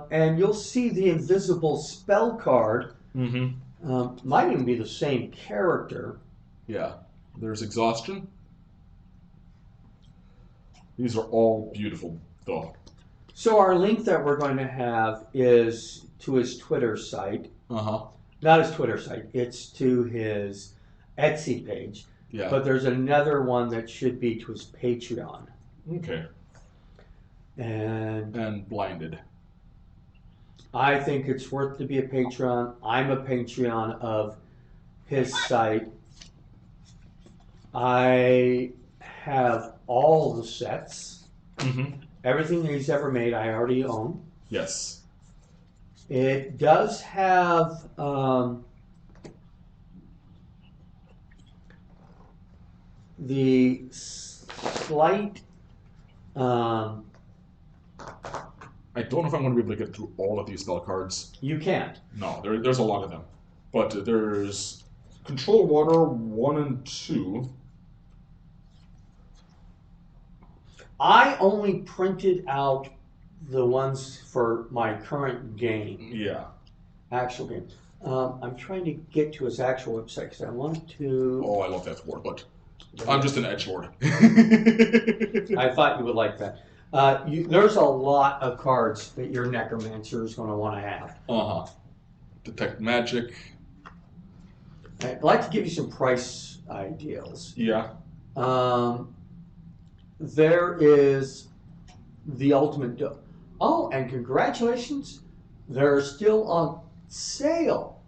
And you'll see the Invisible spell card. Mm-hmm. Might even be the same character. Yeah. There's Exhaustion. These are all beautiful, though. So our link that we're going to have is to his Twitter site. Not his Twitter site. It's to his Etsy page. Yeah. But there's another one that should be to his Patreon. Okay. And Blinded. I think it's worth to be a Patreon. I'm a Patreon of his site. I have all the sets. Mm-hmm. Everything that he's ever made, I already own. Yes. It does have the slight. I don't know if I'm going to be able to get through all of these spell cards. You can't. No, there's a lot of them. But there's Control Water 1 and 2. I only printed out the ones for my current game. Yeah. Actual game. I'm trying to get to his actual website because I want to. Oh, I love that word, but I'm just an edgelord. I thought you would like that. There's a lot of cards that your necromancer is going to want to have. Detect Magic. I'd like to give you some price ideas. Yeah. There is the Ultimate. Oh, and congratulations! They're still on sale.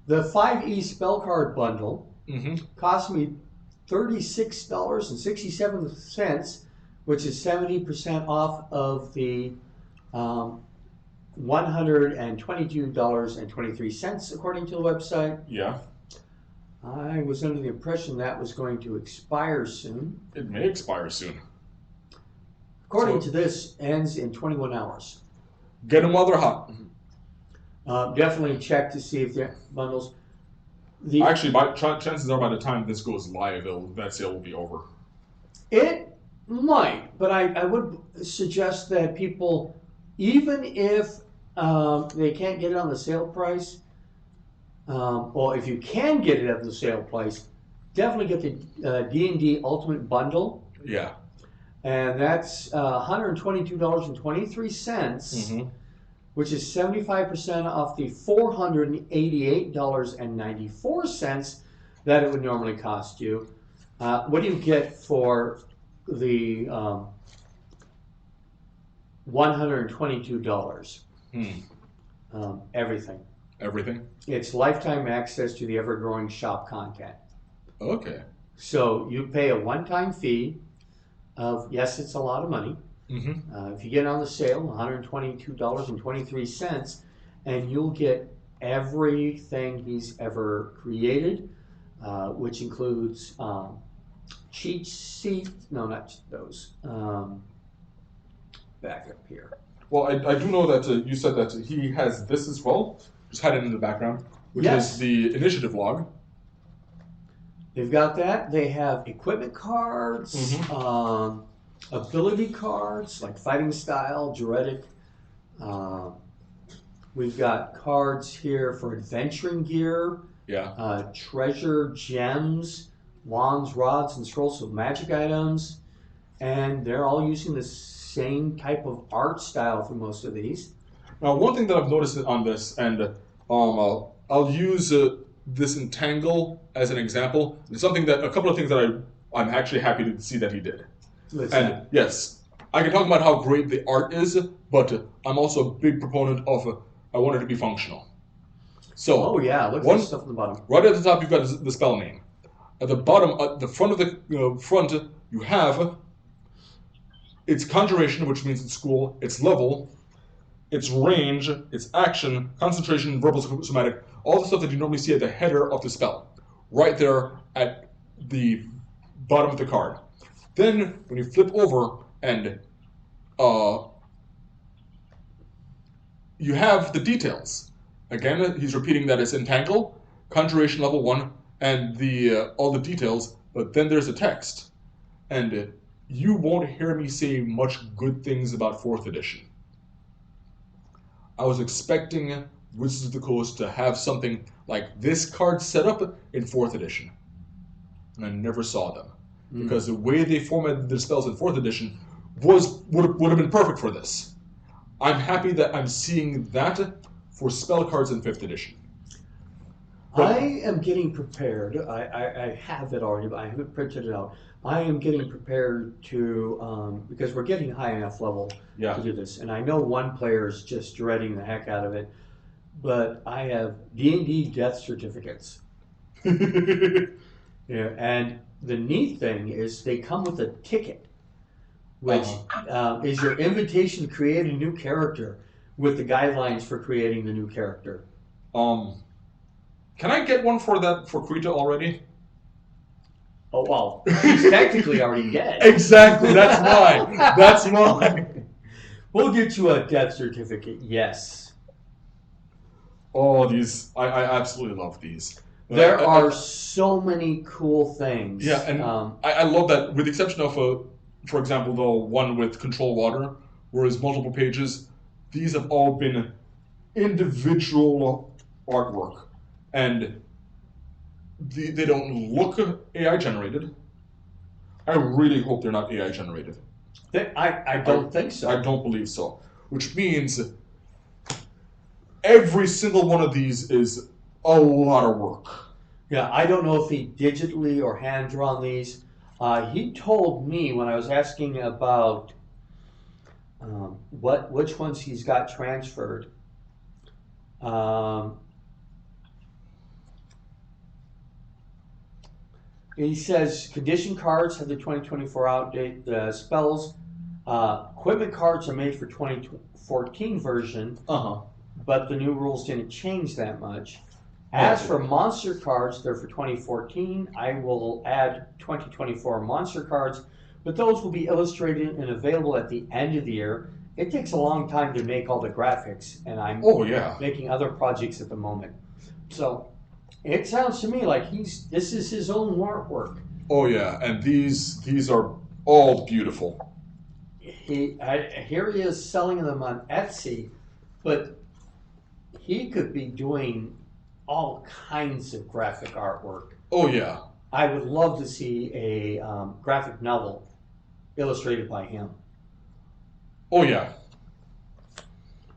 The 5e spell card bundle cost me $36.67, which is 70% off of the $122.23 according to the website. Yeah. I was under the impression that was going to expire soon. It may expire soon. According to this, ends in 21 hours. Get them while they're hot. Definitely check to see if the bundles. Actually, chances are by the time this goes live, that sale will be over. It might, but I would suggest that people, even if they can't get it on the sale price, or if you can get it at the sale price, definitely get the D&D Ultimate Bundle. Yeah. And that's $122.23, which is 75% off the $488.94 that it would normally cost you. What do you get for the $122? Everything. Everything? It's lifetime access to the ever-growing shop content. Okay. So you pay a one-time fee. of, yes, it's a lot of money. Mm-hmm. If you get on the sale, $122.23, and you'll get everything he's ever created, which includes cheat sheet. No, not those. Back up here. Well, I do know that you said that he has this as well. Just had it in the background, which is the initiative log. They've got that. They have equipment cards, ability cards like fighting style, charitable. We've got cards here for adventuring gear. Yeah. Treasure, gems, wands, rods, and scrolls of magic items, and they're all using the same type of art style for most of these. Now, one thing that I've noticed on this, and I'll use this entangle as an example. It's something that a couple of things that I'm actually happy to see that he did. Yes, I can talk about how great the art is, but I'm also a big proponent of I want it to be functional. So, look at the stuff on the bottom. Right at the top, you've got the spell name. At the bottom, at the front of the front, you have its conjuration, which means its school, its level, its range, its action, concentration, verbal, somatic, all the stuff that you normally see at the header of the spell, right there at the bottom of the card. Then, when you flip over and you have the details. Again, he's repeating that it's entangle, conjuration level 1, and all the details, but then there's a text. And you won't hear me say much good things about 4th edition. I was expecting Wizards of the Coast to have something like this card set up in 4th edition. And I never saw them. Because the way they formatted their spells in 4th edition would have been perfect for this. I'm happy that I'm seeing that for spell cards in 5th edition. I am getting prepared. I have it already, but I haven't printed it out. I am getting prepared to, because we're getting high enough level to do this. And I know one player is just dreading the heck out of it, but I have D&D death certificates. And the neat thing is they come with a ticket, which is your invitation to create a new character with the guidelines for creating the new character. Can I get one for Krita already? Oh, well, he's technically already dead. Exactly, that's mine. That's mine. We'll get you a death certificate, yes. Oh, these, I absolutely love these. There are so many cool things. Yeah, and I love that, with the exception of, for example, the one with Control Water, where it's multiple pages, these have all been individual artwork. And they don't look AI generated. I really hope they're not AI generated. I don't think so. I don't believe so. Which means every single one of these is a lot of work. Yeah, I don't know if he digitally or hand drawn these. He told me when I was asking about which ones he's got transferred. He says condition cards have the 2024 outdate. The spells, equipment cards are made for 2014 version, but the new rules didn't change that much. As for monster cards, they're for 2014. I will add 2024 monster cards, but those will be illustrated and available at the end of the year. It takes a long time to make all the graphics, and I'm making other projects at the moment. So it sounds to me like this is his own artwork. Oh yeah, and these are all beautiful. Here he is selling them on Etsy, but he could be doing all kinds of graphic artwork. Oh yeah. I would love to see a graphic novel illustrated by him. Oh yeah.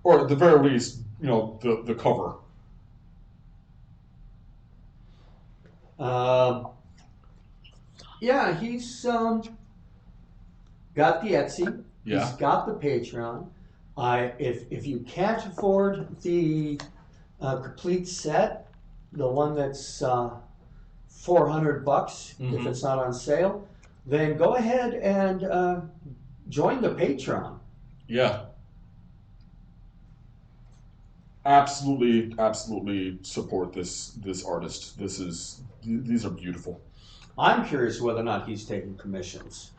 Or at the very least, the cover. Yeah, he's got the Etsy. Yeah. He's got the Patreon. If you can't afford the complete set, the one that's $400 if it's not on sale, then go ahead and join the Patreon. Yeah. Absolutely support this artist. These are beautiful. I'm curious whether or not he's taking commissions.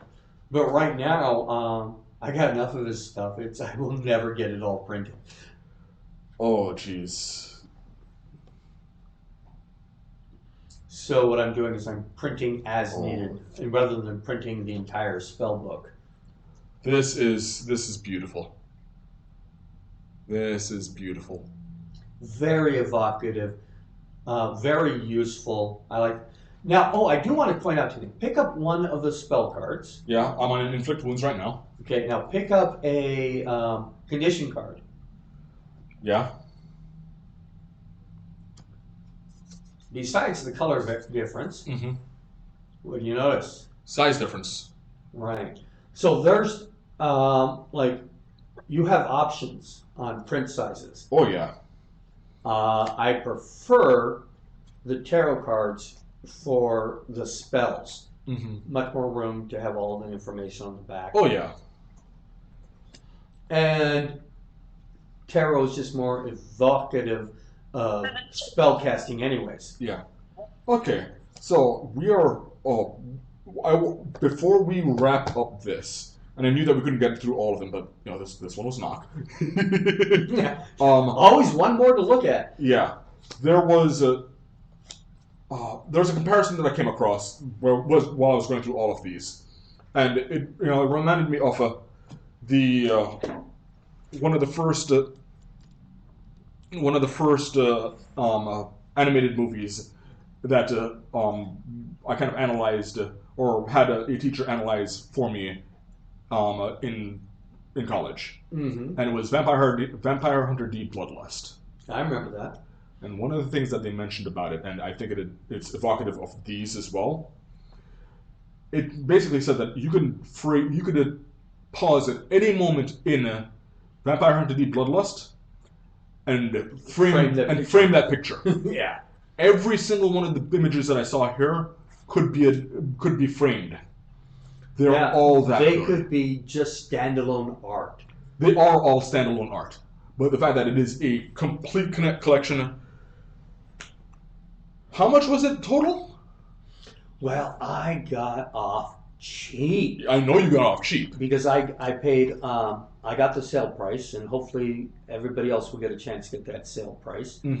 But right now, I got enough of his stuff. I will never get it all printed. Oh, jeez. So what I'm doing is I'm printing as needed, and rather than printing the entire spell book. This is beautiful. This is beautiful. Very evocative, very useful. I like. Now, I do want to point out to you. Pick up one of the spell cards. Yeah, I'm on an inflict wounds right now. Okay, now pick up a condition card. Yeah. Besides the color difference, what do you notice? Size difference. Right. So there's you have options on print sizes. Oh yeah. I prefer the tarot cards for the spells. Much more room to have all the information on the back. Oh yeah. And tarot is just more evocative spell casting anyways. Yeah. Okay. So we are before we wrap up this, and I knew that we couldn't get through all of them, but this one was not. Yeah. Always one more to look at. Yeah. There's a comparison that I came across while I was going through all of these, and it reminded me of one of the first animated movies that I kind of analyzed or had a teacher analyze for me in college, and it was Vampire Hunter D Bloodlust. I remember that. And one of the things that they mentioned about it, and I think it's evocative of these as well, it basically said that you could pause at any moment in Vampire Hunter D Bloodlust and frame that picture. Yeah. Every single one of the images that I saw here could be framed. They're all that They good. could be just standalone art. They are all standalone art. But the fact that it is a complete collection. How much was it total? Well, I got off cheap. I know you got off cheap. Because I paid, I got the sale price, and hopefully everybody else will get a chance to get that sale price. Let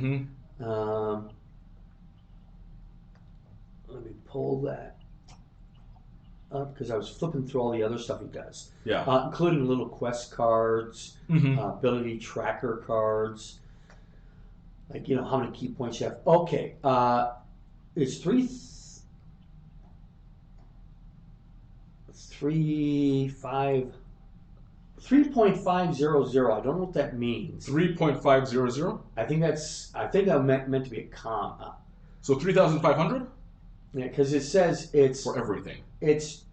me pull that up because I was flipping through all the other stuff he does. Yeah. Including little quest cards, ability tracker cards, like, how many key points you have. Okay, it's 3.500. I don't know what that means. 3.500. I think that meant to be a comma. So 3,500. Yeah, because it says it's for everything. It's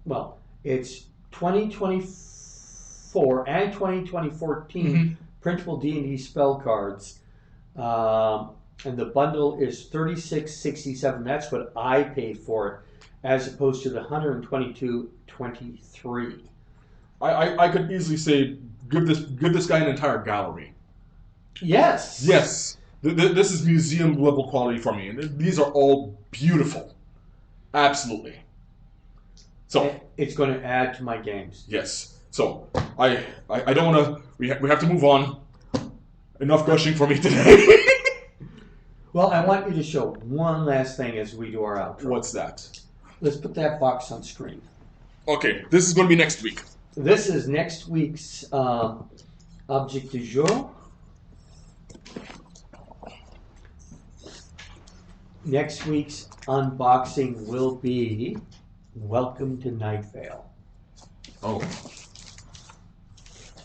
2024 and 2014 printable D&D spell cards, and the bundle is $36.67. That's what I paid for it, as opposed to the $122.23. I could easily say give this guy an entire gallery. Yes. Yes. This is museum level quality for me, and these are all beautiful. Absolutely. So it's going to add to my games. Yes. So I don't want to. We have to move on. Enough gushing for me today. Well, I want you to show one last thing as we do our outro. What's that? Let's put that box on screen. Okay, this is going to be next week. This is next week's object du jour. Next week's unboxing will be Welcome to Night Vale. Oh.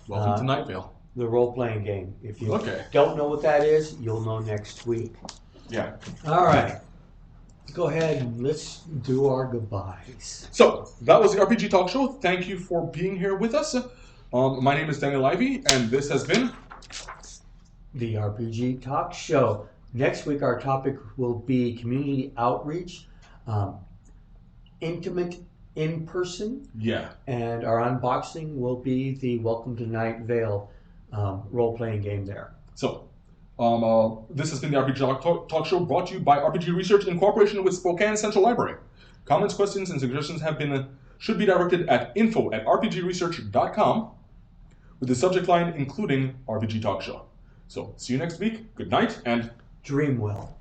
Welcome to Night Vale. The role-playing game. If you don't know what that is, you'll know next week. Yeah. All right. Go ahead and let's do our goodbyes. So, that was the RPG Talk Show. Thank you for being here with us. My name is Daniel Ivey, and this has been the RPG Talk Show. Next week, our topic will be community outreach, intimate in person. Yeah. And our unboxing will be the Welcome to Night Vale role-playing game there. So, this has been the RPG Talk Show, brought to you by RPG Research in cooperation with Spokane Central Library. Comments, questions, and suggestions should be directed at info@rpgresearch.com with the subject line including RPG Talk Show. So, see you next week. Good night, and Dream well.